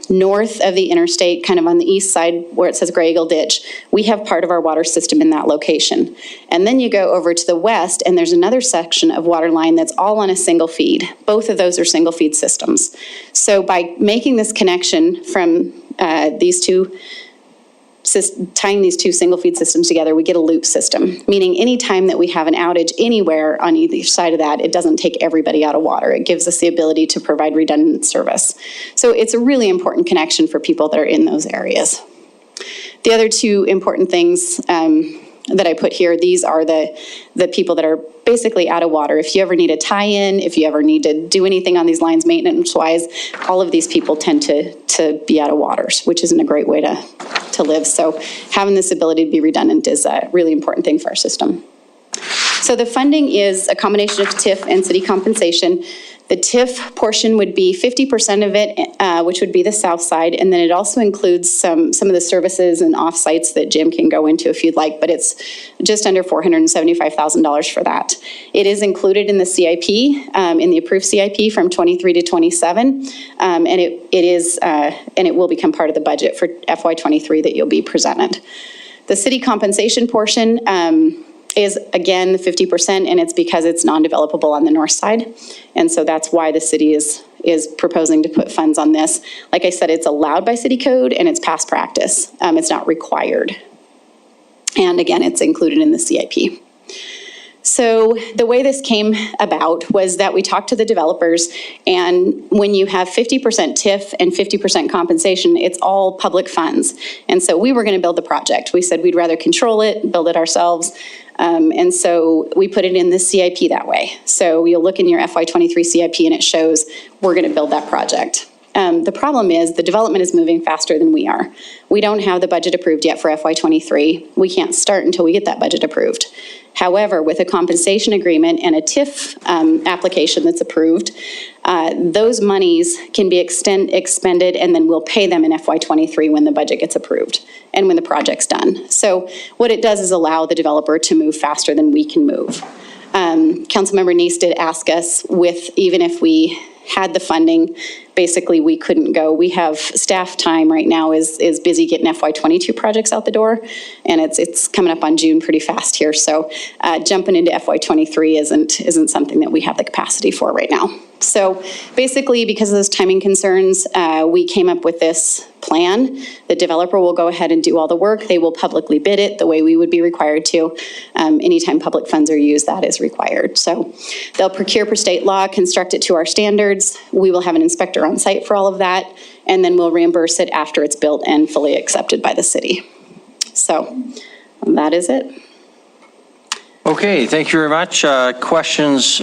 [SPEAKER 20] north of the interstate, kind of on the east side where it says Gray Eagle Ditch, we have part of our water system in that location. And then you go over to the west and there's another section of water line that's all on a single feed. Both of those are single feed systems. So by making this connection from tying these two single feed systems together, we get a loop system, meaning any time that we have an outage anywhere on either side of that, it doesn't take everybody out of water. It gives us the ability to provide redundant service. So it's a really important connection for people that are in those areas. The other two important things that I put here, these are the people that are basically out of water. If you ever need a tie-in, if you ever need to do anything on these lines maintenance-wise, all of these people tend to be out of waters, which isn't a great way to live. So having this ability to be redundant is a really important thing for our system. So the funding is a combination of TIF and city compensation. The TIF portion would be 50% of it, which would be the south side, and then it also includes some of the services and off-sites that Jim can go into if you'd like, but it's just under $475,000 for that. It is included in the CIP, in the approved CIP from 23 to 27, and it will become part of the budget for FY23 that you'll be presented. The city compensation portion is again the 50%, and it's because it's non-developable on the north side. And so that's why the city is proposing to put funds on this. Like I said, it's allowed by city code and it's past practice. It's not required. And again, it's included in the CIP. So the way this came about was that we talked to the developers, and when you have 50% TIF and 50% compensation, it's all public funds. And so we were going to build the project. We said we'd rather control it, build it ourselves. And so we put it in the CIP that way. So you'll look in your FY23 CIP and it shows we're going to build that project. The problem is the development is moving faster than we are. We don't have the budget approved yet for FY23. We can't start until we get that budget approved. However, with a compensation agreement and a TIF application that's approved, those monies can be expended, and then we'll pay them in FY23 when the budget gets approved and when the project's done. So what it does is allow the developer to move faster than we can move. Councilmember Neese did ask us even if we had the funding, basically we couldn't go. We have staff time right now is busy getting FY22 projects out the door, and it's coming up on June pretty fast here. So jumping into FY23 isn't something that we have the capacity for right now. So basically, because of those timing concerns, we came up with this plan. The developer will go ahead and do all the work. They will publicly bid it the way we would be required to. Anytime public funds are used, that is required. So they'll procure per state law, construct it to our standards. We will have an inspector on site for all of that, and then we'll reimburse it after it's built and fully accepted by the city. So that is it.
[SPEAKER 1] Okay, thank you very much. Questions?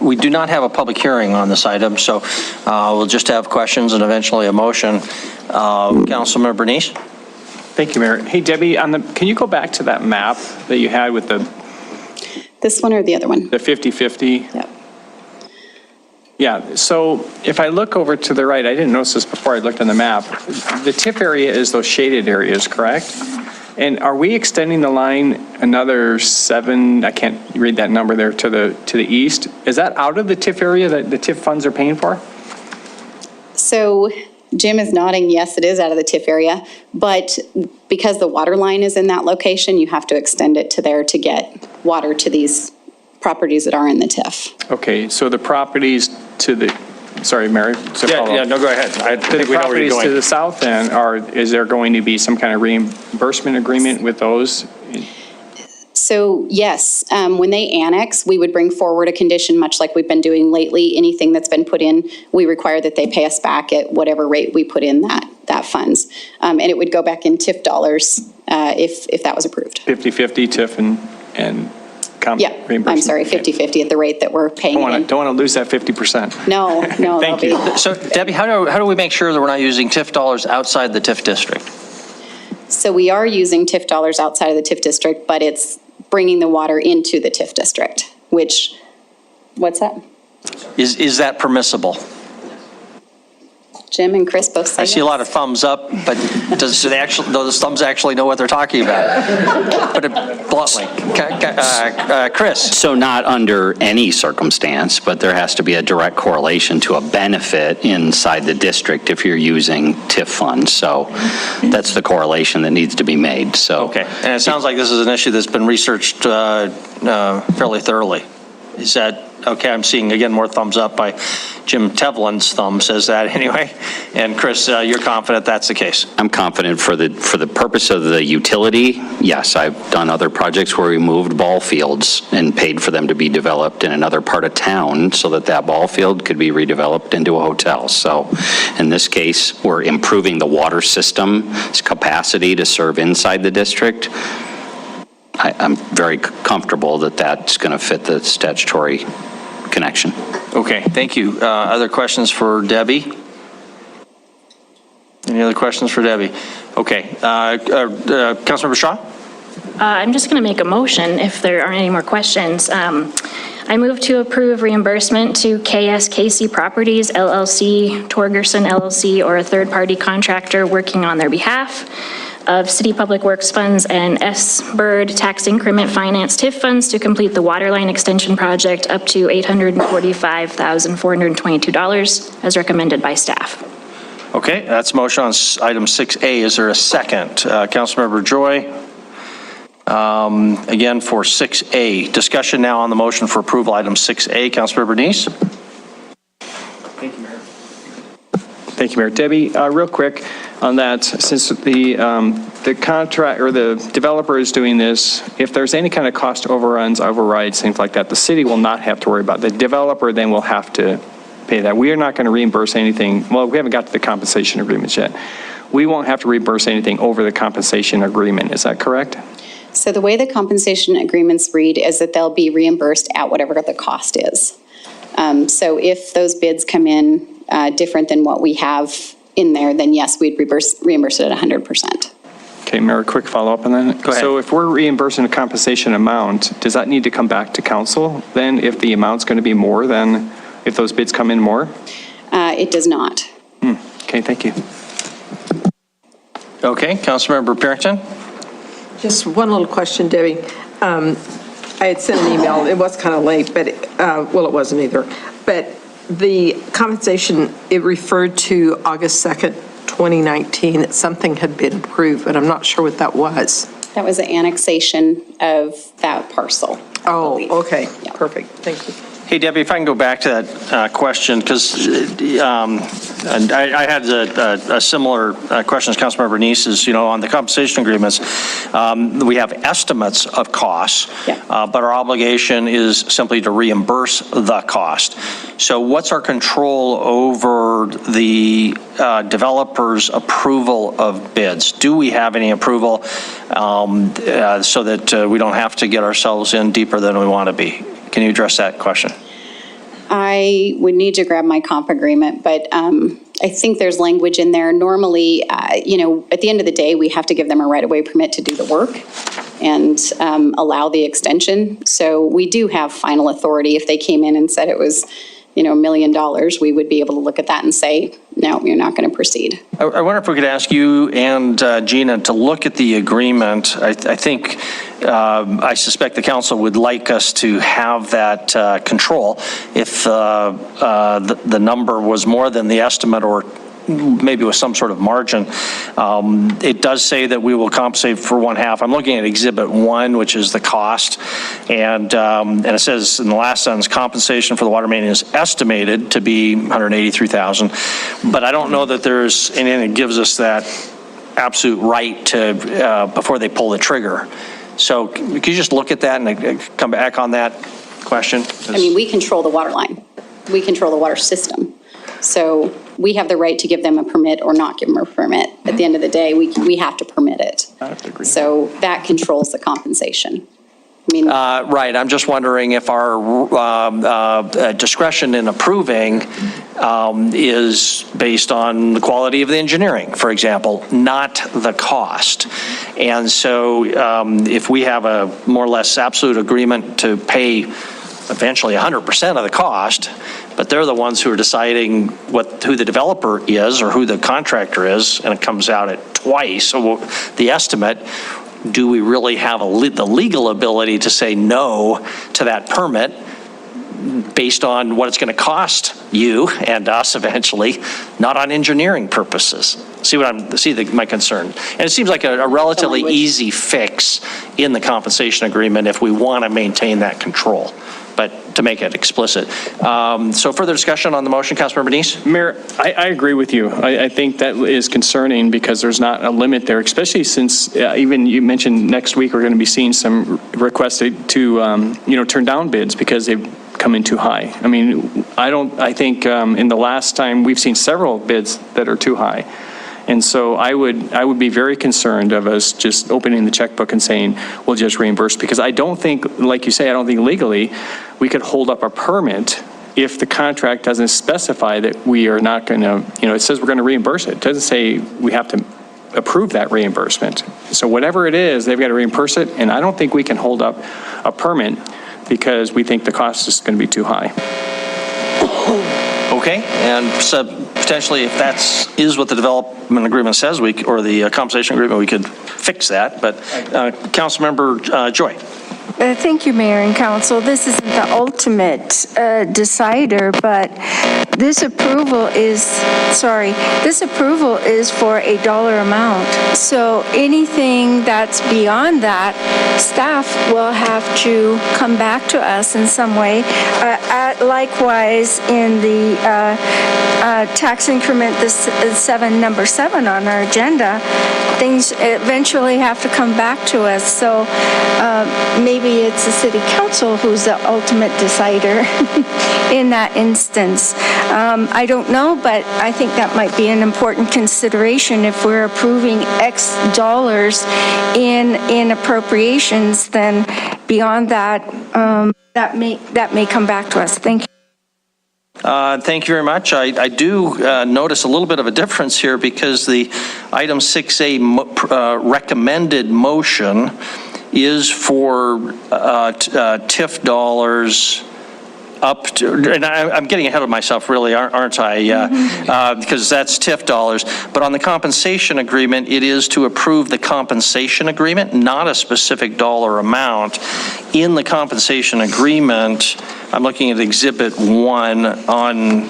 [SPEAKER 1] We do not have a public hearing on this item, so we'll just have questions and eventually a motion. Councilmember Neese?
[SPEAKER 16] Thank you, Mayor. Hey, Debbie, can you go back to that map that you had with
[SPEAKER 20] this one or the other one?
[SPEAKER 16] The 50-50?
[SPEAKER 20] Yep.
[SPEAKER 16] Yeah, so if I look over to the right, I didn't notice this before I looked on the map. The TIF area is those shaded areas, correct? And are we extending the line another 7, I can't read that number there, to the east? Is that out of the TIF area that the TIF funds are paying for?
[SPEAKER 20] So Jim is nodding, yes, it is out of the TIF area, but because the water line is in that location, you have to extend it to there to get water to these properties that are in the TIF.
[SPEAKER 16] Okay, so the properties to the, sorry, Mary.
[SPEAKER 1] Yeah, no, go ahead. I think we know where you're going.
[SPEAKER 16] To the south then, is there going to be some kind of reimbursement agreement with those?
[SPEAKER 20] So yes, when they annex, we would bring forward a condition, much like we've been doing lately. Anything that's been put in, we require that they pay us back at whatever rate we put in that funds. And it would go back in TIF dollars if that was approved.
[SPEAKER 16] 50-50 TIF and
[SPEAKER 20] yeah, I'm sorry, 50-50 at the rate that we're paying.
[SPEAKER 16] Don't want to lose that 50%.
[SPEAKER 20] No.
[SPEAKER 16] Thank you.
[SPEAKER 1] So Debbie, how do we make sure that we're not using TIF dollars outside the TIF district?
[SPEAKER 20] So we are using TIF dollars outside of the TIF district, but it's bringing the water into the TIF district, what's that?
[SPEAKER 1] Is that permissible?
[SPEAKER 20] Jim and Chris both say
[SPEAKER 1] I see a lot of thumbs up, but do those thumbs actually know what they're talking about? Put it bluntly. Chris?
[SPEAKER 10] So not under any circumstance, but there has to be a direct correlation to a benefit inside the district if you're using TIF funds. So that's the correlation that needs to be made. So
[SPEAKER 1] Okay, and it sounds like this is an issue that's been researched fairly thoroughly. Is that, okay, I'm seeing, again, more thumbs up by Jim Tevlin's thumb says that anyway. And Chris, you're confident that's the case?
[SPEAKER 10] I'm confident for the purpose of the utility. Yes, I've done other projects where we moved ball fields and paid for them to be developed in another part of town so that ball field could be redeveloped into a hotel. So in this case, we're improving the water system's capacity to serve inside the district. I'm very comfortable that that's going to fit the statutory connection.
[SPEAKER 1] Okay, thank you. Other questions for Debbie? Any other questions for Debbie? Okay, Councilmember Shaw?
[SPEAKER 6] I'm just going to make a motion if there aren't any more questions. I move to approve reimbursement to KSKC Properties, LLC, Torgerson, LLC, or a third-party contractor working on their behalf of City Public Works funds and S-Bird tax increment finance TIF funds to complete the water line extension project up to $845,422 as recommended by staff.
[SPEAKER 1] Okay, that's a motion on item 6A. Is there a second? Councilmember Joy. Again, for 6A. Discussion now on the motion for approval, item 6A. Councilmember Bernice.
[SPEAKER 16] Thank you, Mayor. Thank you, Mayor. Debbie, real quick on that, since the contract or the developer is doing this, if there's any kind of cost overruns, overrides, things like that, the city will not have to worry about it. The developer then will have to pay that. We are not going to reimburse anything. Well, we haven't got to the compensation agreements yet. We won't have to reimburse anything over the compensation agreement. Is that correct?
[SPEAKER 20] So the way the compensation agreements read is that they'll be reimbursed at whatever the cost is. So if those bids come in different than what we have in there, then yes, we'd reimburse it at 100%.
[SPEAKER 16] Okay, Mayor, a quick follow-up on that.
[SPEAKER 1] Go ahead.
[SPEAKER 16] So if we're reimbursing a compensation amount, does that need to come back to council then if the amount's going to be more than if those bids come in more?
[SPEAKER 20] It does not.
[SPEAKER 16] Okay, thank you.
[SPEAKER 1] Okay, Councilmember Parrington.
[SPEAKER 14] Just one little question, Debbie. I had sent an email. It was kind of late, but, well, it wasn't either. But the compensation, it referred to August 2nd, 2019, that something had been approved, but I'm not sure what that was.
[SPEAKER 20] That was the annexation of that parcel.
[SPEAKER 14] Oh, okay. Perfect. Thank you.
[SPEAKER 1] Hey, Debbie, if I can go back to that question, because I had a similar question as Councilmember Bernice's, on the compensation agreements. We have estimates of costs, but our obligation is simply to reimburse the cost. So what's our control over the developer's approval of bids? Do we have any approval so that we don't have to get ourselves in deeper than we want to be? Can you address that question?
[SPEAKER 20] I would need to grab my comp agreement, but I think there's language in there. Normally, at the end of the day, we have to give them a right-of-way permit to do the work and allow the extension. So we do have final authority. If they came in and said it was, $1 million, we would be able to look at that and say, no, you're not going to proceed.
[SPEAKER 1] I wonder if we could ask you and Gina to look at the agreement. I think, I suspect the council would like us to have that control if the number was more than the estimate or maybe with some sort of margin. It does say that we will compensate for 1/2. I'm looking at Exhibit 1, which is the cost, and it says in the last sentence, compensation for the water main is estimated to be $183,000, but I don't know that there's anything that gives us that absolute right to before they pull the trigger. So could you just look at that and come back on that question?
[SPEAKER 20] I mean, we control the water line. We control the water system. So we have the right to give them a permit or not give them a permit. At the end of the day, we have to permit it. So that controls the compensation. I mean,
[SPEAKER 1] right. I'm just wondering if our discretion in approving is based on the quality of the engineering, for example, not the cost. And so if we have a more or less absolute agreement to pay eventually 100% of the cost, but they're the ones who are deciding who the developer is or who the contractor is, and it comes out at twice. So the estimate, do we really have the legal ability to say no to that permit based on what it's going to cost you and us eventually, not on engineering purposes? See my concern? And it seems like a relatively easy fix in the compensation agreement if we want to maintain that control, but to make it explicit. So further discussion on the motion, Councilmember Neese?
[SPEAKER 16] Mayor, I agree with you. I think that is concerning because there's not a limit there, especially since even you mentioned next week we're going to be seeing some requests to turn down bids because they've come in too high. I mean, I think in the last time we've seen several bids that are too high. And so I would be very concerned of us just opening the checkbook and saying, we'll just reimburse, because I don't think, like you say, I don't think legally we could hold up a permit if the contract doesn't specify that we are not going to, it says we're going to reimburse it. It doesn't say we have to approve that reimbursement. So whatever it is, they've got to reimburse it, and I don't think we can hold up a permit because we think the cost is going to be too high.
[SPEAKER 1] Okay, and so potentially if is what the development agreement says, or the compensation agreement, we could fix that. But Councilmember Joy.
[SPEAKER 13] Thank you, Mayor and Council. This isn't the ultimate decider, but this approval is for a dollar amount. So anything that's beyond that, staff will have to come back to us in some way. Likewise, in the tax increment, number 7 on our agenda, things eventually have to come back to us. So maybe it's the city council who's the ultimate decider in that instance. I don't know, but I think that might be an important consideration if we're approving X dollars in appropriations. Then beyond that, that may come back to us. Thank you.
[SPEAKER 1] Thank you very much. I do notice a little bit of a difference here because the item 6A recommended motion is for TIF dollars up to, and I'm getting ahead of myself really, aren't I? Because that's TIF dollars. But on the compensation agreement, it is to approve the compensation agreement, not a specific dollar amount. In the compensation agreement, I'm looking at Exhibit 1 on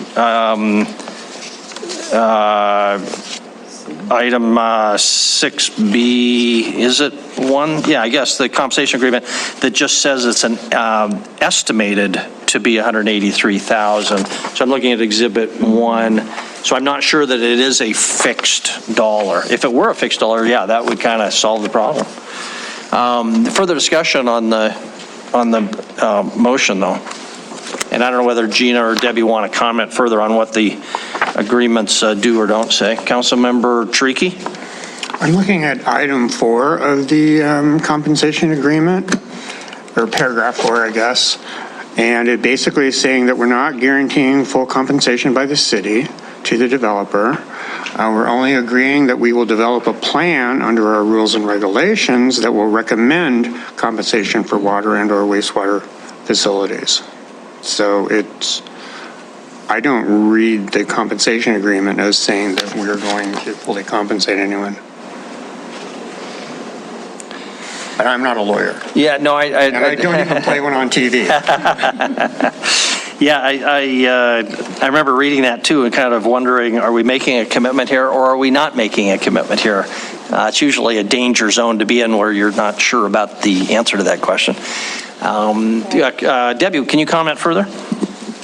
[SPEAKER 1] item 6B, is it 1? Yeah, I guess the compensation agreement that just says it's an estimated to be $183,000. So I'm looking at Exhibit 1. So I'm not sure that it is a fixed dollar. If it were a fixed dollar, yeah, that would kind of solve the problem. Further discussion on the motion, though. And I don't know whether Gina or Debbie want to comment further on what the agreements do or don't say. Councilmember Tricky?
[SPEAKER 17] I'm looking at item 4 of the compensation agreement, or paragraph 4, I guess. And it basically is saying that we're not guaranteeing full compensation by the city to the developer. We're only agreeing that we will develop a plan under our rules and regulations that will recommend compensation for water and/or wastewater facilities. So I don't read the compensation agreement as saying that we're going to fully compensate anyone. But I'm not a lawyer.
[SPEAKER 1] Yeah, no,
[SPEAKER 17] and I don't even play one on TV.
[SPEAKER 1] Yeah, I remember reading that too and kind of wondering, are we making a commitment here or are we not making a commitment here? It's usually a danger zone to be in where you're not sure about the answer to that question. Debbie, can you comment further?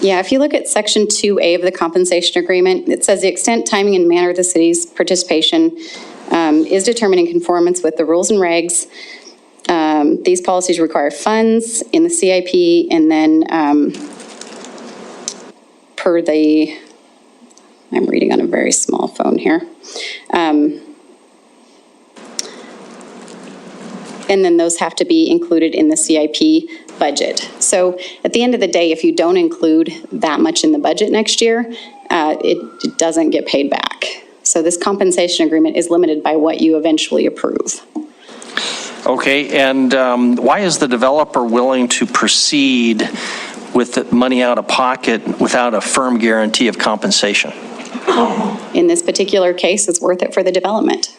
[SPEAKER 20] Yeah, if you look at Section 2A of the compensation agreement, it says the extent, timing, and manner of the city's participation is determined in conformance with the rules and regs. These policies require funds in the CIP, and then I'm reading on a very small phone here. And then those have to be included in the CIP budget. So at the end of the day, if you don't include that much in the budget next year, it doesn't get paid back. So this compensation agreement is limited by what you eventually approve.
[SPEAKER 1] Okay, and why is the developer willing to proceed with the money out of pocket without a firm guarantee of compensation?
[SPEAKER 20] In this particular case, it's worth it for the development.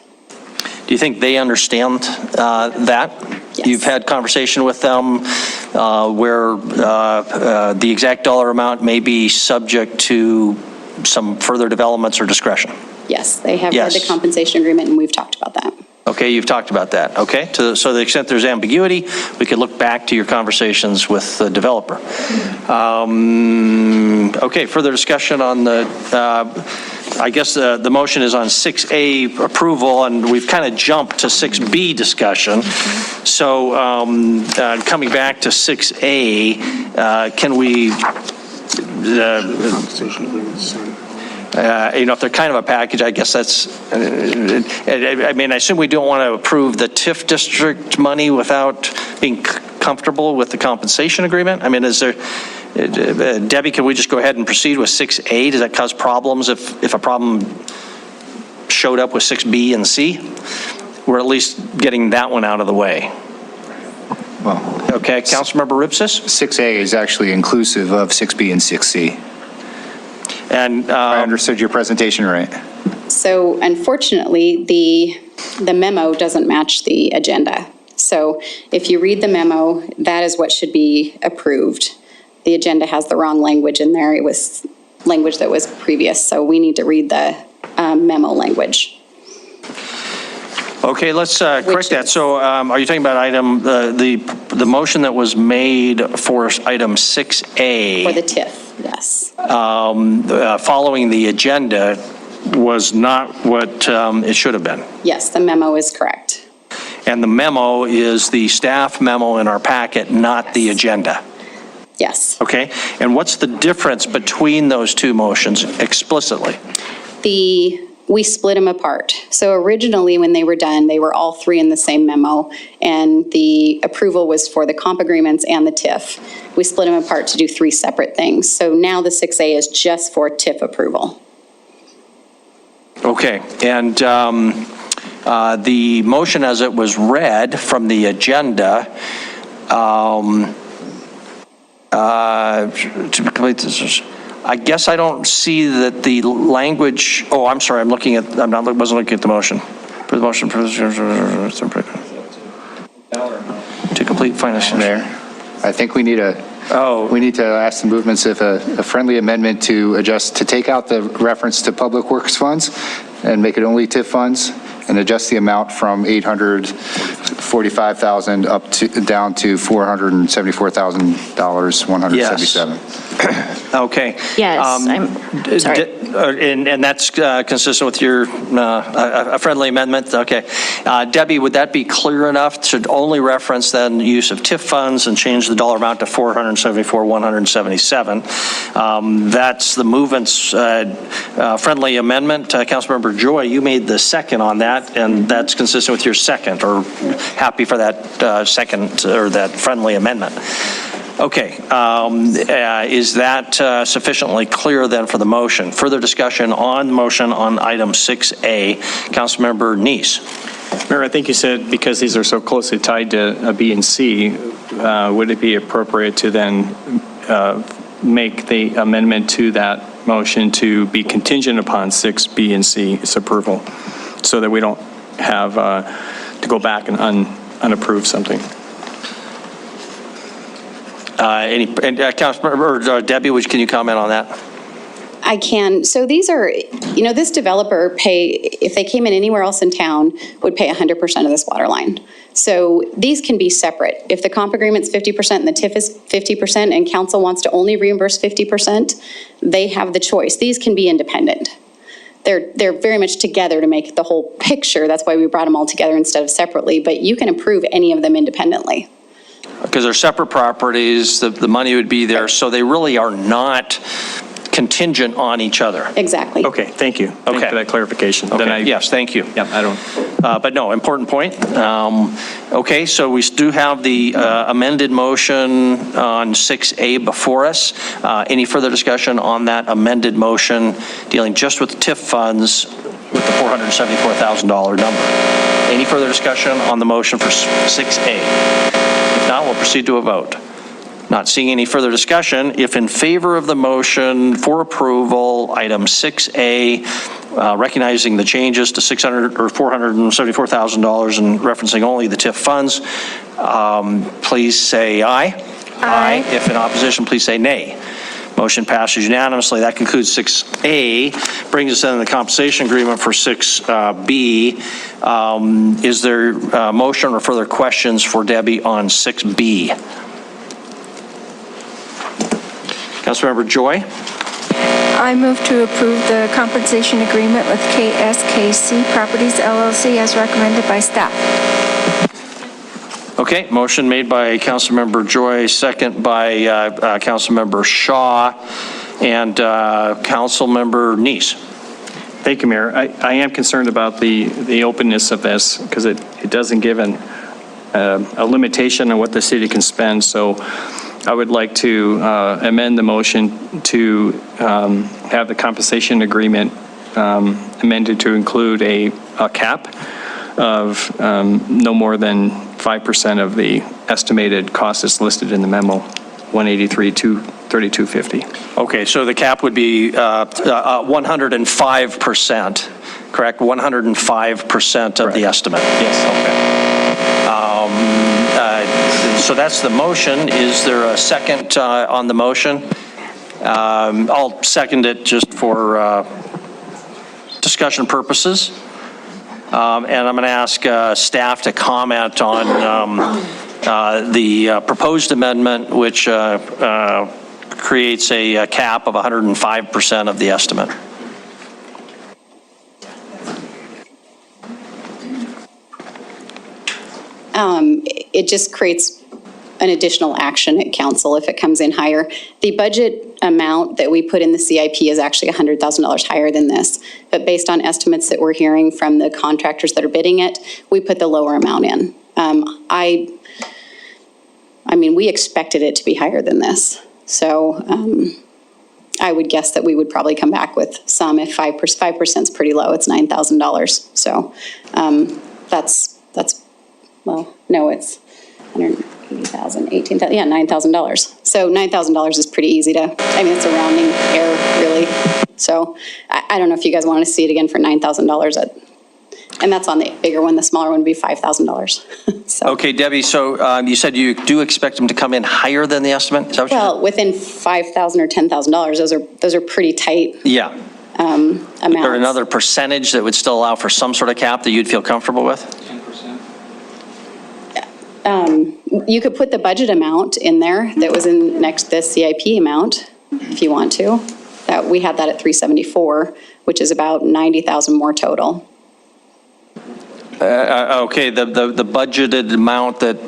[SPEAKER 1] Do you think they understand that?
[SPEAKER 20] Yes.
[SPEAKER 1] You've had conversation with them where the exact dollar amount may be subject to some further developments or discretion?
[SPEAKER 20] Yes, they have read
[SPEAKER 1] Yes.
[SPEAKER 20] the compensation agreement, and we've talked about that.
[SPEAKER 1] Okay, you've talked about that. Okay, so to the extent there's ambiguity, we could look back to your conversations with the developer. Okay, further discussion on the, I guess the motion is on 6A approval, and we've kind of jumped to 6B discussion. So coming back to 6A, can we, if they're kind of a package, I guess that's, I mean, I assume we don't want to approve the TIF district money without being comfortable with the compensation agreement? I mean, is there, Debbie, can we just go ahead and proceed with 6A? Does that cause problems if a problem showed up with 6B and C? We're at least getting that one out of the way.
[SPEAKER 9] Well,
[SPEAKER 1] okay, Councilmember Ripsis?
[SPEAKER 9] 6A is actually inclusive of 6B and 6C.
[SPEAKER 1] And
[SPEAKER 9] I understood your presentation right.
[SPEAKER 20] So unfortunately, the memo doesn't match the agenda. So if you read the memo, that is what should be approved. The agenda has the wrong language in there. It was language that was previous, so we need to read the memo language.
[SPEAKER 1] Okay, let's correct that. So are you talking about item, the motion that was made for item 6A?
[SPEAKER 20] For the TIF, yes.
[SPEAKER 1] Following the agenda was not what it should have been.
[SPEAKER 20] Yes, the memo is correct.
[SPEAKER 1] And the memo is the staff memo in our packet, not the agenda.
[SPEAKER 20] Yes.
[SPEAKER 1] Okay, and what's the difference between those two motions explicitly?
[SPEAKER 20] We split them apart. So originally, when they were done, they were all three in the same memo, and the approval was for the comp agreements and the TIF. We split them apart to do three separate things. So now the 6A is just for TIF approval.
[SPEAKER 1] Okay, and the motion as it was read from the agenda, to complete this, I guess I don't see that the language, oh, I'm sorry, wasn't looking at the motion. For the motion, to complete financial.
[SPEAKER 9] Mayor, I think we need we need to ask the movements if a friendly amendment to adjust, to take out the reference to public works funds and make it only TIF funds, and adjust the amount from $845,000 up to down to $474,000, 177.
[SPEAKER 1] Okay.
[SPEAKER 20] Yes, I'm sorry.
[SPEAKER 1] And that's consistent with your a friendly amendment? Okay. Debbie, would that be clear enough to only reference then the use of TIF funds and change the dollar amount to $474,177? That's the movement's friendly amendment. Councilmember Joy, you made the second on that, and that's consistent with your second, or happy for that second or that friendly amendment. Okay, is that sufficiently clear then for the motion? Further discussion on the motion on item 6A. Councilmember Neese.
[SPEAKER 16] Mayor, I think you said because these are so closely tied to B and C, would it be appropriate to then make the amendment to that motion to be contingent upon 6B and C's approval, so that we don't have to go back and unapprove something? Councilmember Debbie, can you comment on that?
[SPEAKER 20] I can. So these are, this developer if they came in anywhere else in town, would pay 100% of this water line. So these can be separate. If the comp agreement's 50% and the TIF is 50% and council wants to only reimburse 50%, they have the choice. These can be independent. They're very much together to make the whole picture. That's why we brought them all together instead of separately, but you can approve any of them independently.
[SPEAKER 1] Because they're separate properties, the money would be there, so they really are not contingent on each other.
[SPEAKER 20] Exactly.
[SPEAKER 16] Okay, thank you. Thank you for that clarification.
[SPEAKER 1] Okay. Yes, thank you.
[SPEAKER 16] Yeah, I don't.
[SPEAKER 1] But no, important point. Okay, so we do have the amended motion on 6A before us. Any further discussion on that amended motion dealing just with TIF funds with the $474,000 number? Any further discussion on the motion for 6A? If not, we'll proceed to a vote. Not seeing any further discussion, if in favor of the motion for approval, item 6A, recognizing the changes to $600 or $474,000 and referencing only the TIF funds, please say aye. Aye. If in opposition, please say nay. Motion passes unanimously. That concludes 6A. Brings us into the compensation agreement for 6B. Is there a motion or further questions for Debbie on 6B? Councilmember Joy?
[SPEAKER 13] I move to approve the compensation agreement with KSKC Properties LLC as recommended by staff.
[SPEAKER 1] Okay, motion made by Councilmember Joy, second by Councilmember Shaw, and Councilmember Neese.
[SPEAKER 16] Thank you, Mayor. I am concerned about the openness of this because it doesn't give a limitation on what the city can spend. So I would like to amend the motion to have the compensation agreement amended to include a cap of no more than 5% of the estimated cost that's listed in the memo, 183,232.50.
[SPEAKER 1] Okay, so the cap would be 105%, correct? 105% of the estimate.
[SPEAKER 16] Yes.
[SPEAKER 1] Okay. So that's the motion. Is there a second on the motion? I'll second it just for discussion purposes. And I'm going to ask staff to comment on the proposed amendment, which creates a cap of 105% of the estimate.
[SPEAKER 20] It just creates an additional action at council if it comes in higher. The budget amount that we put in the CIP is actually $100,000 higher than this, but based on estimates that we're hearing from the contractors that are bidding it, we put the lower amount in. I mean, we expected it to be higher than this, so I would guess that we would probably come back with some. If 5% is pretty low, it's $9,000. So that's well, no, it's 180,000, 18,000, yeah, $9,000. So $9,000 is pretty easy to, I mean, it's a rounding error, really. So I don't know if you guys want to see it again for $9,000, and that's on the bigger one. The smaller one would be $5,000. So.
[SPEAKER 1] Okay, Debbie, so you said you do expect them to come in higher than the estimate? Is that what
[SPEAKER 20] well, within $5,000 or $10,000, those are pretty tight.
[SPEAKER 1] Yeah.
[SPEAKER 20] Amounts.
[SPEAKER 1] Is there another percentage that would still allow for some sort of cap that you'd feel comfortable with?
[SPEAKER 20] You could put the budget amount in there that was in the CIP amount, if you want to. We had that at 374, which is about 90,000 more total.
[SPEAKER 1] Okay, the budgeted amount that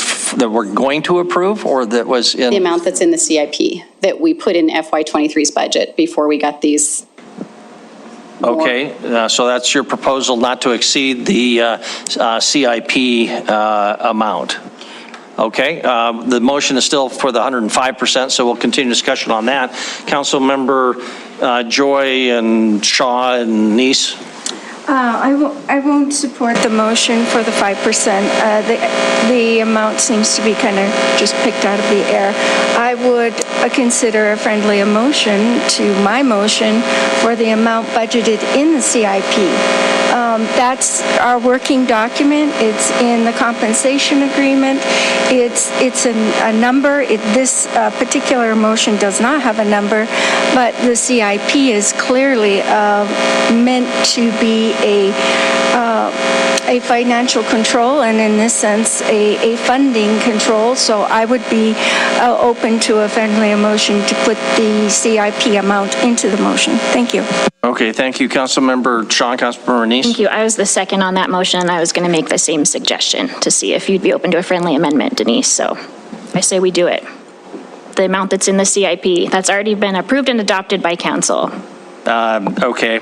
[SPEAKER 1] we're going to approve, or that was in?
[SPEAKER 20] The amount that's in the CIP that we put in FY23's budget before we got these.
[SPEAKER 1] Okay, so that's your proposal not to exceed the CIP amount. Okay, the motion is still for the 105%, so we'll continue discussion on that. Councilmember Joy and Shaw and Neese?
[SPEAKER 13] I won't support the motion for the 5%. The amount seems to be kind of just picked out of the air. I would consider a friendly motion to my motion for the amount budgeted in the CIP. That's our working document. It's in the compensation agreement. It's a number. This particular motion does not have a number, but the CIP is clearly meant to be a financial control, and in this sense, a funding control. So I would be open to a friendly motion to put the CIP amount into the motion. Thank you.
[SPEAKER 1] Okay, thank you, Councilmember Shaw, Councilmember Neese.
[SPEAKER 6] Thank you. I was the second on that motion. I was going to make the same suggestion to see if you'd be open to a friendly amendment, Denise. So I say we do it. The amount that's in the CIP, that's already been approved and adopted by council.
[SPEAKER 1] Okay.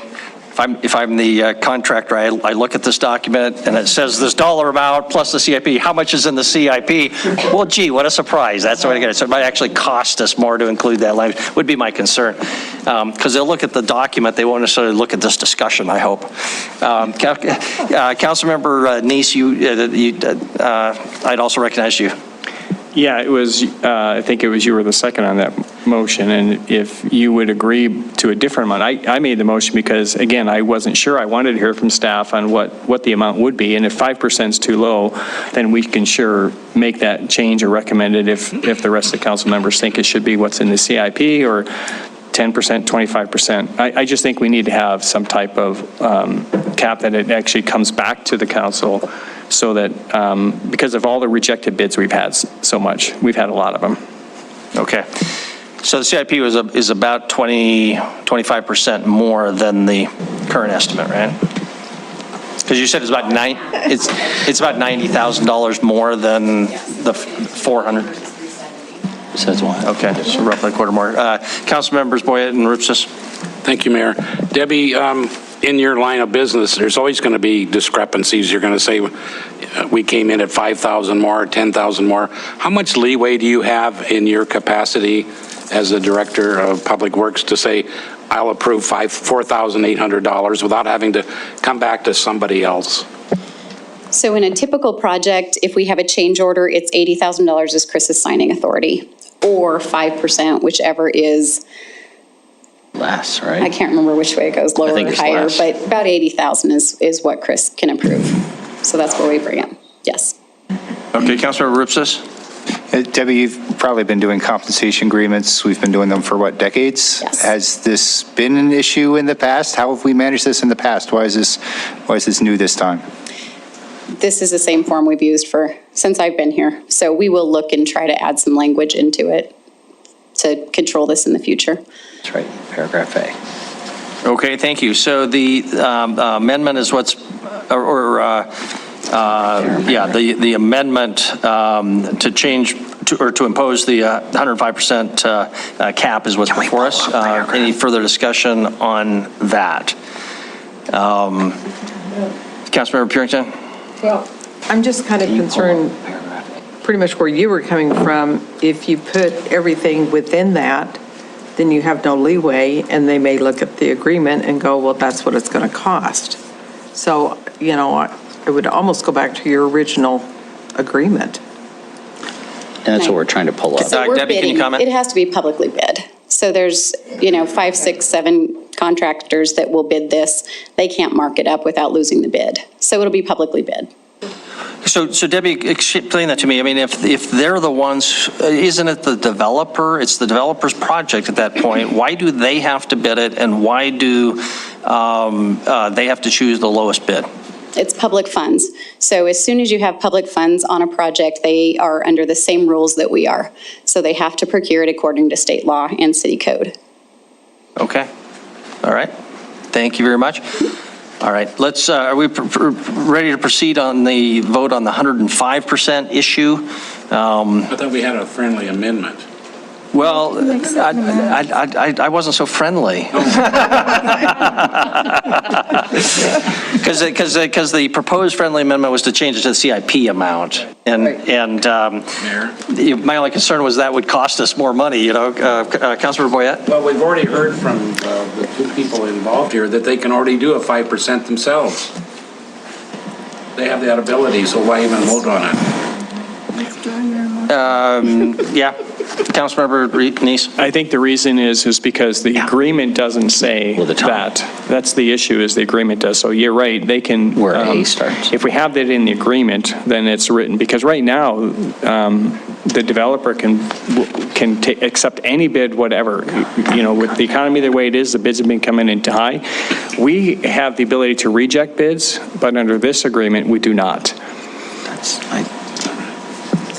[SPEAKER 1] If I'm the contractor, I look at this document and it says this dollar amount plus the CIP. How much is in the CIP? Well, gee, what a surprise. That's the way to get it. So it might actually cost us more to include that language, would be my concern. Because they'll look at the document, they won't necessarily look at this discussion, I hope. Councilmember Neese, I'd also recognize you.
[SPEAKER 16] Yeah, it was, I think it was you were the second on that motion, and if you would agree to a different amount, I made the motion because, again, I wasn't sure. I wanted to hear from staff on what the amount would be, and if 5% is too low, then we can sure make that change or recommend it if the rest of the council members think it should be what's in the CIP or 10%, 25%. I just think we need to have some type of cap that it actually comes back to the council so that, because of all the rejected bids we've had so much, we've had a lot of them.
[SPEAKER 1] Okay. So the CIP is about 25% more than the current estimate, right? Because you said it's about it's about $90,000 more than the 400.
[SPEAKER 10] Says why.
[SPEAKER 1] Okay, so roughly a quarter more. Council members Boyette and Rupsis.
[SPEAKER 18] Thank you, Mayor. Debbie, in your line of business, there's always going to be discrepancies. You're going to say, we came in at 5,000 more, 10,000 more. How much leeway do you have in your capacity as the Director of Public Works to say, I'll approve $4,800 without having to come back to somebody else?
[SPEAKER 20] So in a typical project, if we have a change order, it's $80,000 is Chris's signing authority, or 5%, whichever is
[SPEAKER 10] less, right?
[SPEAKER 20] I can't remember which way it goes, lower or higher,
[SPEAKER 10] less.
[SPEAKER 20] but about 80,000 is what Chris can approve. So that's where we bring it. Yes.
[SPEAKER 1] Okay, Councilor Rupsis.
[SPEAKER 11] Debbie, you've probably been doing compensation agreements. We've been doing them for what, decades?
[SPEAKER 20] Yes.
[SPEAKER 11] Has this been an issue in the past? How have we managed this in the past? Why is this new this time?
[SPEAKER 20] This is the same form we've used since I've been here. So we will look and try to add some language into it to control this in the future.
[SPEAKER 10] That's right, paragraph A.
[SPEAKER 1] Okay, thank you. So the amendment is the amendment to change to impose the 105% cap is what's before us. Any further discussion on that? Councilmember Purington?
[SPEAKER 14] Well, I'm just kind of concerned, pretty much where you were coming from. If you put everything within that, then you have no leeway, and they may look at the agreement and go, well, that's what it's going to cost. So, I would almost go back to your original agreement.
[SPEAKER 10] And that's what we're trying to pull up.
[SPEAKER 20] So we're
[SPEAKER 1] Debbie,
[SPEAKER 20] bidding.
[SPEAKER 1] can you comment?
[SPEAKER 20] It has to be publicly bid. So there's, 5, 6, 7 contractors that will bid this. They can't mark it up without losing the bid. So it'll be publicly bid.
[SPEAKER 1] So Debbie, explain that to me. I mean, if they're the ones, isn't it the developer? It's the developer's project at that point. Why do they have to bid it, and why do they have to choose the lowest bid?
[SPEAKER 20] It's public funds. So as soon as you have public funds on a project, they are under the same rules that we are. So they have to procure it according to state law and city code.
[SPEAKER 1] Okay. All right. Thank you very much. All right. Let's, are we ready to proceed on the vote on the 105% issue?
[SPEAKER 18] I thought we had a friendly amendment.
[SPEAKER 1] Well, I wasn't so friendly. Because the proposed friendly amendment was to change it to the CIP amount. And my only concern was that would cost us more money, Councilor Boyette?
[SPEAKER 18] Well, we've already heard from the two people involved here that they can already do a 5% themselves. They have that ability, so why even vote on it?
[SPEAKER 1] Yeah. Councilmember Neese?
[SPEAKER 16] I think the reason is because the agreement doesn't say that. That's the issue, is the agreement does. So you're right, they can.
[SPEAKER 10] Where A starts.
[SPEAKER 16] If we have that in the agreement, then it's written. Because right now, the developer can accept any bid, whatever. With the economy the way it is, the bids have been coming in high. We have the ability to reject bids, but under this agreement, we do not.
[SPEAKER 14] Is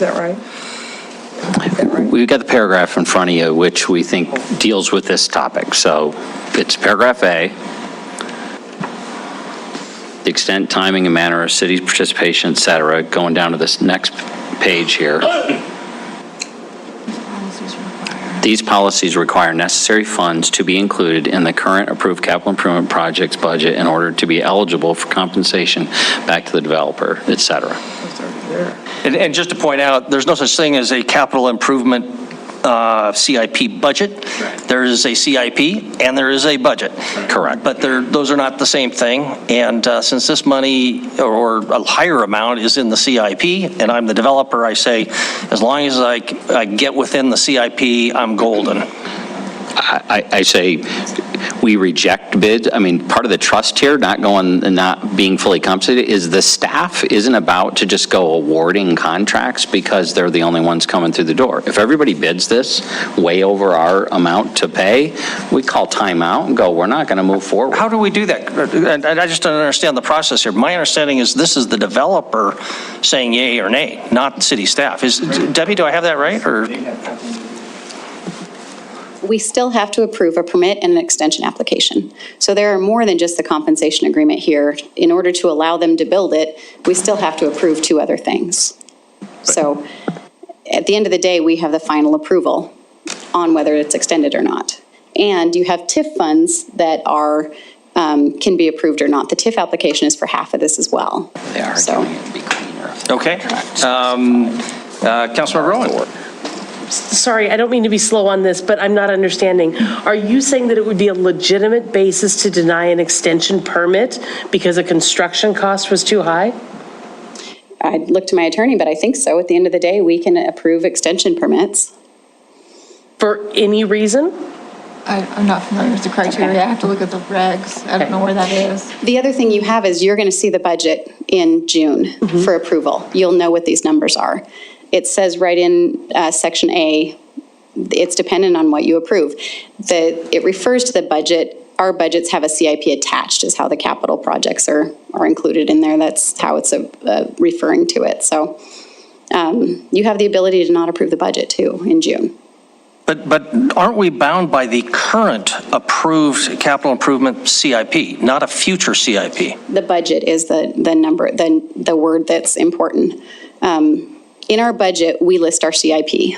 [SPEAKER 14] that right?
[SPEAKER 10] We've got the paragraph in front of you, which we think deals with this topic. So it's paragraph A. The extent, timing, and manner of city's participation, et cetera, going down to this next page here. These policies require necessary funds to be included in the current approved capital improvement project's budget in order to be eligible for compensation back to the developer, et cetera.
[SPEAKER 1] And just to point out, there's no such thing as a capital improvement CIP budget. There is a CIP and there is a budget.
[SPEAKER 10] Correct.
[SPEAKER 1] But those are not the same thing. And since this money or a higher amount is in the CIP and I'm the developer, I say, as long as I get within the CIP, I'm golden.
[SPEAKER 10] I say we reject bids. I mean, part of the trust here, not being fully compensated, is the staff isn't about to just go awarding contracts because they're the only ones coming through the door. If everybody bids this way over our amount to pay, we call timeout and go, we're not going to move forward.
[SPEAKER 1] How do we do that? And I just don't understand the process here. My understanding is this is the developer saying yay or nay, not city staff. Debbie, do I have that right? Or?
[SPEAKER 20] We still have to approve a permit and an extension application. So there are more than just the compensation agreement here. In order to allow them to build it, we still have to approve 2 other things. So at the end of the day, we have the final approval on whether it's extended or not. And you have TIF funds that are can be approved or not. The TIF application is for half of this as well.
[SPEAKER 10] They are doing it to be cleaner.
[SPEAKER 1] Okay. Councilmember Rowan.
[SPEAKER 2] Sorry, I don't mean to be slow on this, but I'm not understanding. Are you saying that it would be a legitimate basis to deny an extension permit because a construction cost was too high?
[SPEAKER 20] I'd look to my attorney, but I think so. At the end of the day, we can approve extension permits.
[SPEAKER 2] For any reason?
[SPEAKER 4] I'm not familiar with the criteria. I have to look at the regs. I don't know where that is.
[SPEAKER 20] The other thing you have is you're going to see the budget in June for approval. You'll know what these numbers are. It says right in Section A, it's dependent on what you approve. It refers to the budget. Our budgets have a CIP attached is how the capital projects are included in there. That's how it's referring to it. So you have the ability to not approve the budget too in June.
[SPEAKER 1] But aren't we bound by the current approved capital improvement CIP, not a future CIP?
[SPEAKER 20] The budget is the number, the word that's important. In our budget, we list our CIP.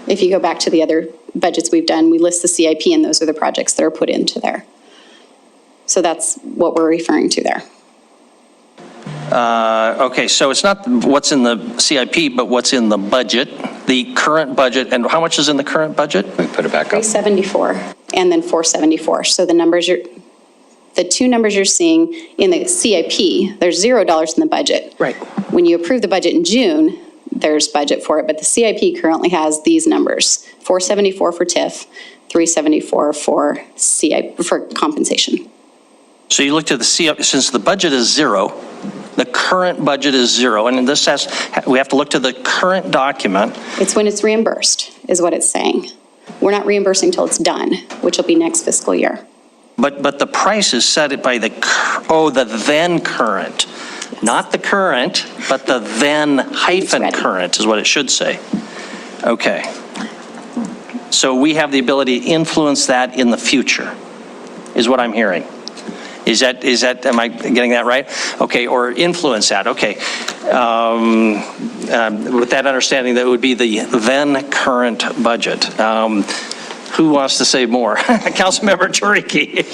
[SPEAKER 20] If you go back to the other budgets we've done, we list the CIP and those are the projects that are put into there. So that's what we're referring to there.
[SPEAKER 1] Okay, so it's not what's in the CIP, but what's in the budget, the current budget. And how much is in the current budget?
[SPEAKER 10] Let me put it back up.
[SPEAKER 20] 374 and then 474. So the 2 numbers you're seeing in the CIP, there's $0 in the budget.
[SPEAKER 2] Right.
[SPEAKER 20] When you approve the budget in June, there's budget for it, but the CIP currently has these numbers: 474 for TIF, 374 for compensation.
[SPEAKER 1] So you looked at the CIP, since the budget is 0, the current budget is 0, and this we have to look to the current document.
[SPEAKER 20] It's when it's reimbursed, is what it's saying. We're not reimbursing till it's done, which will be next fiscal year.
[SPEAKER 1] But the price is set by the then current. Not the current, but the then hyphen current is what it should say. Okay. So we have the ability to influence that in the future, is what I'm hearing. Is that, am I getting that right? Okay, or influence that, okay. With that understanding, that would be the then current budget. Who wants to say more? Councilmember Turiki.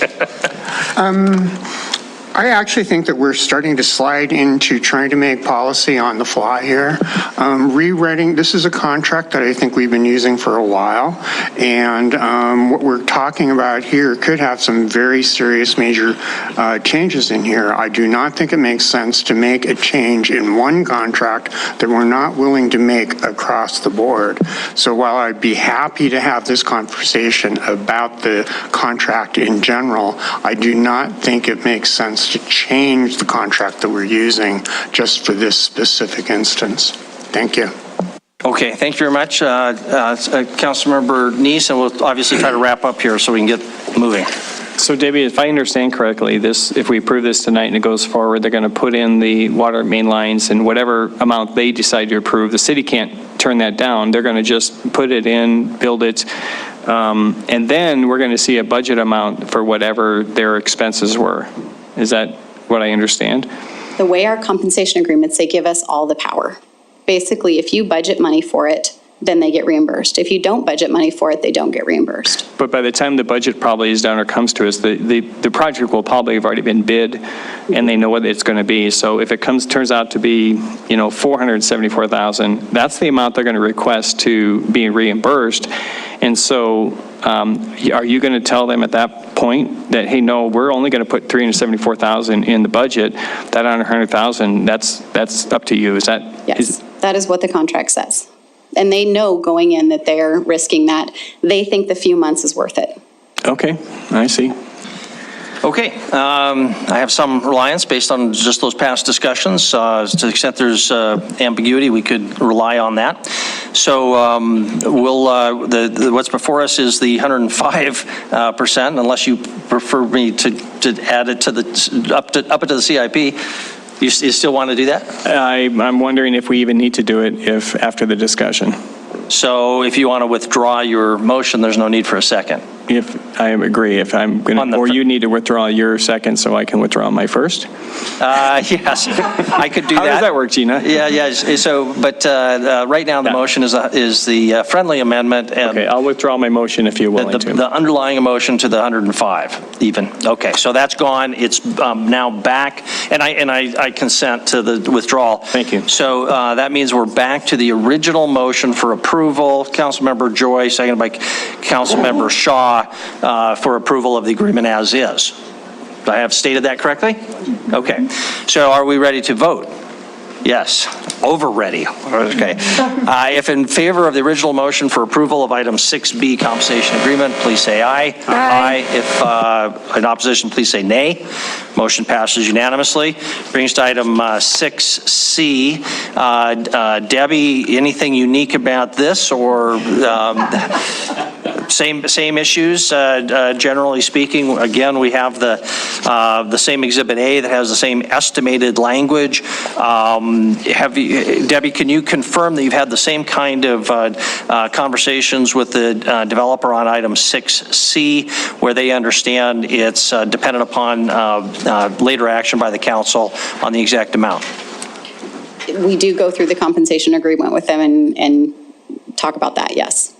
[SPEAKER 17] I actually think that we're starting to slide into trying to make policy on the fly here. Rewriting, this is a contract that I think we've been using for a while, and what we're talking about here could have some very serious major changes in here. I do not think it makes sense to make a change in one contract that we're not willing to make across the board. So while I'd be happy to have this conversation about the contract in general, I do not think it makes sense to change the contract that we're using just for this specific instance. Thank you.
[SPEAKER 1] Okay, thank you very much, Councilmember Neese, and we'll obviously try to wrap up here so we can get moving.
[SPEAKER 16] So Debbie, if I understand correctly, if we approve this tonight and it goes forward, they're going to put in the water main lines and whatever amount they decide to approve, the city can't turn that down. They're going to just put it in, build it, and then we're going to see a budget amount for whatever their expenses were. Is that what I understand?
[SPEAKER 20] The way our compensation agreements, they give us all the power. Basically, if you budget money for it, then they get reimbursed. If you don't budget money for it, they don't get reimbursed.
[SPEAKER 16] But by the time the budget probably is done or comes to us, the project will probably have already been bid, and they know what it's going to be. So if it turns out to be, $474,000, that's the amount they're going to request to be reimbursed. And so are you going to tell them at that point that, hey, no, we're only going to put $374,000 in the budget, that $100,000, that's up to you? Is that?
[SPEAKER 20] Yes, that is what the contract says. And they know going in that they're risking that. They think the few months is worth it.
[SPEAKER 16] Okay, I see.
[SPEAKER 1] Okay, I have some reliance based on just those past discussions. To the extent there's ambiguity, we could rely on that. So what's before us is the 105%, unless you prefer me to add it to the up to the CIP. You still want to do that?
[SPEAKER 16] I'm wondering if we even need to do it after the discussion.
[SPEAKER 1] So if you want to withdraw your motion, there's no need for a second.
[SPEAKER 16] If I agree, if I'm going to, or you need to withdraw your second so I can withdraw my first?
[SPEAKER 1] Yes, I could do that.
[SPEAKER 16] How does that work, Gina?
[SPEAKER 1] Yeah. So, but right now the motion is the friendly amendment. And
[SPEAKER 16] okay, I'll withdraw my motion if you're willing to.
[SPEAKER 1] The underlying motion to the 105 even. Okay, so that's gone. It's now back, and I consent to the withdrawal.
[SPEAKER 16] Thank you.
[SPEAKER 1] So that means we're back to the original motion for approval. Councilmember Joy, seconded by Councilmember Shaw, for approval of the agreement as is. Do I have stated that correctly? Okay. So are we ready to vote? Yes. Over ready. Okay. If in favor of the original motion for approval of item 6B, compensation agreement, please say aye. Aye. If in opposition, please say nay. Motion passes unanimously. Brings to item 6C. Debbie, anything unique about this, or same issues? Generally speaking, again, we have the same Exhibit A that has the same estimated language. Debbie, can you confirm that you've had the same kind of conversations with the developer on item 6C, where they understand it's dependent upon later action by the council on the exact amount?
[SPEAKER 20] We do go through the compensation agreement with them and talk about that, yes.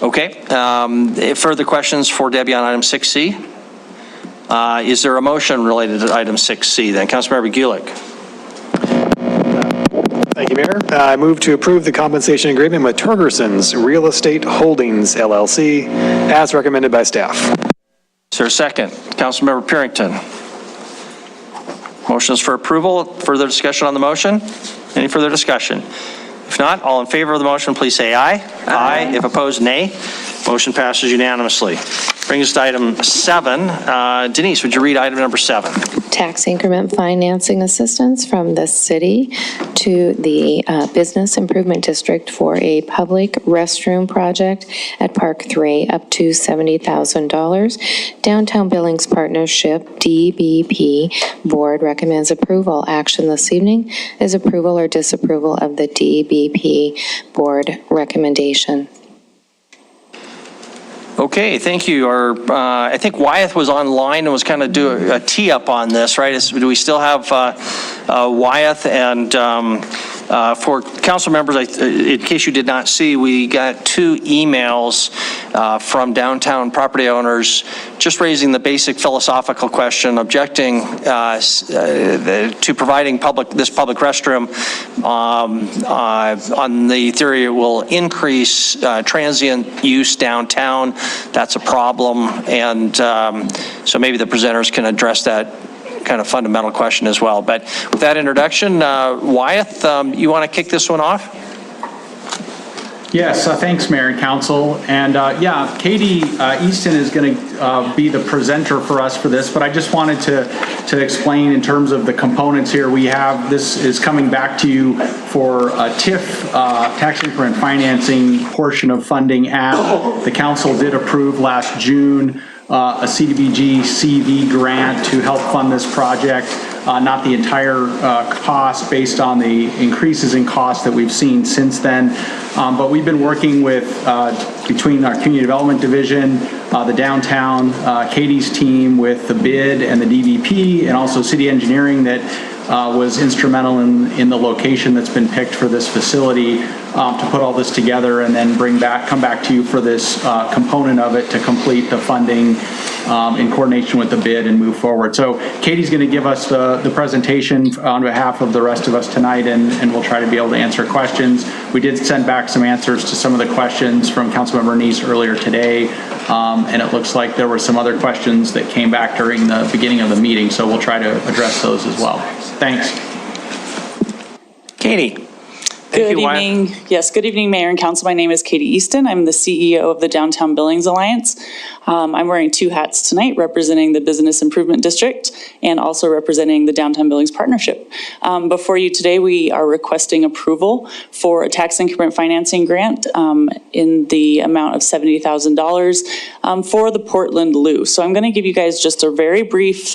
[SPEAKER 1] Okay. Further questions for Debbie on item 6C? Is there a motion related to item 6C then? Councilmember Gulick.
[SPEAKER 21] Thank you, Mayor. I move to approve the compensation agreement with Turgerson's Real Estate Holdings, LLC, as recommended by staff.
[SPEAKER 1] Is there a second? Councilmember Purington. Motion is for approval. Further discussion on the motion? Any further discussion? If not, all in favor of the motion, please say aye. Aye. If opposed, nay. Motion passes unanimously. Brings us to item 7. Denise, would you read item number 7?
[SPEAKER 3] Tax increment financing assistance from the city to the Business Improvement District for a public restroom project at Park 3 up to $70,000. Downtown Billings Partnership, DBP Board recommends approval. Action this evening is approval or disapproval of the DBP Board recommendation.
[SPEAKER 1] Okay, thank you. I think Wyeth was online and was kind of doing a tee-up on this, right? Do we still have Wyeth? And for council members, in case you did not see, we got 2 emails from downtown property owners just raising the basic philosophical question, objecting to providing this public restroom on the theory it will increase transient use downtown. That's a problem, and so maybe the presenters can address that kind of fundamental question as well. But with that introduction, Wyeth, you want to kick this one off?
[SPEAKER 7] Yes, thanks, Mayor and Council. And yeah, Katie Easton is going to be the presenter for us for this, but I just wanted to explain in terms of the components here. We have, this is coming back to you for a TIF, tax increment financing portion of funding at the council did approve last June a CDBG CV grant to help fund this project. Not the entire cost based on the increases in cost that we've seen since then. But we've been working with, between our community development division, the downtown, Katie's team with the bid and the DVP, and also city engineering that was instrumental in the location that's been picked for this facility to put all this together and then come back to you for this component of it to complete the funding in coordination with the bid and move forward. So Katie's going to give us the presentation on behalf of the rest of us tonight, and we'll try to be able to answer questions. We did send back some answers to some of the questions from Councilmember Neese earlier today, and it looks like there were some other questions that came back during the beginning of the meeting, so we'll try to address those as well. Thanks.
[SPEAKER 1] Katie.
[SPEAKER 8] Good evening. Yes, good evening, Mayor and Council. My name is Katie Easton. I'm the CEO of the Downtown Billings Alliance. I'm wearing two hats tonight, representing the Business Improvement District and also representing the Downtown Billings Partnership. Before you today, we are requesting approval for a tax increment financing grant in the amount of $70,000 for the Portland Loo. So I'm going to give you guys just a very brief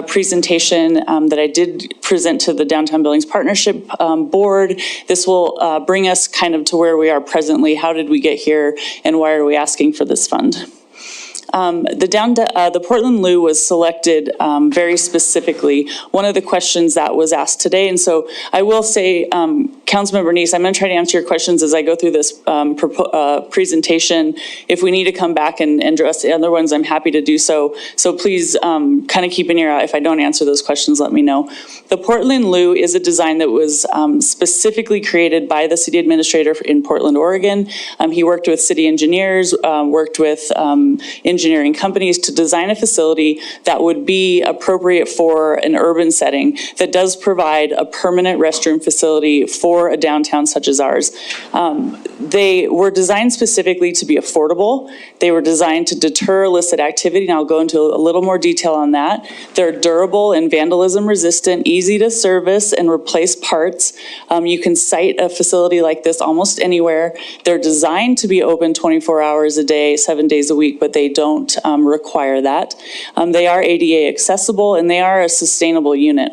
[SPEAKER 8] presentation that I did present to the Downtown Billings Partnership Board. This will bring us kind of to where we are presently. How did we get here, and why are we asking for this fund? The Portland Loo was selected very specifically. One of the questions that was asked today, and so I will say, Councilmember Neese, I'm going to try to answer your questions as I go through this presentation. If we need to come back and address the other ones, I'm happy to do so. So please kind of keep an ear out. If I don't answer those questions, let me know. The Portland Loo is a design that was specifically created by the city administrator in Portland, Oregon. He worked with city engineers, worked with engineering companies to design a facility that would be appropriate for an urban setting that does provide a permanent restroom facility for a downtown such as ours. They were designed specifically to be affordable. They were designed to deter illicit activity, and I'll go into a little more detail on that. They're durable and vandalism resistant, easy to service and replace parts. You can site a facility like this almost anywhere. They're designed to be open 24 hours a day, 7 days a week, but they don't require that. They are ADA accessible, and they are a sustainable unit.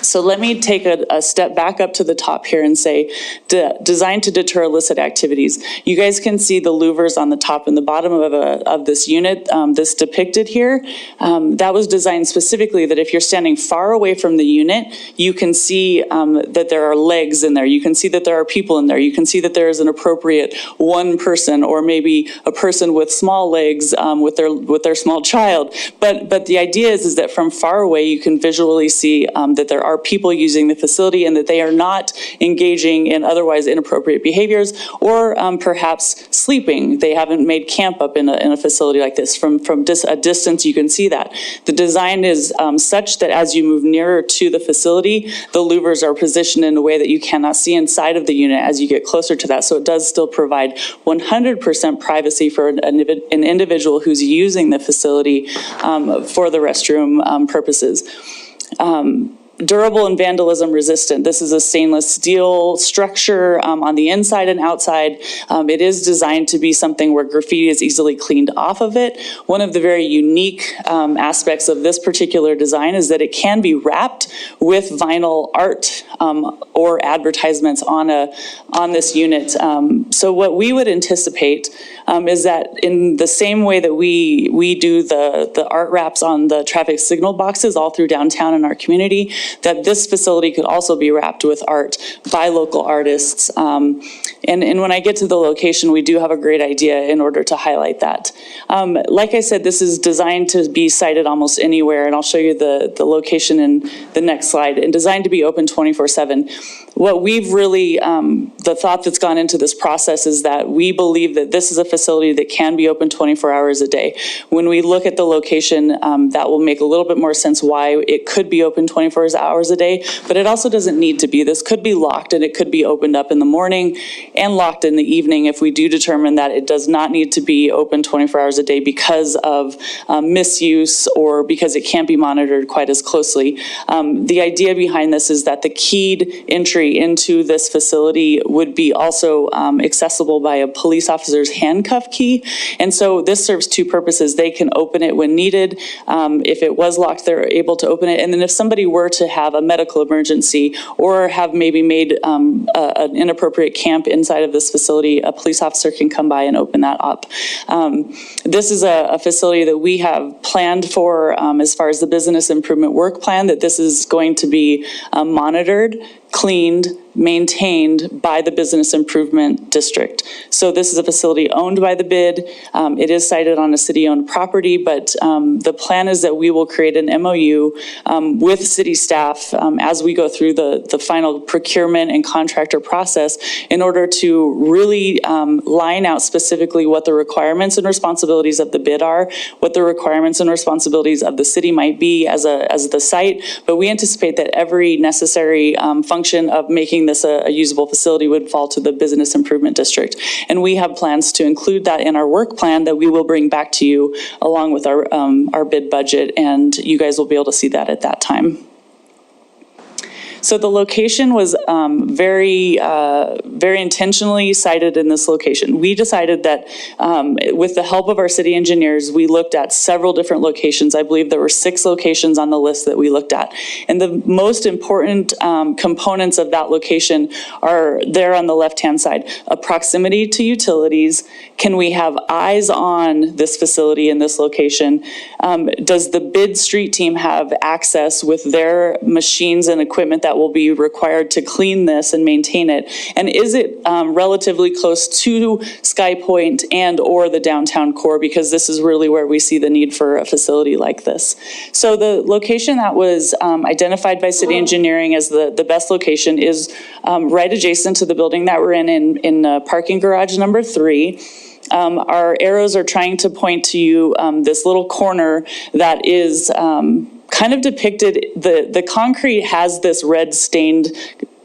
[SPEAKER 8] So let me take a step back up to the top here and say, designed to deter illicit activities. You guys can see the louvers on the top and the bottom of this unit, this depicted here. That was designed specifically that if you're standing far away from the unit, you can see that there are legs in there. You can see that there are people in there. You can see that there is an appropriate one person, or maybe a person with small legs with their small child. But the idea is that from far away, you can visually see that there are people using the facility and that they are not engaging in otherwise inappropriate behaviors, or perhaps sleeping. They haven't made camp up in a facility like this. From a distance, you can see that. The design is such that as you move nearer to the facility, the louvers are positioned in a way that you cannot see inside of the unit as you get closer to that. So it does still provide 100% privacy for an individual who's using the facility for the restroom purposes. Durable and vandalism resistant. This is a stainless steel structure on the inside and outside. It is designed to be something where graffiti is easily cleaned off of it. One of the very unique aspects of this particular design is that it can be wrapped with vinyl art or advertisements on this unit. So what we would anticipate is that in the same way that we do the art wraps on the traffic signal boxes all through downtown in our community, that this facility could also be wrapped with art by local artists. And when I get to the location, we do have a great idea in order to highlight that. Like I said, this is designed to be sited almost anywhere, and I'll show you the location in the next slide, and designed to be open 24/7. What we've really, the thought that's gone into this process is that we believe that this is a facility that can be open 24 hours a day. When we look at the location, that will make a little bit more sense why it could be open 24 hours a day, but it also doesn't need to be. This could be locked, and it could be opened up in the morning and locked in the evening if we do determine that it does not need to be open 24 hours a day because of misuse or because it can't be monitored quite as closely. The idea behind this is that the keyed entry into this facility would be also accessible by a police officer's handcuff key. And so this serves two purposes. They can open it when needed. If it was locked, they're able to open it. And then if somebody were to to have a medical emergency or have maybe made an inappropriate camp inside of this facility, a police officer can come by and open that up. This is a facility that we have planned for as far as the business improvement work plan, that this is going to be monitored, cleaned, maintained by the Business Improvement District. So this is a facility owned by the BID. It is sited on a city-owned property, but the plan is that we will create an MOU with city staff as we go through the final procurement and contractor process in order to really line out specifically what the requirements and responsibilities of the BID are, what the requirements and responsibilities of the city might be as the site, but we anticipate that every necessary function of making this a usable facility would fall to the Business Improvement District. And we have plans to include that in our work plan that we will bring back to you along with our bid budget, and you guys will be able to see that at that time. So the location was very intentionally cited in this location. We decided that with the help of our city engineers, we looked at several different locations. I believe there were 6 locations on the list that we looked at. And the most important components of that location are there on the left-hand side. A proximity to utilities. Can we have eyes on this facility in this location? Does the BID street team have access with their machines and equipment that will be required to clean this and maintain it? And is it relatively close to Sky Point and or the downtown core? Because this is really where we see the need for a facility like this. So the location that was identified by city engineering as the best location is right adjacent to the building that we're in parking garage number 3. Our arrows are trying to point to you this little corner that is kind of depicted. The concrete has this red stained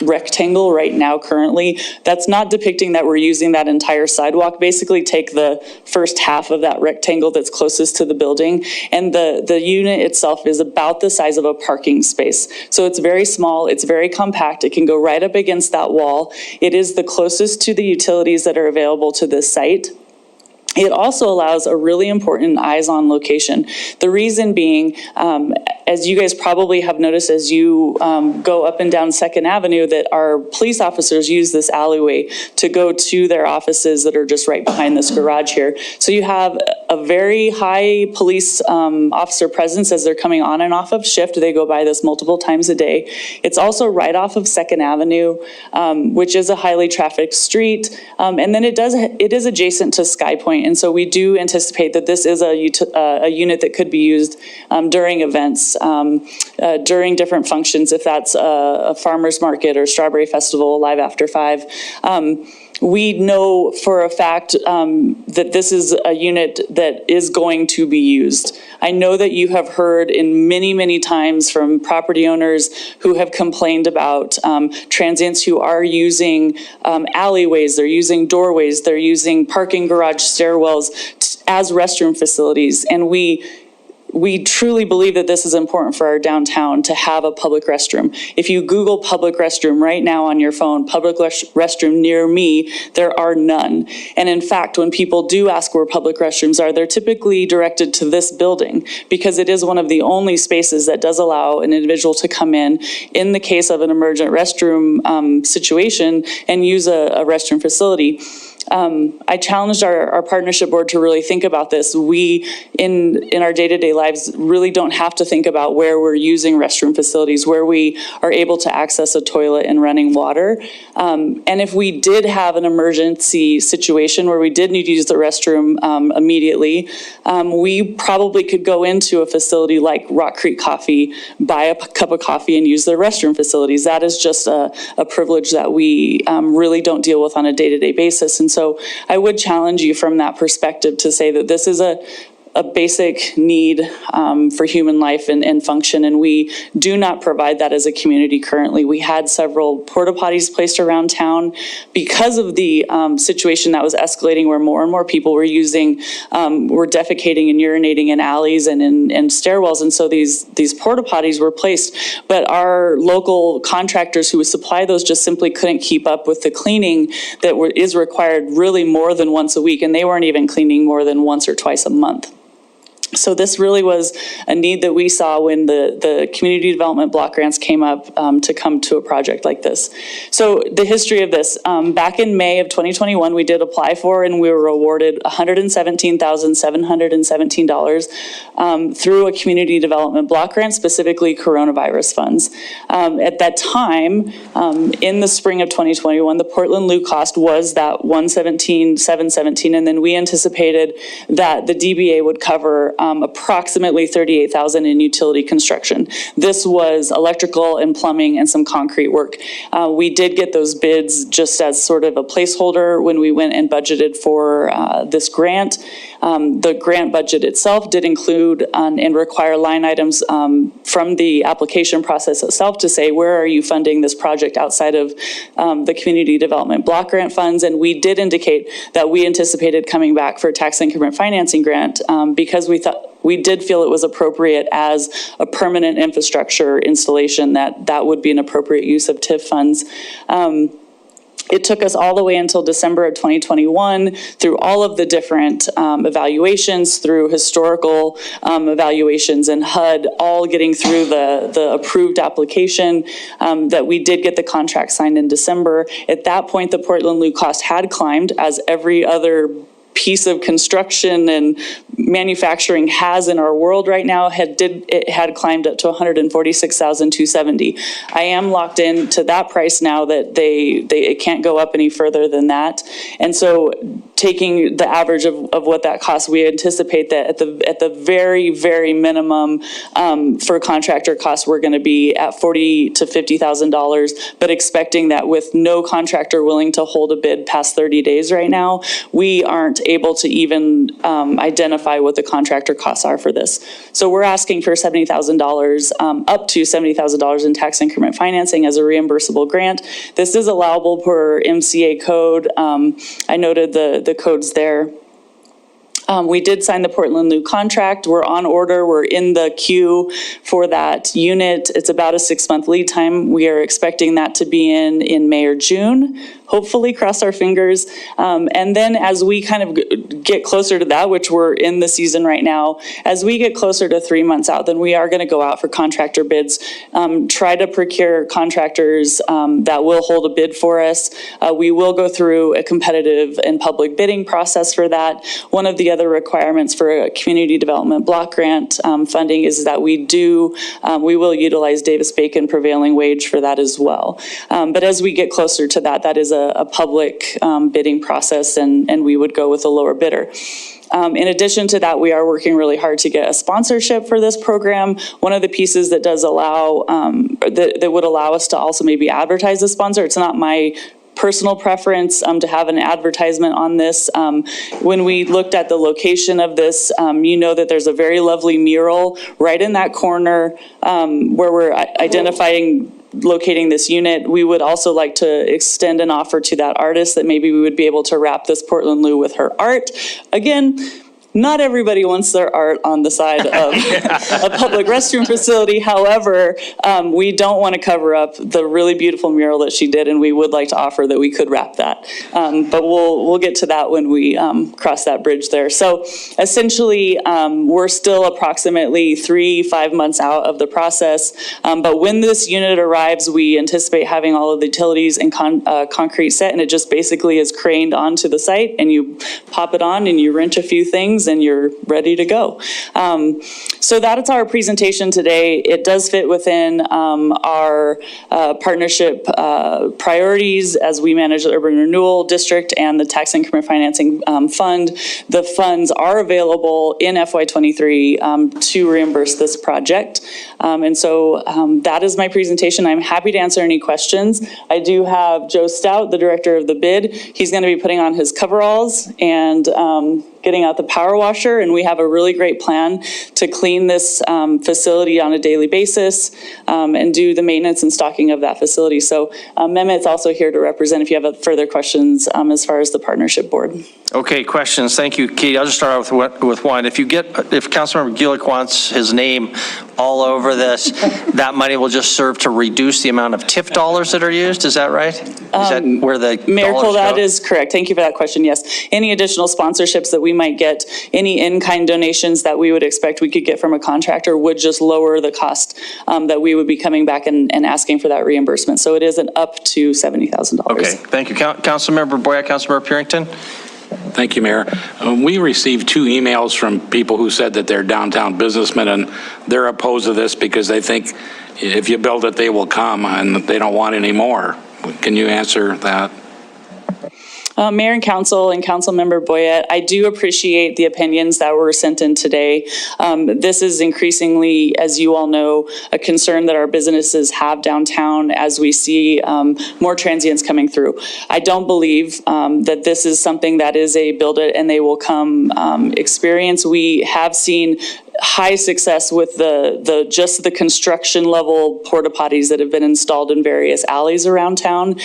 [SPEAKER 8] rectangle right now currently. That's not depicting that we're using that entire sidewalk. Basically take the first half of that rectangle that's closest to the building, and the unit itself is about the size of a parking space. So it's very small, it's very compact, it can go right up against that wall. It is the closest to the utilities that are available to this site. It also allows a really important eyes-on location. The reason being, as you guys probably have noticed as you go up and down 2nd Avenue, that our police officers use this alleyway to go to their offices that are just right behind this garage here. So you have a very high police officer presence as they're coming on and off of shift. They go by this multiple times a day. It's also right off of 2nd Avenue, which is a highly trafficked street. And then it is adjacent to Sky Point. And so we do anticipate that this is a unit that could be used during events, during different functions, if that's a farmer's market or strawberry festival, live after 5. We know for a fact that this is a unit that is going to be used. I know that you have heard in many times from property owners who have complained about transients who are using alleyways, they're using doorways, they're using parking garage stairwells as restroom facilities. And we truly believe that this is important for our downtown to have a public restroom. If you Google public restroom right now on your phone, public restroom near me, there are none. And in fact, when people do ask where public restrooms are, they're typically directed to this building because it is one of the only spaces that does allow an individual to come in the case of an emergent restroom situation, and use a restroom facility. I challenged our partnership board to really think about this. We, in our day-to-day lives, really don't have to think about where we're using restroom facilities, where we are able to access a toilet and running water. And if we did have an emergency situation where we did need to use the restroom immediately, we probably could go into a facility like Rock Creek Coffee, buy a cup of coffee and use their restroom facilities. That is just a privilege that we really don't deal with on a day-to-day basis. And so I would challenge you from that perspective to say that this is a basic need for human life and function, and we do not provide that as a community currently. We had several porta potties placed around town because of the situation that was escalating, where more and more people were were defecating and urinating in alleys and in stairwells, and so these porta potties were placed. But our local contractors who would supply those just simply couldn't keep up with the cleaning that is required really more than once a week, and they weren't even cleaning more than once or twice a month. So this really was a need that we saw when the community development block grants came up to come to a project like this. So the history of this, back in May of 2021, we did apply for and we were awarded $117,717 through a community development block grant, specifically coronavirus funds. At that time, in the spring of 2021, the Portland Loo cost was that $117,717, and then we anticipated that the DBA would cover approximately $38,000 in utility construction. This was electrical and plumbing and some concrete work. We did get those bids just as sort of a placeholder when we went and budgeted for this grant. The grant budget itself did include and require line items from the application process itself to say, where are you funding this project outside of the community development block grant funds? And we did indicate that we anticipated coming back for a tax increment financing grant because we did feel it was appropriate as a permanent infrastructure installation, that would be an appropriate use of TIF funds. It took us all the way until December of 2021 through all of the different evaluations, through historical evaluations and HUD, all getting through the approved application, that we did get the contract signed in December. At that point, the Portland Loo cost had climbed, as every other piece of construction and manufacturing has in our world right now. It had climbed up to $146,270. I am locked into that price now that it can't go up any further than that. And so taking the average of what that costs, we anticipate that at the very, very minimum for contractor costs, we're going to be at $40,000 to $50,000, but expecting that with no contractor willing to hold a bid past 30 days right now, we aren't able to even identify what the contractor costs are for this. So we're asking for $70,000, up to $70,000 in tax increment financing as a reimbursable grant. This is allowable per MCA code. I noted the codes there. We did sign the Portland Loo contract. We're on order. We're in the queue for that unit. It's about a 6-month lead time. We are expecting that to be in May or June. Hopefully, cross our fingers. And then as we kind of get closer to that, which we're in the season right now, as we get closer to 3 months out, then we are going to go out for contractor bids, try to procure contractors that will hold a bid for us. We will go through a competitive and public bidding process for that. One of the other requirements for a community development block grant funding is that we will utilize Davis-Bacon prevailing wage for that as well. But as we get closer to that, that is a public bidding process, and we would go with a lower bidder. In addition to that, we are working really hard to get a sponsorship for this program. One of the pieces that does allow, that would allow us to also maybe advertise a sponsor, it's not my personal preference to have an advertisement on this. When we looked at the location of this, you know that there's a very lovely mural right in that corner where we're locating this unit. We would also like to extend an offer to that artist that maybe we would be able to wrap this Portland Loo with her art. Again, not everybody wants their art on the side of a public restroom facility. However, we don't want to cover up the really beautiful mural that she did, and we would like to offer that we could wrap that. But we'll get to that when we cross that bridge there. So essentially, we're still approximately 3-5 months out of the process. But when this unit arrives, we anticipate having all of the utilities and concrete set, and it just basically is craned onto the site, and you pop it on and you wrench a few things and you're ready to go. So that's our presentation today. It does fit within our partnership priorities as we manage the Urban Renewal District and the Tax Increment Financing Fund. The funds are available in FY23 to reimburse this project. And so that is my presentation. I'm happy to answer any questions. I do have Joe Stout, the director of the bid. He's going to be putting on his coveralls and getting out the power washer, and we have a really great plan to clean this facility on a daily basis and do the maintenance and stocking of that facility. So Mehmet's also here to represent if you have further questions as far as the partnership board.
[SPEAKER 1] Okay, questions. Thank you, Katie. I'll just start out with one. If Councilmember Gillick wants his name all over this. That money will just serve to reduce the amount of TIF dollars that are used, is that right? Is that where the
[SPEAKER 8] Mayor Cole,
[SPEAKER 1] dollars
[SPEAKER 8] that
[SPEAKER 1] go?
[SPEAKER 8] is correct. Thank you for that question. Yes. Any additional sponsorships that we might get, any in-kind donations that we would expect we could get from a contractor would just lower the cost that we would be coming back and asking for that reimbursement. So it is an up to $70,000.
[SPEAKER 1] Okay, thank you. Councilmember Boyette, Councilmember Purington.
[SPEAKER 18] Thank you, Mayor. We received 2 emails from people who said that they're downtown businessmen and they're opposed to this because they think if you build it, they will come and they don't want any more. Can you answer that?
[SPEAKER 8] Mayor and Council and Councilmember Boyette, I do appreciate the opinions that were sent in today. This is increasingly, as you all know, a concern that our businesses have downtown as we see more transients coming through. I don't believe that this is something that is a build it and they will come experience. We have seen high success with just the construction level porta potties that have been installed in various alleys around town.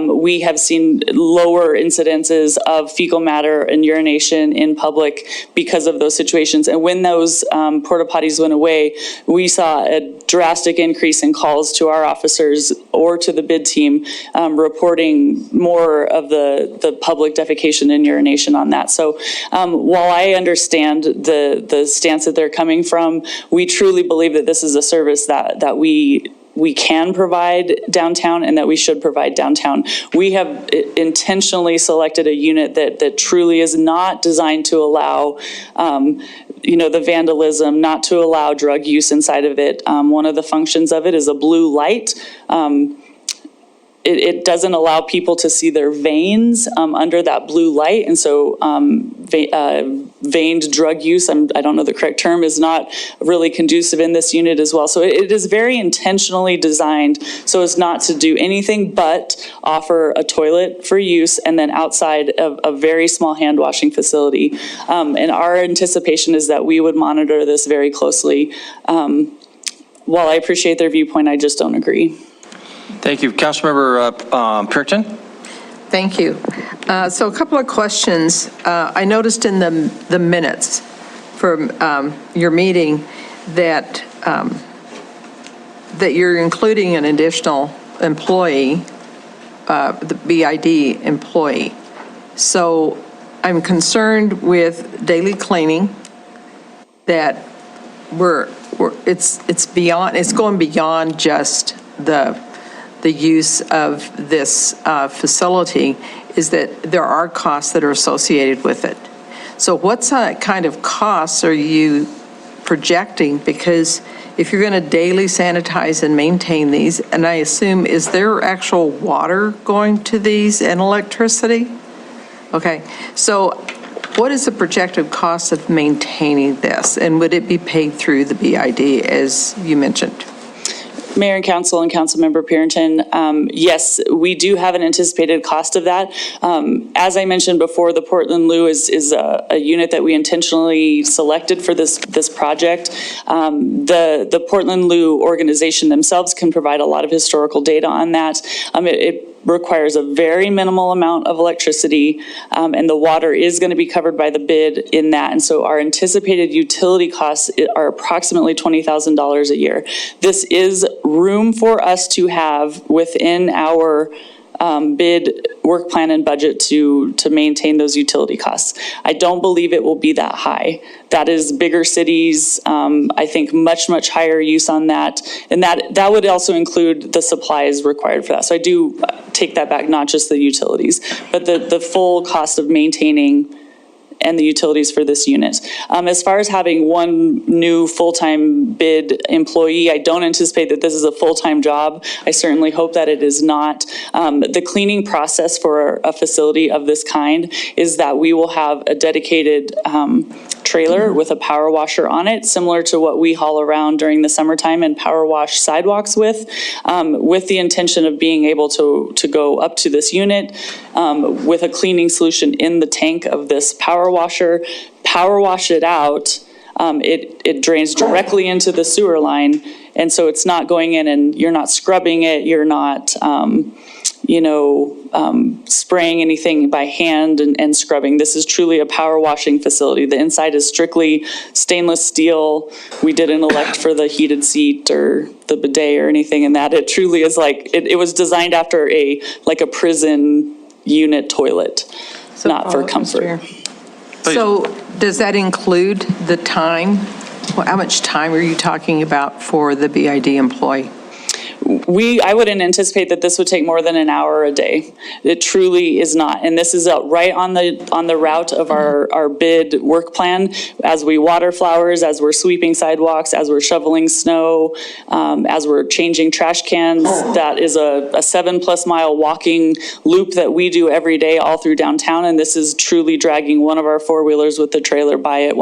[SPEAKER 8] We have seen lower incidences of fecal matter and urination in public because of those situations. And when those porta potties went away, we saw a drastic increase in calls to our officers or to the bid team reporting more of the public defecation and urination on that. So while I understand the stance that they're coming from, we truly believe that this is a service that we can provide downtown and that we should provide downtown. We have intentionally selected a unit that truly is not designed to allow the vandalism, not to allow drug use inside of it. One of the functions of it is a blue light. It doesn't allow people to see their veins under that blue light. And so veined drug use, I don't know the correct term, is not really conducive in this unit as well. So it is very intentionally designed so as not to do anything but offer a toilet for use and then outside of a very small hand washing facility. And our anticipation is that we would monitor this very closely. While I appreciate their viewpoint, I just don't agree.
[SPEAKER 1] Thank you. Councilmember Purington.
[SPEAKER 14] Thank you. So a couple of questions. I noticed in the minutes from your meeting that you're including an additional employee, the BID employee. So I'm concerned with daily cleaning that it's going beyond just the use of this facility, is that there are costs that are associated with it. So what kind of costs are you projecting? Because if you're going to daily sanitize and maintain these, and I assume, is there actual water going to these and electricity? Okay, so what is the projected cost of maintaining this? And would it be paid through the BID, as you mentioned?
[SPEAKER 8] Mayor and Council and Councilmember Purington, yes, we do have an anticipated cost of that. As I mentioned before, the Portland Loo is a unit that we intentionally selected for this project. The Portland Loo organization themselves can provide a lot of historical data on that. It requires a very minimal amount of electricity, and the water is going to be covered by the bid in that. And so our anticipated utility costs are approximately $20,000 a year. This is room for us to have within our bid, work plan, and budget to maintain those utility costs. I don't believe it will be that high. That is bigger cities, I think much higher use on that. And that would also include the supplies required for that. So I do take that back, not just the utilities, but the full cost of maintaining and the utilities for this unit. As far as having one new full-time bid employee, I don't anticipate that this is a full-time job. I certainly hope that it is not. The cleaning process for a facility of this kind is that we will have a dedicated trailer with a power washer on it, similar to what we haul around during the summertime and power wash sidewalks with the intention of being able to go up to this unit with a cleaning solution in the tank of this power washer, power wash it out, it drains directly into the sewer line. And so it's not going in and you're not scrubbing it, you're not, spraying anything by hand and scrubbing. This is truly a power washing facility. The inside is strictly stainless steel. We didn't elect for the heated seat or the bidet or anything in that. It truly is like, it was designed after a prison unit toilet, not for comfort.
[SPEAKER 14] So does that include the time? Well, how much time are you talking about for the BID employee?
[SPEAKER 8] I wouldn't anticipate that this would take more than an hour a day. It truly is not. And this is right on the route of our bid work plan. As we water flowers, as we're sweeping sidewalks, as we're shoveling snow, as we're changing trash cans, that is a 7+ mile walking loop that we do every day all through downtown. And this is truly dragging one of our four-wheelers with the trailer by it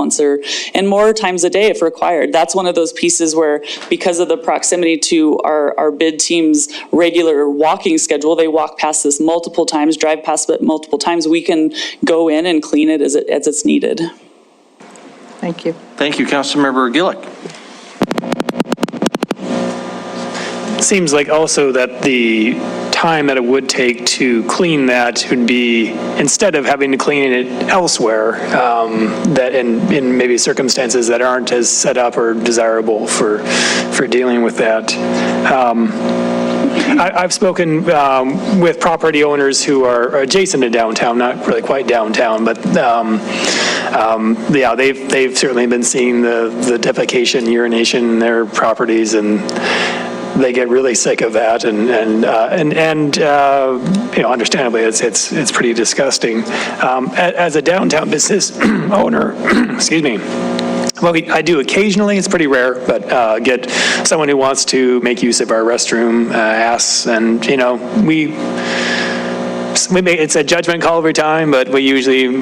[SPEAKER 8] and more times a day if required. That's one of those pieces where, because of the proximity to our bid team's regular walking schedule, they walk past this multiple times, drive past it multiple times. We can go in and clean it as it's needed.
[SPEAKER 14] Thank you.
[SPEAKER 1] Thank you, Councilmember Gillick.
[SPEAKER 21] Seems like also that the time that it would take to clean that would be, instead of having to clean it elsewhere, that in maybe circumstances that aren't as set up or desirable for dealing with that. I've spoken with property owners who are adjacent to downtown, not really quite downtown, but yeah, they've certainly been seeing the defecation, urination in their properties, and they get really sick of that, and understandably, it's pretty disgusting. As a downtown business owner, excuse me. Well, I do occasionally, it's pretty rare, but get someone who wants to make use of our restroom, asks, and it's a judgment call every time, but we usually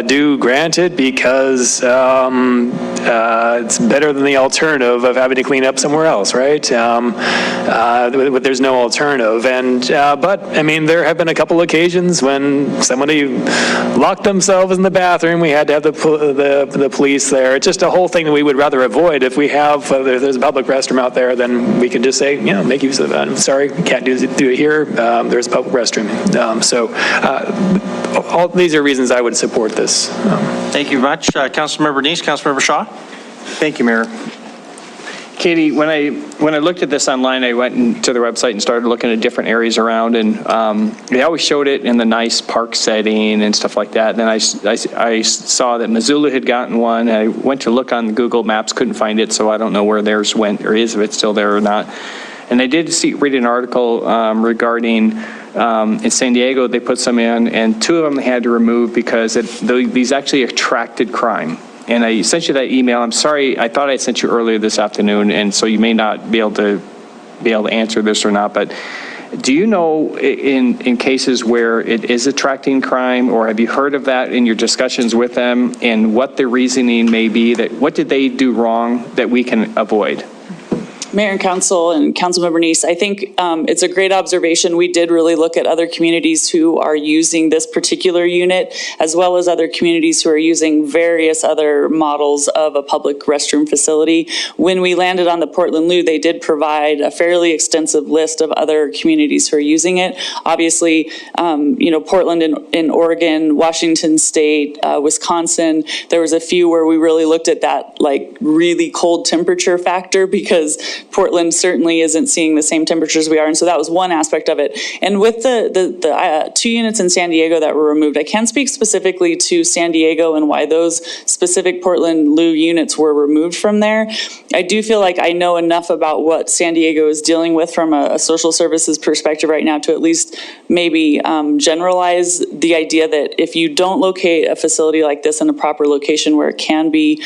[SPEAKER 21] do grant it because it's better than the alternative of having to clean up somewhere else, right? But there's no alternative. But I mean, there have been a couple occasions when somebody locked themselves in the bathroom. We had to have the police there. It's just a whole thing that we would rather avoid. If we have, if there's a public restroom out there, then we can just say, make use of it. I'm sorry, we can't do it here. There's a public restroom. So all these are reasons I would support this.
[SPEAKER 1] Thank you very much. Councilmember Neese, Councilmember Shaw.
[SPEAKER 16] Thank you, Mayor. Katie, when I looked at this online, I went to their website and started looking at different areas around, and they always showed it in the nice park setting and stuff like that. Then I saw that Missoula had gotten one. I went to look on Google Maps, couldn't find it, so I don't know where theirs went or is, if it's still there or not. And I did read an article regarding in San Diego, they put some in, and 2 of them they had to remove because these actually attracted crime. And I sent you that email. I'm sorry, I thought I sent you earlier this afternoon, and so you may not be able to answer this or not. But do you know in cases where it is attracting crime, or have you heard of that in your discussions with them, and what the reasoning may be? What did they do wrong that we can avoid?
[SPEAKER 8] Mayor and Council and Councilmember Neese, I think it's a great observation. We did really look at other communities who are using this particular unit, as well as other communities who are using various other models of a public restroom facility. When we landed on the Portland Loo, they did provide a fairly extensive list of other communities who are using it. Obviously, Portland in Oregon, Washington State, Wisconsin, there was a few where we really looked at that really cold temperature factor, because Portland certainly isn't seeing the same temperatures we are, and so that was one aspect of it. And with the 2 units in San Diego that were removed, I can't speak specifically to San Diego and why those specific Portland Loo units were removed from there. I do feel like I know enough about what San Diego is dealing with from a social services perspective right now to at least maybe generalize the idea that if you don't locate a facility like this in a proper location where it can be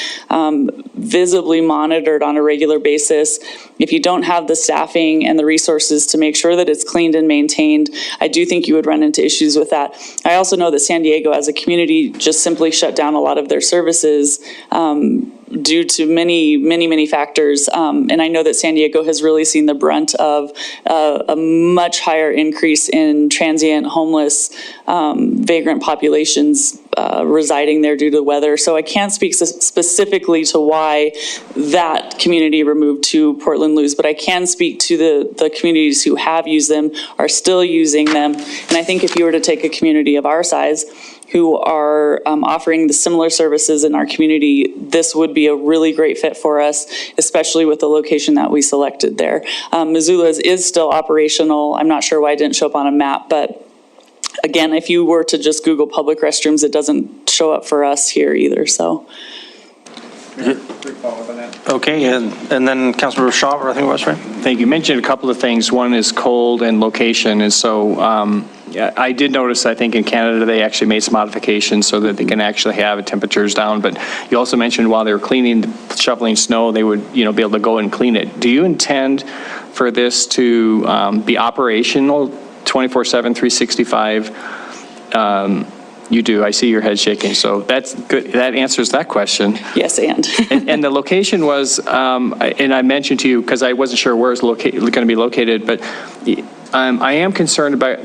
[SPEAKER 8] visibly monitored on a regular basis, if you don't have the staffing and the resources to make sure that it's cleaned and maintained, I do think you would run into issues with that. I also know that San Diego as a community just simply shut down a lot of their services due to many factors. And I know that San Diego has really seen the brunt of a much higher increase in transient, homeless, vagrant populations residing there due to weather. So I can't speak specifically to why that community removed 2 Portland loos, but I can speak to the communities who have used them, are still using them. And I think if you were to take a community of our size who are offering the similar services in our community, this would be a really great fit for us, especially with the location that we selected there. Missoula's is still operational. I'm not sure why it didn't show up on a map, but again, if you were to just Google public restrooms, it doesn't show up for us here either, so.
[SPEAKER 1] Okay, and then Councilmember Shaw, I think it was, right?
[SPEAKER 16] Thank you. You mentioned a couple of things. One is cold and location. And so yeah, I did notice, I think in Canada, they actually made some modifications so that they can actually have temperatures down. But you also mentioned while they were cleaning, shoveling snow, they would, be able to go and clean it. Do you intend for this to be operational 24/7, 365? You do. I see your head shaking. So that's good. That answers that question.
[SPEAKER 8] Yes,
[SPEAKER 16] and the location was, and I mentioned to you because I wasn't sure where it's going to be located, but I am concerned about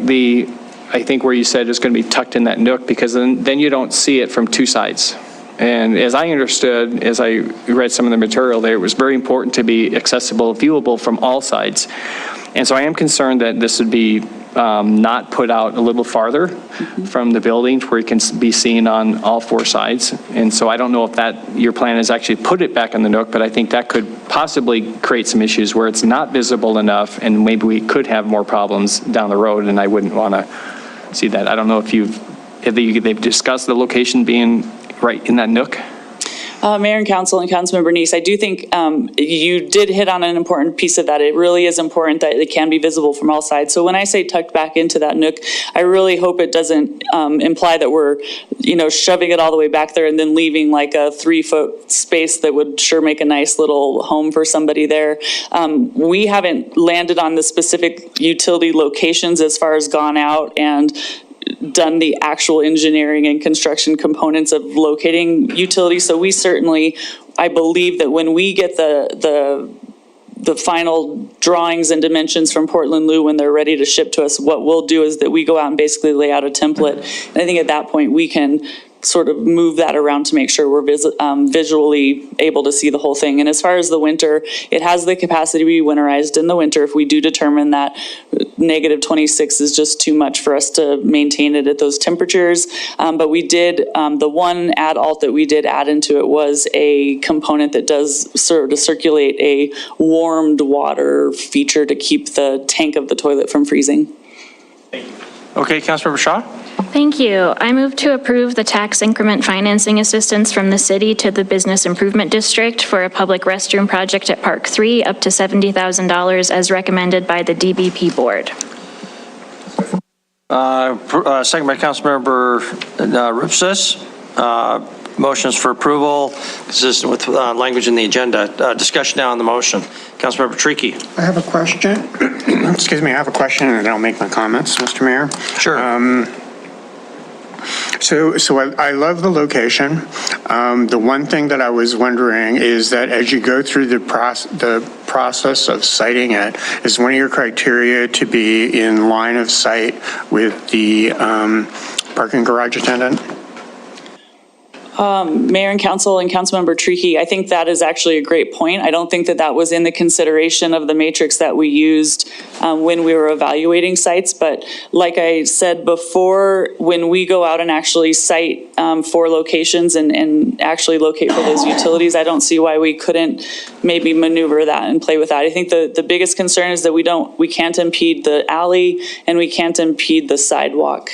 [SPEAKER 16] I think where you said it's going to be tucked in that nook, because then you don't see it from 2 sides. And as I understood, as I read some of the material there, it was very important to be accessible, viewable from all sides. And so I am concerned that this would be not put out a little farther from the building where it can be seen on all 4 sides. And so I don't know if your plan is actually put it back in the nook, but I think that could possibly create some issues where it's not visible enough, and maybe we could have more problems down the road, and I wouldn't want to see that. I don't know if they've discussed the location being right in that nook.
[SPEAKER 8] Mayor and Council and Councilmember Neese, I do think you did hit on an important piece of that. It really is important that it can be visible from all sides. So when I say tucked back into that nook, I really hope it doesn't imply that we're, shoving it all the way back there and then leaving like a 3-foot space that would sure make a nice little home for somebody there. We haven't landed on the specific utility locations as far as gone out and done the actual engineering and construction components of locating utilities. So we certainly, I believe that when we get the final drawings and dimensions from Portland Loo, when they're ready to ship to us, what we'll do is that we go out and basically lay out a template. And I think at that point we can sort of move that around to make sure we're visually able to see the whole thing. And as far as the winter, it has the capacity to be winterized in the winter if we do determine that -26 is just too much for us to maintain it at those temperatures. But we did, the one add alt that we did add into it was a component that does serve to circulate a warmed water feature to keep the tank of the toilet from freezing.
[SPEAKER 1] Okay, Councilmember Shaw?
[SPEAKER 6] Thank you. I move to approve the tax increment financing assistance from the city to the Business Improvement District for a public restroom project at Park 3 up to $70,000 as recommended by the DBP board.
[SPEAKER 1] Second by Councilmember Rupsis. Motions for approval consistent with language in the agenda. Discussion now on the motion. Councilmember Tricky.
[SPEAKER 17] I have a question. Excuse me, I have a question and then I'll make my comments, Mr. Mayor.
[SPEAKER 1] Sure.
[SPEAKER 17] So I love the location. The one thing that I was wondering is that as you go through the process of siting it, is one of your criteria to be in line of sight with the parking garage attendant?
[SPEAKER 8] Mayor and Council and Councilmember Tricky, I think that is actually a great point. I don't think that that was in the consideration of the matrix that we used when we were evaluating sites. But like I said before, when we go out and actually site for locations and actually locate for those utilities, I don't see why we couldn't maybe maneuver that and play with that. I think the biggest concern is that we can't impede the alley and we can't impede the sidewalk.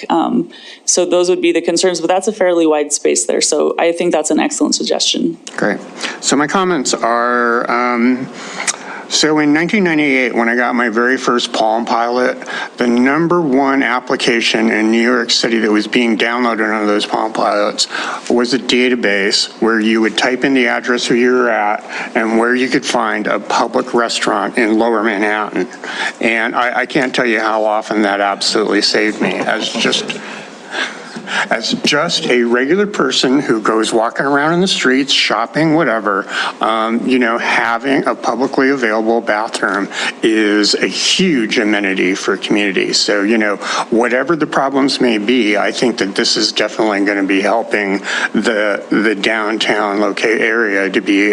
[SPEAKER 8] So those would be the concerns, but that's a fairly wide space there. So I think that's an excellent suggestion.
[SPEAKER 17] Great. So my comments are, so in 1998, when I got my very first Palm Pilot, the #1 application in New York City that was being downloaded on those Palm Pilots was a database where you would type in the address where you were at and where you could find a public restaurant in Lower Manhattan. And I can't tell you how often that absolutely saved me as just... as just a regular person who goes walking around in the streets, shopping, whatever, having a publicly available bathroom is a huge amenity for communities. So, whatever the problems may be, I think that this is definitely going to be helping the downtown area to be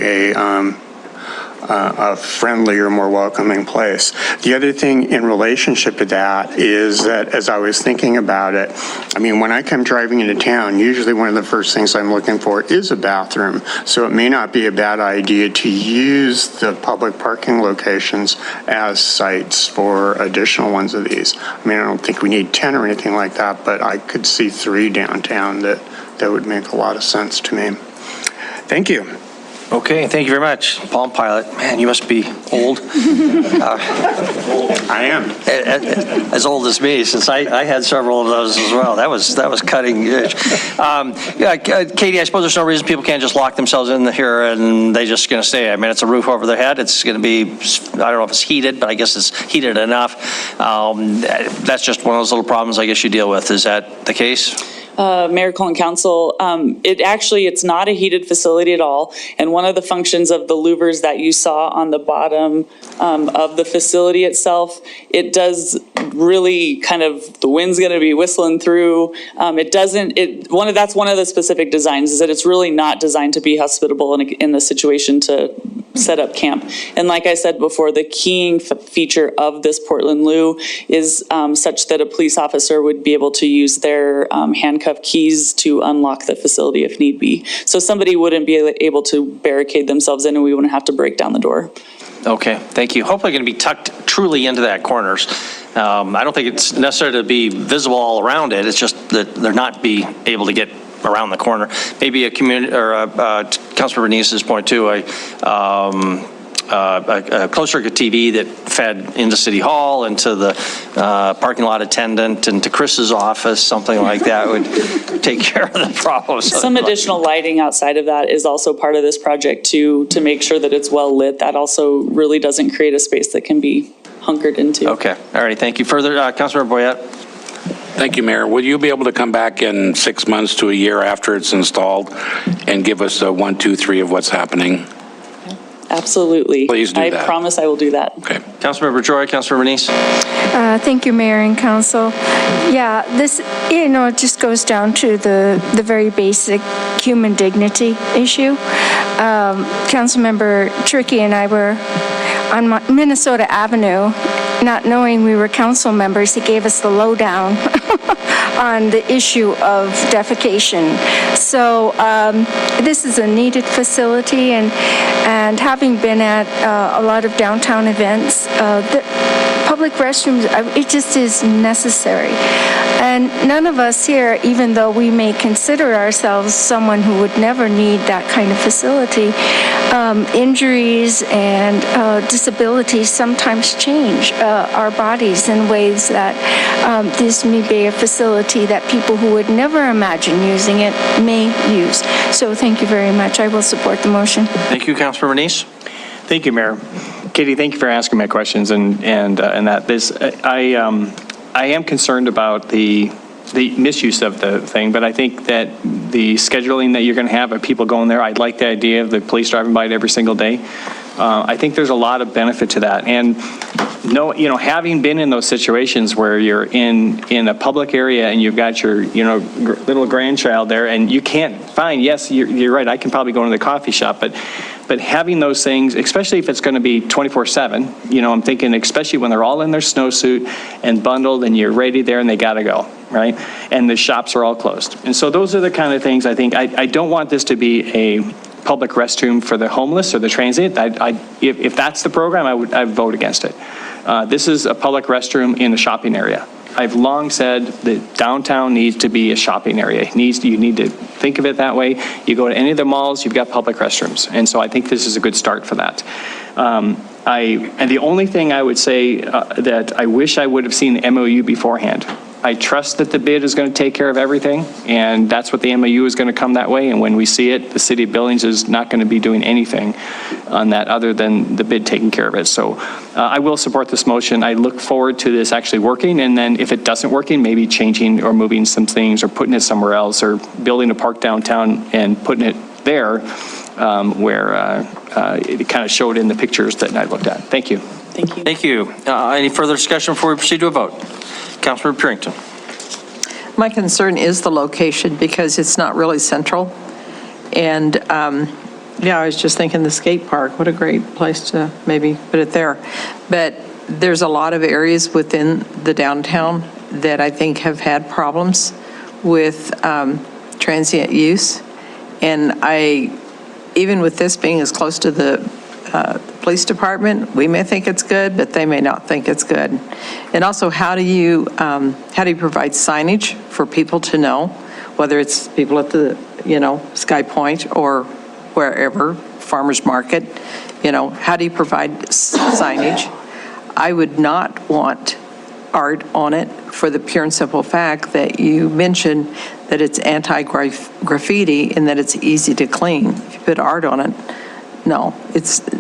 [SPEAKER 17] a friendlier, more welcoming place. The other thing in relationship to that is that as I was thinking about it, when I come driving into town, usually one of the first things I'm looking for is a bathroom. So it may not be a bad idea to use the public parking locations as sites for additional ones of these. I don't think we need 10 or anything like that, but I could see 3 downtown that would make a lot of sense to me. Thank you.
[SPEAKER 1] Okay, thank you very much. Palm Pilot, man, you must be old.
[SPEAKER 17] I am.
[SPEAKER 1] As old as me, since I had several of those as well. That was cutting edge. Katie, I suppose there's no reason people can't just lock themselves in here and they're just going to stay. It's a roof over their head. It's going to be, I don't know if it's heated, but I guess it's heated enough. That's just one of those little problems I guess you deal with. Is that the case?
[SPEAKER 8] Mayor, Colton, Council, it's not a heated facility at all. And one of the functions of the louvers that you saw on the bottom of the facility itself, it does really the wind's going to be whistling through. That's one of the specific designs, is that it's really not designed to be hospitable in the situation to set up camp. And like I said before, the keying feature of this Portland Lou is such that a police officer would be able to use their handcuff keys to unlock the facility if need be. So somebody wouldn't be able to barricade themselves in and we wouldn't have to break down the door.
[SPEAKER 1] Okay, thank you. Hopefully going to be tucked truly into that corners. I don't think it's necessary to be visible all around it. It's just that they're not be able to get around the corner. Maybe a community, or Councilmember Nice's point too, a closed circuit TV that fed into City Hall, into the parking lot attendant, into Chris's office, something like that would take care of the problems.
[SPEAKER 8] Some additional lighting outside of that is also part of this project too, to make sure that it's well lit. That also really doesn't create a space that can be hunkered into.
[SPEAKER 1] Okay, all right, thank you. Further, Councilmember Boyette.
[SPEAKER 18] Thank you, Mayor. Will you be able to come back in 6 months to a year after it's installed and give us a 1, 2, 3 of what's happening?
[SPEAKER 8] Absolutely.
[SPEAKER 18] Please do that.
[SPEAKER 8] I promise I will do that.
[SPEAKER 18] Okay.
[SPEAKER 1] Councilmember Joy, Councilmember Nice.
[SPEAKER 13] Thank you, Mayor and Council. Yeah, this, it just goes down to the very basic human dignity issue. Councilmember Trickey and I were on Minnesota Avenue, not knowing we were council members. He gave us the lowdown on the issue of defecation. So this is a needed facility, and having been at a lot of downtown events, the public restrooms, it just is necessary. And none of us here, even though we may consider ourselves someone who would never need that kind of facility, injuries and disabilities sometimes change our bodies in ways that this may be a facility that people who would never imagine using it may use. So thank you very much. I will support the motion.
[SPEAKER 1] Thank you, Councilmember Nice.
[SPEAKER 16] Thank you, Mayor. Katie, thank you for asking my questions and that this, I am concerned about the misuse of the thing, but I think that the scheduling that you're going to have of people going there, I'd like the idea of the police driving by it every single day. I think there's a lot of benefit to that. And having been in those situations where you're in a public area and you've got your, little grandchild there and you can't find, yes, you're right, I can probably go into the coffee shop, but having those things, especially if it's going to be 24/7, I'm thinking especially when they're all in their snowsuit and bundled and you're ready there and they got to go, right? And the shops are all closed. And so those are the kind of things I think, I don't want this to be a public restroom for the homeless or the transient. If that's the program, I'd vote against it. This is a public restroom in the shopping area. I've long said that downtown needs to be a shopping area. You need to think of it that way. You go to any of the malls, you've got public restrooms. And so I think this is a good start for that. And the only thing I would say that I wish I would have seen the MOU beforehand. I trust that the bid is going to take care of everything, and that's what the MOU is going to come that way, and when we see it, the city of Billings is not going to be doing anything on that other than the bid taking care of it. So I will support this motion. I look forward to this actually working, and then if it doesn't working, maybe changing or moving some things or putting it somewhere else or building a park downtown and putting it there where it kind of showed in the pictures that I looked at. Thank you.
[SPEAKER 1] Thank you. Thank you. Any further discussion before we proceed to a vote? Councilmember Purington.
[SPEAKER 14] My concern is the location because it's not really central. And yeah, I was just thinking the skate park, what a great place to maybe put it there. But there's a lot of areas within the downtown that I think have had problems with transient use. And even with this being as close to the police department, we may think it's good, but they may not think it's good. And also, how do you provide signage for people to know, whether it's people at the, Sky Point or wherever, farmer's market, how do you provide signage? I would not want art on it for the pure and simple fact that you mentioned that it's anti-graffiti and that it's easy to clean. If you put art on it, no,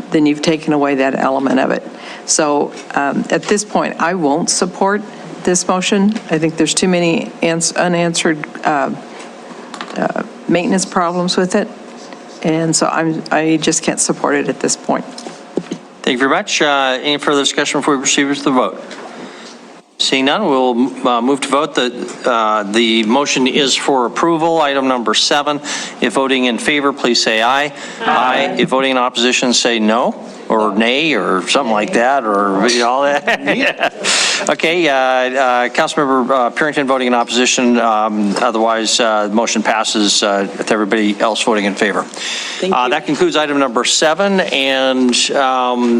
[SPEAKER 14] then you've taken away that element of it. So at this point, I won't support this motion. I think there's too many unanswered maintenance problems with it. And so I just can't support it at this point.
[SPEAKER 1] Thank you very much. Any further discussion before we proceed with the vote? Seeing none, we'll move to vote. The motion is for approval. Item number 7. If voting in favor, please say aye. Aye. If voting in opposition, say no or nay or something like that, or all that. Yeah. Okay, Councilmember Purington voting in opposition. Otherwise, the motion passes with everybody else voting in favor. Thank you. That concludes item number 7, and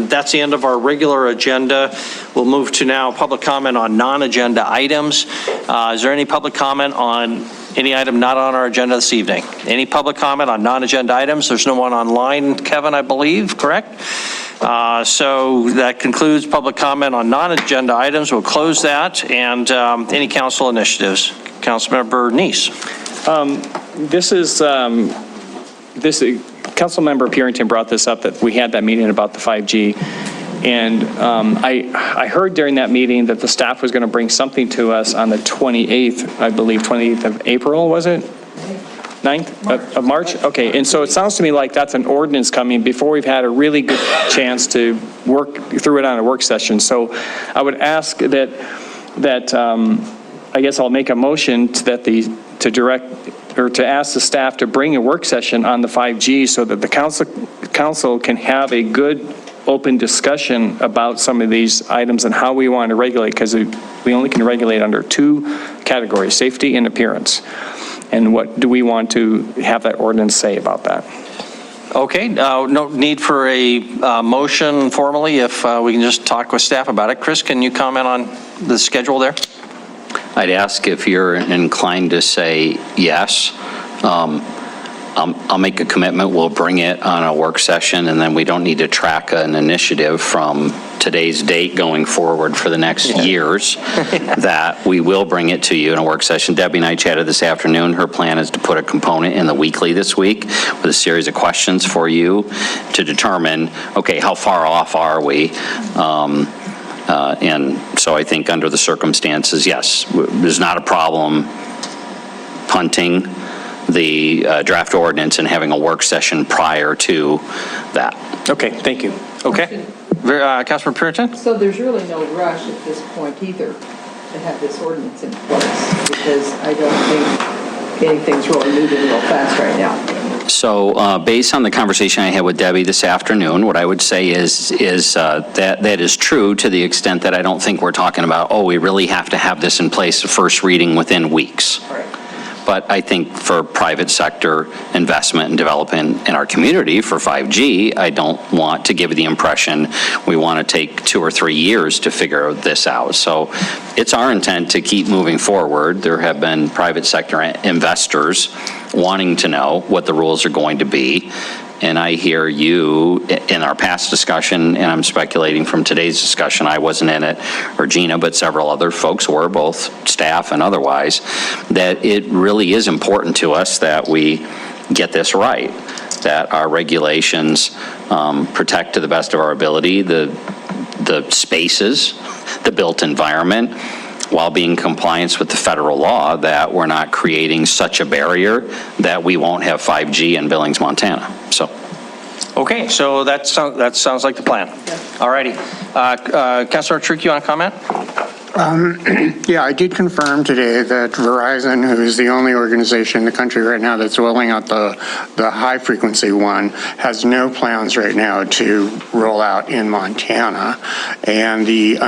[SPEAKER 1] that's the end of our regular agenda. We'll move to now public comment on non-agenda items. Is there any public comment on any item not on our agenda this evening? Any public comment on non-agenda items? There's no one online, Kevin, I believe, correct? So that concludes public comment on non-agenda items. We'll close that. And any council initiatives? Councilmember Neese.
[SPEAKER 16] Councilmember Purington brought this up, that we had that meeting about the 5G. And I heard during that meeting that the staff was going to bring something to us on the 28th, I believe, 28th of April, was it? 9th of March? Okay, and so it sounds to me like that's an ordinance coming before we've had a really good chance to work through it on a work session. So I would ask that I guess I'll make a motion to direct or to ask the staff to bring a work session on the 5G so that the council can have a good open discussion about some of these items and how we want to regulate, because we only can regulate under 2 categories, safety and appearance. And what do we want to have that ordinance say about that?
[SPEAKER 1] Okay, no need for a motion formally if we can just talk with staff about it. Chris, can you comment on the schedule there?
[SPEAKER 10] I'd ask if you're inclined to say yes. I'll make a commitment. We'll bring it on a work session, and then we don't need to track an initiative from today's date going forward for the next years, that we will bring it to you in a work session. Debbie and I chatted this afternoon. Her plan is to put a component in the weekly this week with a series of questions for you to determine, okay, how far off are we? And so I think under the circumstances, yes, there's not a problem punting the draft ordinance and having a work session prior to that.
[SPEAKER 16] Okay, thank you.
[SPEAKER 1] Okay. Councilman Purington?
[SPEAKER 14] So there's really no rush at this point either to have this ordinance in place, because I don't think anything's really moving real fast right now.
[SPEAKER 10] So based on the conversation I had with Debbie this afternoon, what I would say is that is true to the extent that I don't think we're talking about, oh, we really have to have this in place, the first reading within weeks.
[SPEAKER 14] Right.
[SPEAKER 10] But I think for private sector investment and development in our community for 5G, I don't want to give the impression we want to take 2 or 3 years to figure this out. So it's our intent to keep moving forward. There have been private sector investors wanting to know what the rules are going to be. and I hear you in our past discussion, and I'm speculating from today's discussion, I wasn't in it, or Gina, but several other folks were, both staff and otherwise, that it really is important to us that we get this right, that our regulations protect to the best of our ability the spaces, the built environment, while being in compliance with the federal law, that we're not creating such a barrier that we won't have 5G in Billings, Montana. So.
[SPEAKER 1] Okay, so that sounds like the plan. All righty. Councilor Trick, you want to comment?
[SPEAKER 17] Yeah, I did confirm today that Verizon, who is the only organization in the country right now that's rolling out the high-frequency one, has no plans right now to roll out in Montana. And the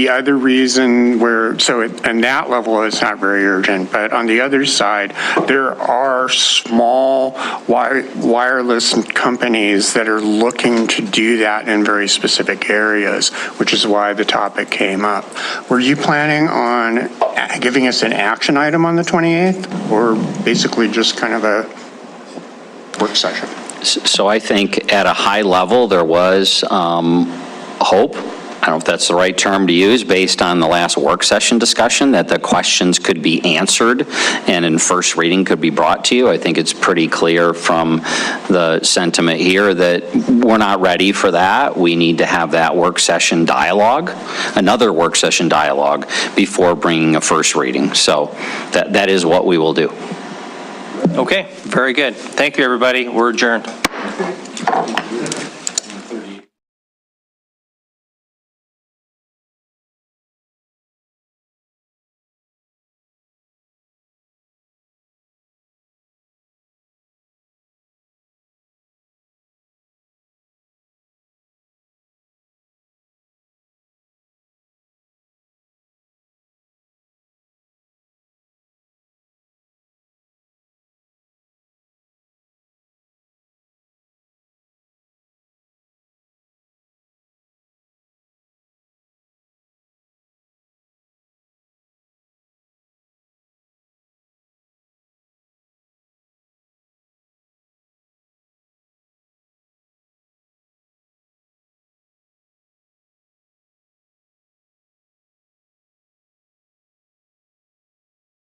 [SPEAKER 17] other reason and that level is not very urgent, but on the other side, there are small wireless companies that are looking to do that in very specific areas, which is why the topic came up. Were you planning on giving us an action item on the 28th, or basically just kind of a work session?
[SPEAKER 10] So I think at a high level, there was hope, I don't know if that's the right term to use, based on the last work session discussion, that the questions could be answered and in first reading could be brought to you. I think it's pretty clear from the sentiment here that we're not ready for that. We need to have that work session dialogue, another work session dialogue, before bringing a first reading. So that is what we will do.
[SPEAKER 1] Okay, very good. Thank you, everybody. We're adjourned.